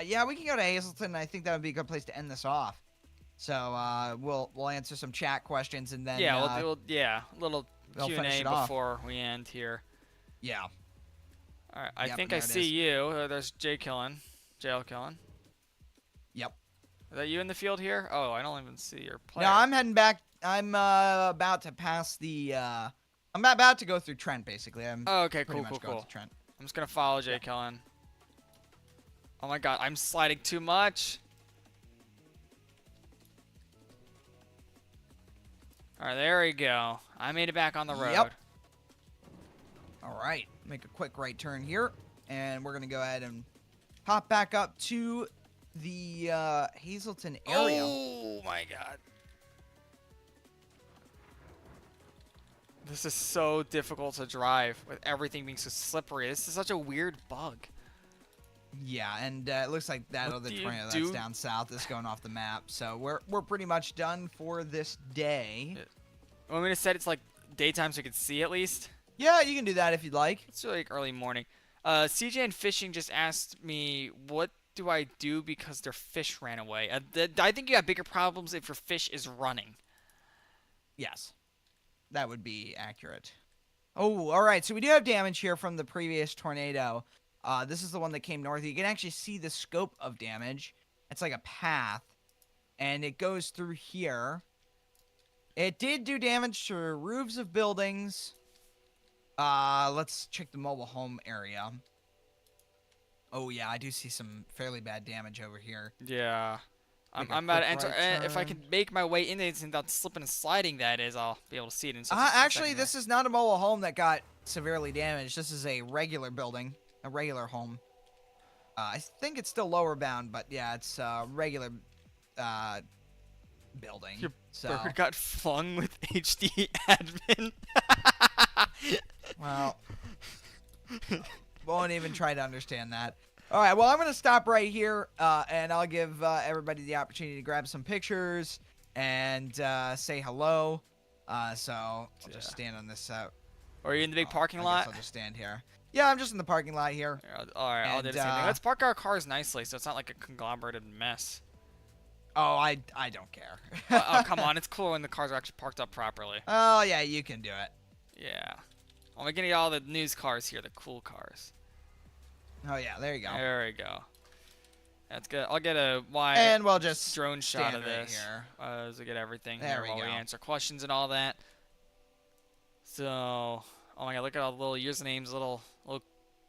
Yeah, we can go to Hazleton. I think that would be a good place to end this off. So we'll answer some chat questions, and then we'll little Q&A before we end here. Yeah. All right, I think I see you. There's JL Killen. Yep. Is that you in the field here? Oh, I don't even see your player. No, I'm heading back. I'm about to pass the. I'm about to go through Trent, basically. Okay, cool. Trent. I'm just gonna follow JL Killen. Oh my God, I'm sliding too much. All right, there we go. I made it back on the road. Yep. All right, make a quick right turn here, and we're gonna go ahead and hop back up to the Hazleton area. Oh my God. This is so difficult to drive with everything being so slippery. This is such a weird bug. Yeah, and it looks like that other tornado that's down south is going off the map. So we're pretty much done for this day. Want me to set it's like daytime so you can see at least? Yeah, you can do that if you'd like. It's really like early morning. CJ and Fishing just asked me, what do I do because their fish ran away? I think you have bigger problems if your fish is running. Yes, that would be accurate. Oh, all right. So we do have damage here from the previous tornado. This is the one that came north. You can actually see the scope of damage. It's like a path, and it goes through here. It did do damage to roofs of buildings. Let's check the mobile home area. Oh, yeah, I do see some fairly bad damage over here. Yeah. Make a I'm about quick to enter. right If I turn. can make my way into it without slipping and sliding, that is, I'll be able to see it in such a Actually, second there. this is not a mobile home that got severely damaged. This is a regular building, a regular home. I think it's still lower bound, but yeah, it's a regular building. Your So, bird got flung with HD admin. well, won't even try to understand that. All right, well, I'm going to stop right here, and I'll give everybody the opportunity to grab some pictures and say hello. So I'll just stand on this. Are you in the big parking I lot? guess I'll just stand here. Yeah, I'm just in the parking lot here. All right, I'll do the same thing. Let's park our cars nicely so it's not like a conglomerated mess. Oh, I don't care. Oh, come on. It's cool when the cars are actually parked up properly. Oh, yeah, you can do it. Yeah. I'm going to get all the news cars here, the cool cars. Oh, yeah, there you go. There we go. That's good. I'll get a wide And we'll just drone shot of stand right this here. as we get everything There here we while we go. answer questions and all that. So, oh my god, look at all the little usernames, little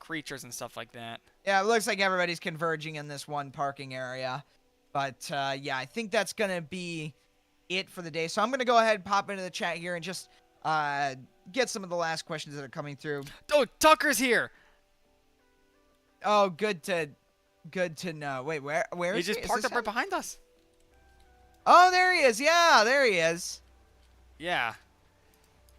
creatures and stuff like that. Yeah, it looks like everybody's converging in this one parking area. But, yeah, I think that's going to be it for the day. So I'm going to go ahead and pop into the chat here and just get some of the last questions that are coming through. Oh, Tucker's here! Oh, good to know. Wait, where He is just Is parked this up right him? behind us. Oh, there he is. Yeah, there he is. Yeah.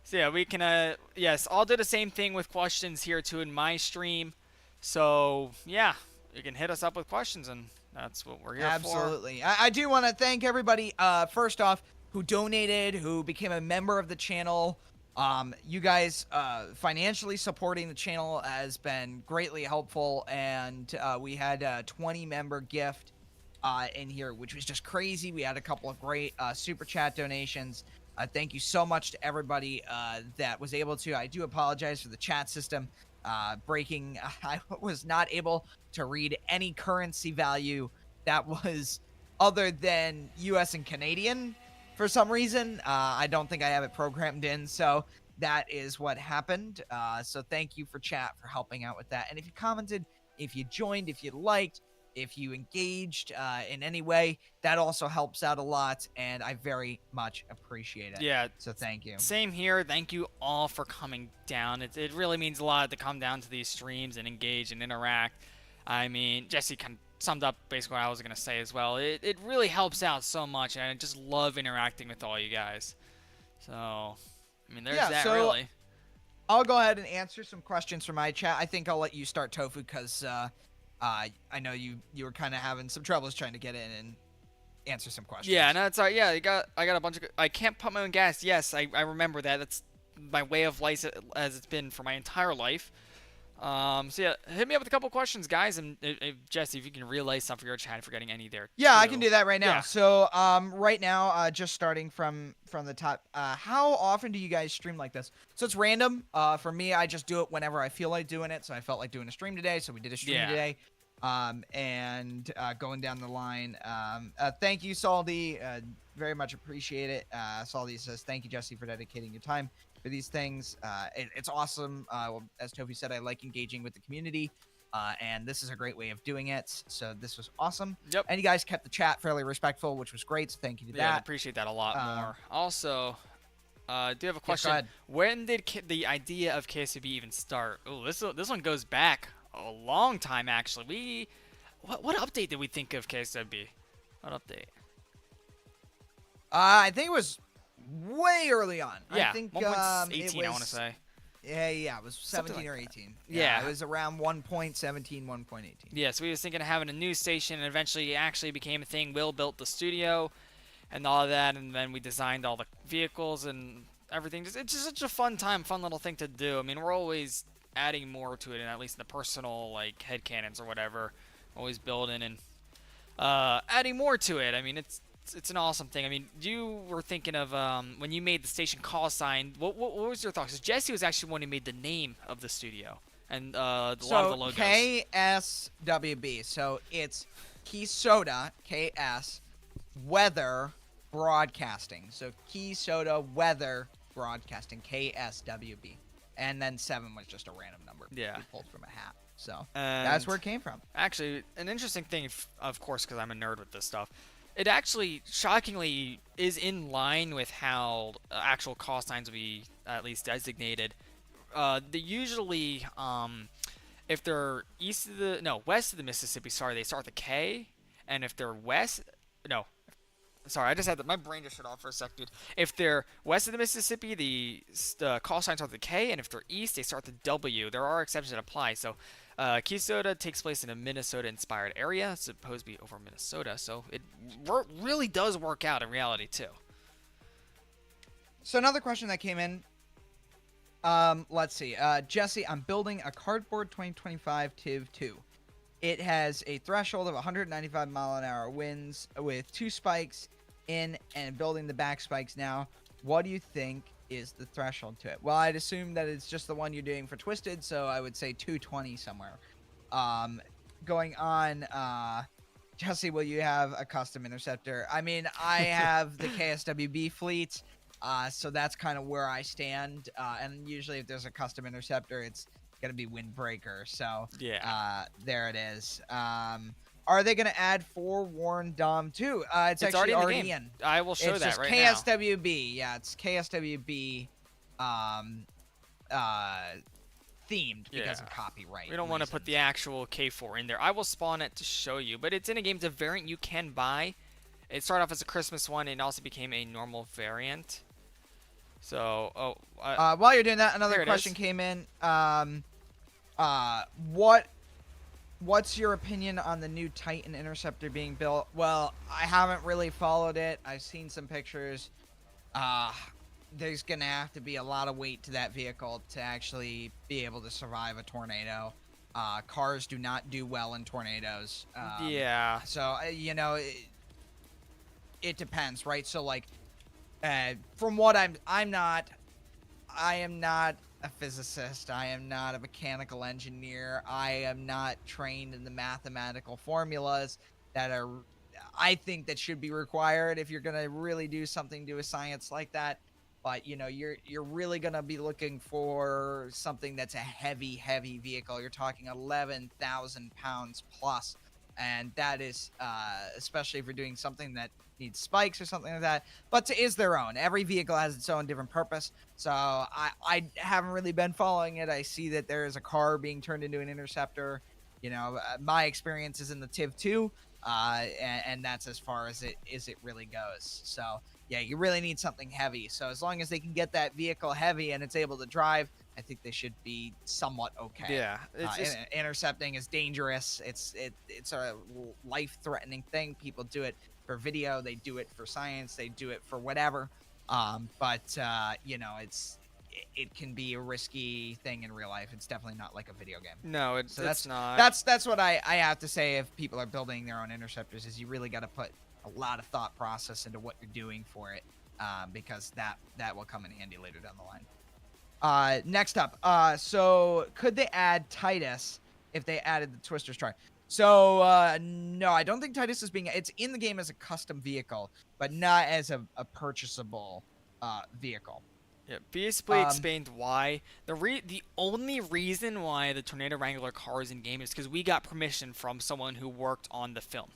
So yeah, we can, yes, I'll do the same thing with questions here too in my stream. So, yeah, you can hit us up with questions and that's what we're here for. Absolutely. I do want to thank everybody, first off, who donated, who became a member of the channel. You guys financially supporting the channel has been greatly helpful, and we had a 20-member gift in here, which was just crazy. We had a couple of great super chat donations. Thank you so much to everybody that was able to. I do apologize for the chat system breaking. I was not able to read any currency value that was other than US and Canadian for some reason. I don't think I have it programmed in, so that is what happened. So thank you for chat for helping out with that. And if you commented, if you joined, if you liked, if you engaged in any way, that also helps out a lot, and I very much appreciate it. Yeah. So thank you. Same here. Thank you all for coming down. It really means a lot to come down to these streams and engage and interact. I mean, Jesse kind of summed up basically what I was going to say as well. It really helps out so much, and I just love interacting with all you guys. So, I mean, there's that really. I'll go ahead and answer some questions from my chat. I think I'll let you start, Tofu, because I know you were kind of having some troubles trying to get in and answer some questions. Yeah, no, it's all right. Yeah, I got a bunch of. I can't pump my own gas. Yes, I remember that. That's my way of life as it's been for my entire life. So yeah, hit me up with a couple questions, guys, and Jesse, if you can relay some for your chat, if you're getting any there. Yeah, too. I can do that right now. Yeah. So right now, just starting from the top, how often do you guys stream like this? So it's random. For me, I just do it whenever I feel like doing it. So I felt like doing a stream today, so we did a stream today. And going down the line, thank you, Saldi. Very much appreciate it. Saldi says, thank you, Jesse, for dedicating your time for these things. It's awesome. As Tofi said, I like engaging with the community, and this is a great way of doing it. So this was awesome. Yep. And you guys kept the chat fairly respectful, which was great. So thank you to Yeah, I that. appreciate that a lot more. Also, do you have a question? ahead. When did the idea of KSB even start? Oh, this one goes back a long time actually. What update did we think of KSB? What update? I think it was way early on. Yeah, I think 1.18 it I want to was, say. Yeah, it was 17 Something or like 18. Yeah. It was around 1.17, 1.18. Yeah, so we was thinking of having a news station, and eventually it actually became a thing. Will built the studio and all that, and then we designed all the vehicles and everything. It's just such a fun time, fun little thing to do. I mean, we're always adding more to it, and at least in the personal, like, headcanons or whatever, always building and adding more to it. I mean, it's it's an awesome thing. I mean, you were thinking of when you made the station call sign. What was your thoughts? 'Cause Jesse was actually one who made the name of the studio and a lot of the So logos. KSWB. So it's Key Soda KS Weather Broadcasting. So Key Soda Weather Broadcasting KSWB. And then 7 was just a random number Yeah. we pulled from a hat. So And that's where it came from. actually, an interesting thing, of course, because I'm a nerd with this stuff, it actually shockingly is in line with how actual call signs will be at least designated. They usually, if they're west of the Mississippi, sorry, they start with a K, and if they're no, sorry, I just had my brain just shut off for a sec, dude. If they're west of the Mississippi, the call signs start with the K, and if they're east, they start with the W. There are exceptions that apply. So, Key Soda takes place in a Minnesota-inspired area. It's supposed to be over Minnesota, so it really does work out in reality too. So another question that came in. Let's see. Jesse, I'm building a cardboard 2025 TIV 2. It has a threshold of 195 mile an hour winds with 2 spikes in and building the back spikes now. What do you think is the threshold to it? Well, I'd assume that it's just the one you're doing for Twisted, so I would say 220 somewhere. Going on, Jesse, will you have a custom interceptor? I mean, I have the KSWB fleet, so that's kind of where I stand. And usually if there's a custom interceptor, it's gonna be Windbreaker. So Yeah. there it is. Are they gonna add forewarned Dom too? It's actually already in the in. game. I will show It's that just right KSWB. Yeah, it's KSWB themed because Yeah. of copyright. We don't want to put the reasons. actual K4 in there. I will spawn it to show you, but it's in a game. It's a variant you can buy. It started off as a Christmas one and also became a normal variant. So, While you're doing that, there another it question is. came in. What's your opinion on the new Titan interceptor being built? Well, I haven't really followed it. I've seen some pictures. There's gonna have to be a lot of weight to that vehicle to actually be able to survive a tornado. Cars do not do well in tornadoes. Yeah. So it depends, right? So like, from what I am not a physicist. I am not a mechanical engineer. I am not trained in the mathematical formulas that I think that should be required if you're gonna really do something to a science like that. But you're really gonna be looking for something that's a heavy vehicle. You're talking 11,000 pounds plus, and that is especially if you're doing something that needs spikes or something like that. But to is their own. Every vehicle has its own different purpose. So I haven't really been following it. I see that there is a car being turned into an interceptor. My experience is in the TIV 2, and that's as far as it really goes. So yeah, you really need something heavy. So as long as they can get that vehicle heavy and it's able to drive, I think they should be somewhat okay. Yeah. It's just, Intercepting is dangerous. It's a life-threatening thing. People do it for video. They do it for science. They do it for whatever. It can be a risky thing in real life. It's definitely not like a video game. no, So it's not. that's what I have to say. If people are building their own interceptors, is you really got to put a lot of thought process into what you're doing for it, because that will come in handy later down the line. Next up, so could they add Titus if they added the Twister Strike? So no, I don't think Titus is it's in the game as a custom vehicle, but not as a purchasable vehicle. Yeah, basically explained why. The only reason why the Tornado Wrangler car is in game is because we got permission from someone who worked on the film.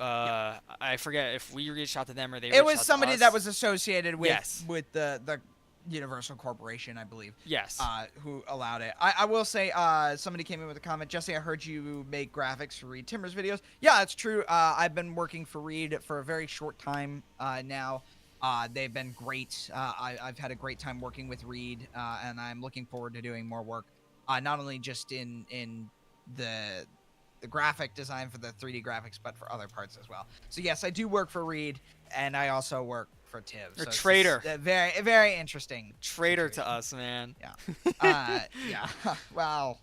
I forget if we reached out to them or they reached It out was to somebody us. that was associated with Yes. with the Universal Corporation, I believe. Yes. Who allowed it. I will say, somebody came in with a comment. Jesse, I heard you make graphics for Reed Timmer's videos. Yeah, that's true. I've been working for Reed for a very short time now. They've been great. I've had a great time working with Reed, and I'm looking forward to doing more work, not only just in the graphic design for the 3D graphics, but for other parts as well. So yes, I do work for Reed, and I also work for TIV. You're so a traitor. Very, very interesting. Traitor situation. to us, man. Yeah. Yeah. Well,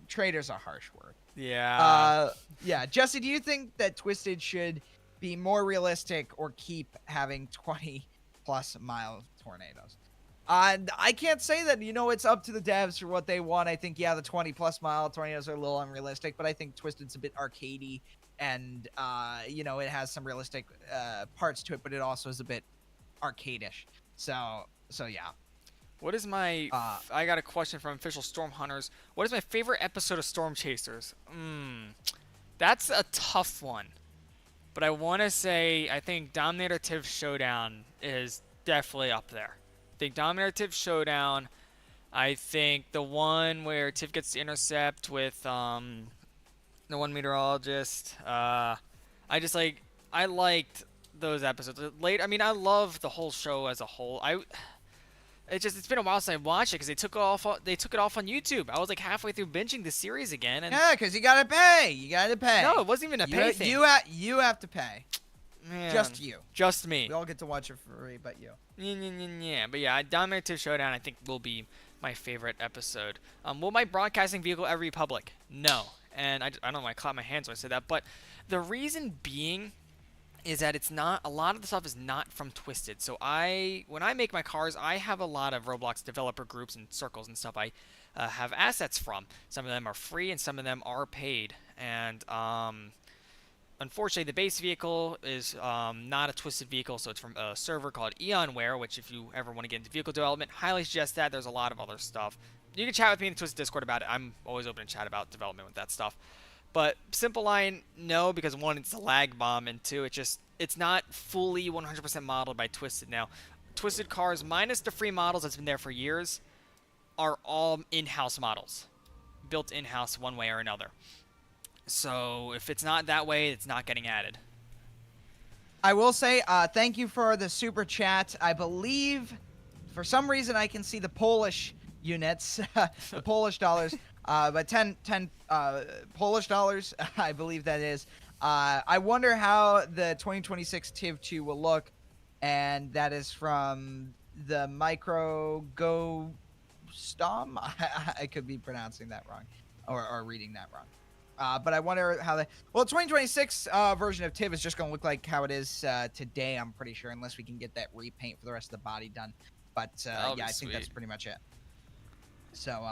traitor's a harsh word. Yeah. Yeah. Jesse, do you think that Twisted should be more realistic or keep having 20-plus-mile tornadoes. I can't say that, it's up to the devs for what they want. I think, yeah, the 20-plus-mile tornadoes are a little unrealistic, but I think Twisted's a bit arcadey, and, it has some realistic parts to it, but it also is a bit arcadish. So yeah. What is my... I got a question from Official Storm Hunters. What is my favorite episode of Storm Chasers? That's a tough one. But I want to say, I think Dominator Tiv Showdown is definitely up there. I think Dominator Tiv Showdown. I think the one where Tiv gets the intercept with the one meteorologist. I liked those episodes. I love the whole show as a whole. It's been a while since I watched it because they took it off on YouTube. I was like halfway through binging the series again. And yeah, because you gotta pay. No, it wasn't even a pay thing. You have to pay. Man, just you. Just me. We all get to watch it for free, but you. Yeah, but yeah, Dominator Showdown I think will be my favorite episode. Will my broadcasting vehicle ever be public? No. And I don't know why I clapped my hands when I said that, but the reason being is that a lot of the stuff is not from Twisted. So when I make my cars, I have a lot of Roblox developer groups and circles and stuff I have assets from. Some of them are free and some of them are paid. And unfortunately, the base vehicle is not a Twisted vehicle, so it's from a server called Eonware, which if you ever want to get into vehicle development, highly suggest that. There's a lot of other stuff. You can chat with me in the Twisted Discord about it. I'm always open to chat about development with that stuff. But Simple Line, no, because one, it's a lag bomb, and two, it's not fully 100% modeled by Twisted now. Twisted cars, minus the free models that's been there for years, are all in-house models. Built in-house one way or another. So if it's not that way, it's not getting added. I will say, thank you for the super chat. I believe, for some reason, I can see the Polish units, the Polish dollars. But 10 Polish dollars, I believe that is. I wonder how the 2026 TIV 2 will look, and that is from the Micro Go Stom. I could be pronouncing that wrong, or reading that wrong. But I wonder how the 2026 version of TIV is just going to look like how it is today, I'm pretty sure, unless we can get that repaint for the rest of the body done. But yeah, I think that's pretty much it. So,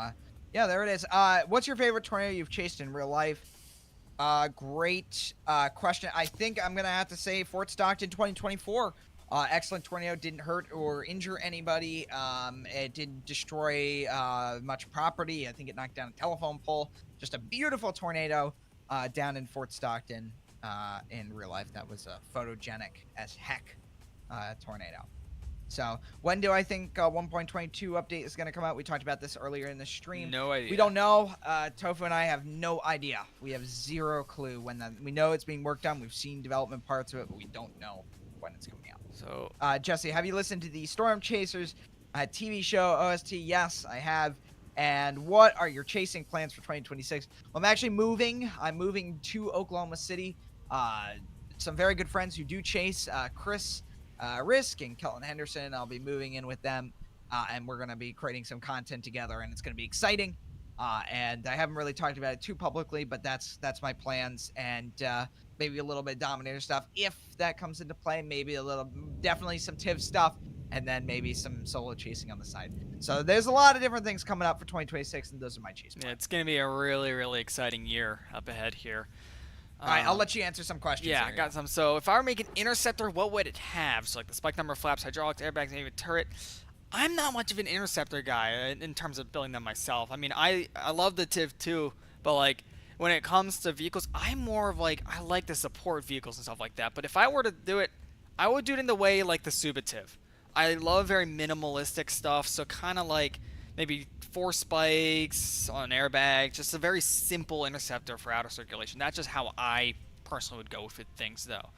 yeah, there it is. What's your favorite tornado you've chased in real life? Great question. I think I'm going to have to say Fort Stockton 2024. Excellent tornado. Didn't hurt or injure anybody. It didn't destroy much property. I think it knocked down a telephone pole. Just a beautiful tornado down in Fort Stockton in real life. That was a photogenic as heck tornado. So when do I think 1.22 update is going to come out? We talked about this earlier in the stream. No idea. We don't know. Tofu and I have no idea. We have zero clue when that. We know it's being worked on. We've seen development parts of it, but we don't know when it's coming out. So, Jesse, have you listened to the Storm Chasers TV show OST? Yes, I have. And what are your chasing plans for 2026? Well, I'm actually moving. I'm moving to Oklahoma City. Some very good friends who do chase. Chris Risk and Kelton Henderson. I'll be moving in with them, and we're going to be creating some content together, and it's going to be exciting. And I haven't really talked about it too publicly, but that's my plans, and maybe a little bit of Dominator stuff if that comes into play. Maybe definitely some TIV stuff, and then maybe some solo chasing on the side. So there's a lot of different things coming up for 2026, and those are my chase plans. Yeah, it's going to be a really, really exciting year up ahead here. All right, I'll let you answer some questions. Yeah, here. I got some. So if I were making Interceptor, what would it have? So like the spike number, flaps, hydraulics, airbags, and even turret. I'm not much of an Interceptor guy in terms of building them myself. I mean, I love the TIV too, but like when it comes to vehicles, I'm more of like, I like to support vehicles and stuff like that. But if I were to do it, I would do it in the way like the Suba TIV. I love very minimalistic stuff, so kind of like maybe 4 spikes on an airbag, just a very simple interceptor for outer circulation. That's just how I personally would go with things, though.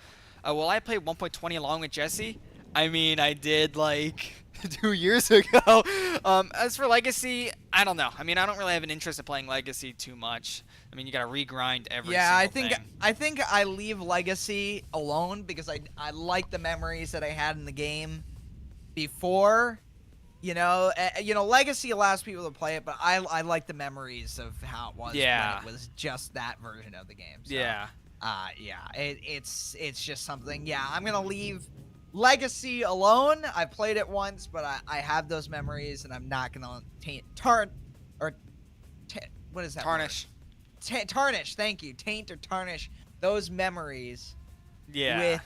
Will I play 1.20 along with Jesse? I mean, I did like 2 years ago. As for Legacy, I don't know. I mean, I don't really have an interest in playing Legacy too much. I mean, you gotta regrind every single thing. I think I leave Legacy alone because I like the memories that I had in the game before. Legacy allows people to play it, but I like the memories of how it was when it was just that version of the game. So, yeah. Yeah, it's just something. Yeah, I'm gonna leave Legacy alone. I played it once, but I have those memories, and I'm not gonna or what is that word? Tarnish. Tarnish. Thank you. Taint or tarnish those memories Yeah. with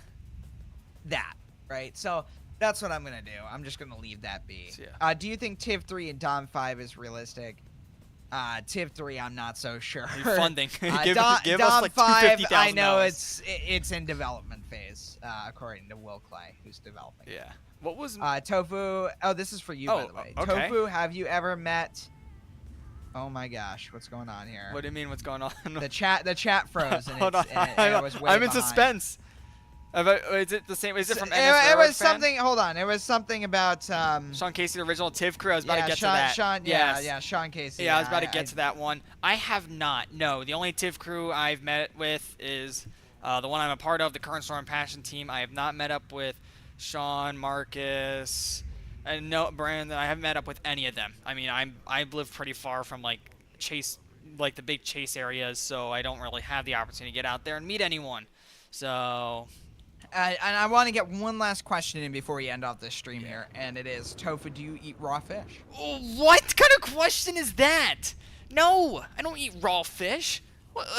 that, right? So that's what I'm gonna do. I'm just gonna leave that be. So, yeah. Do you think Tiv 3 and Dom 5 is realistic? Tiv 3, I'm not so sure. Funding. give Dom us like 5, $250,000. I know it's in development phase, according to Will Clay, who's developing. Yeah. What was? Tofu. Oh, this is for you, by the way. Okay. Tofu, have you ever met? Oh my gosh, what's going on here? What do you mean? What's going on? The chat froze. And Hold on. and it was way I'm in behind. suspense. Is it the same? Is it from NS It was fan? something. Hold on. It was something about Sean Casey, the original Tiv crew. I was about to get Sean, to that. Sean, Yes. yeah, Sean Casey. Yeah, I was about to get to that one. I have not. No, the only Tiv crew I've met with is the one I'm a part of, the current Storm Passion team. I have not met up with Sean, Marcus, and no Brandon. I haven't met up with any of them. I mean, I live pretty far from like the big chase areas, so I don't really have the opportunity to get out there and meet anyone. So. And I want to get one last question in before we end off this stream here, and it is, Tofu, do you eat raw fish? What kind of question is that? No, I don't eat raw fish.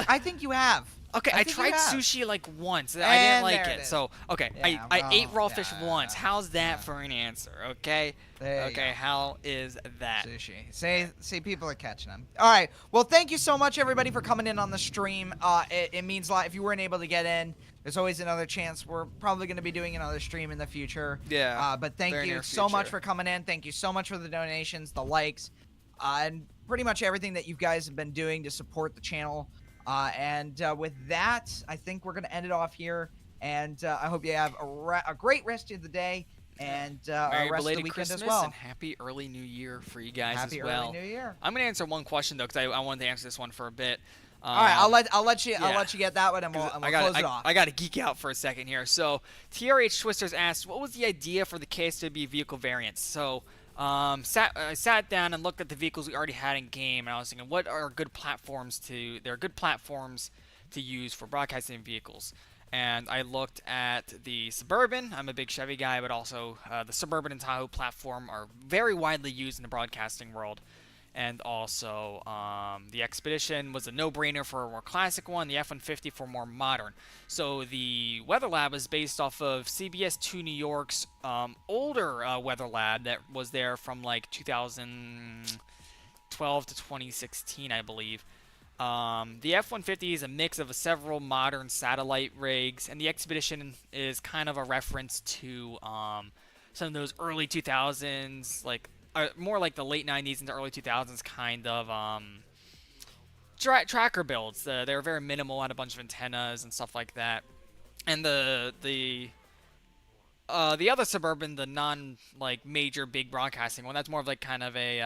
I think you have. Okay, I think tried you have. sushi like once. I And didn't like there it. it is. So, okay, Yeah, I ate raw well, fish yeah, once. How's that yeah. for an answer? Okay. There you Okay, go. how is that? Sushi. See, people are catching them. All right. Well, thank you so much, everybody, for coming in on the stream. It means a lot. If you weren't able to get in, there's always another chance. We're probably going to be doing another stream in the future. Yeah. But thank very you near so much future. for coming in. Thank you so much for the donations, the likes, and pretty much everything that you guys have been doing to support the channel. And with that, I think we're going to end it off here. And I hope you have a great rest of the day and Merry a rest of the belated weekend Christmas as well. and happy early New Year for you guys Happy as well. early New Year. I'm gonna answer one question though, because I wanted to answer this one for a bit. All right, I'll let you yeah. get that one, and we'll close it off. I got to geek out for a second here. So, TRH Twisters asked, what was the idea for the KSW vehicle variants? So, I sat down and looked at the vehicles we already had in game, and I was thinking, what are good platforms to? There are good platforms to use for broadcasting vehicles. And I looked at the Suburban. I'm a big Chevy guy, but also the Suburban and Tahoe platform are very widely used in the broadcasting world. And also, the Expedition was a no-brainer for a more classic one, the F-150 for more modern. So the Weather Lab is based off of CBS 2 New York's older Weather Lab that was there from like 2012 to 2016, I believe. The F-150 is a mix of several modern satellite rigs, and the Expedition is kind of a reference to some of those early 2000s, like more like the late 90s into early 2000s kind of tracker builds. They're very minimal, had a bunch of antennas and stuff like that. And the other Suburban, the major big broadcasting one, that's more of like kind of a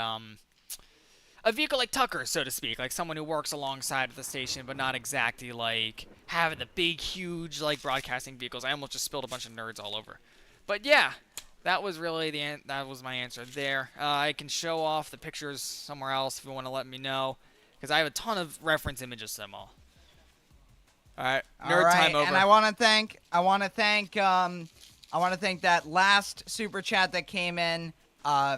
vehicle like Tucker, so to speak, like someone who works alongside of the station, but not exactly like having the big, huge like broadcasting vehicles. I almost just spilled a bunch of nerds all over. But yeah, that was really that was my answer there. I can show off the pictures somewhere else if you want to let me know, because I have a ton of reference images of them all. All right, nerd time over. And I want to thank that last super chat that came in.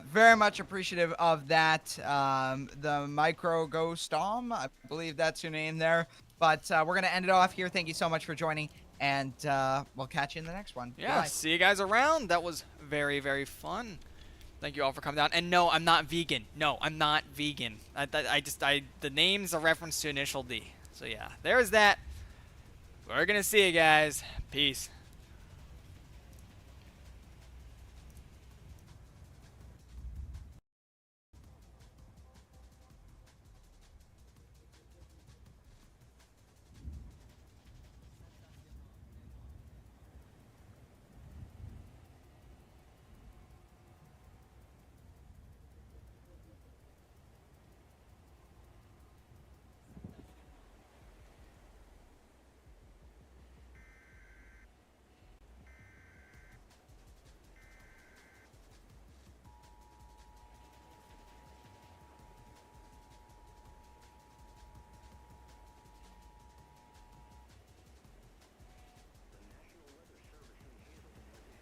Very much appreciative of that. The Micro Ghostom, I believe that's your name there. But we're going to end it off here. Thank you so much for joining, and we'll catch you in the next one. Yeah, Goodbye. see you guys around. That was very, very fun. Thank you all for coming down. And no, I'm not vegan. No, I'm not vegan. The name's a reference to Initial D. So yeah, there's that. We're going to see you guys. Peace.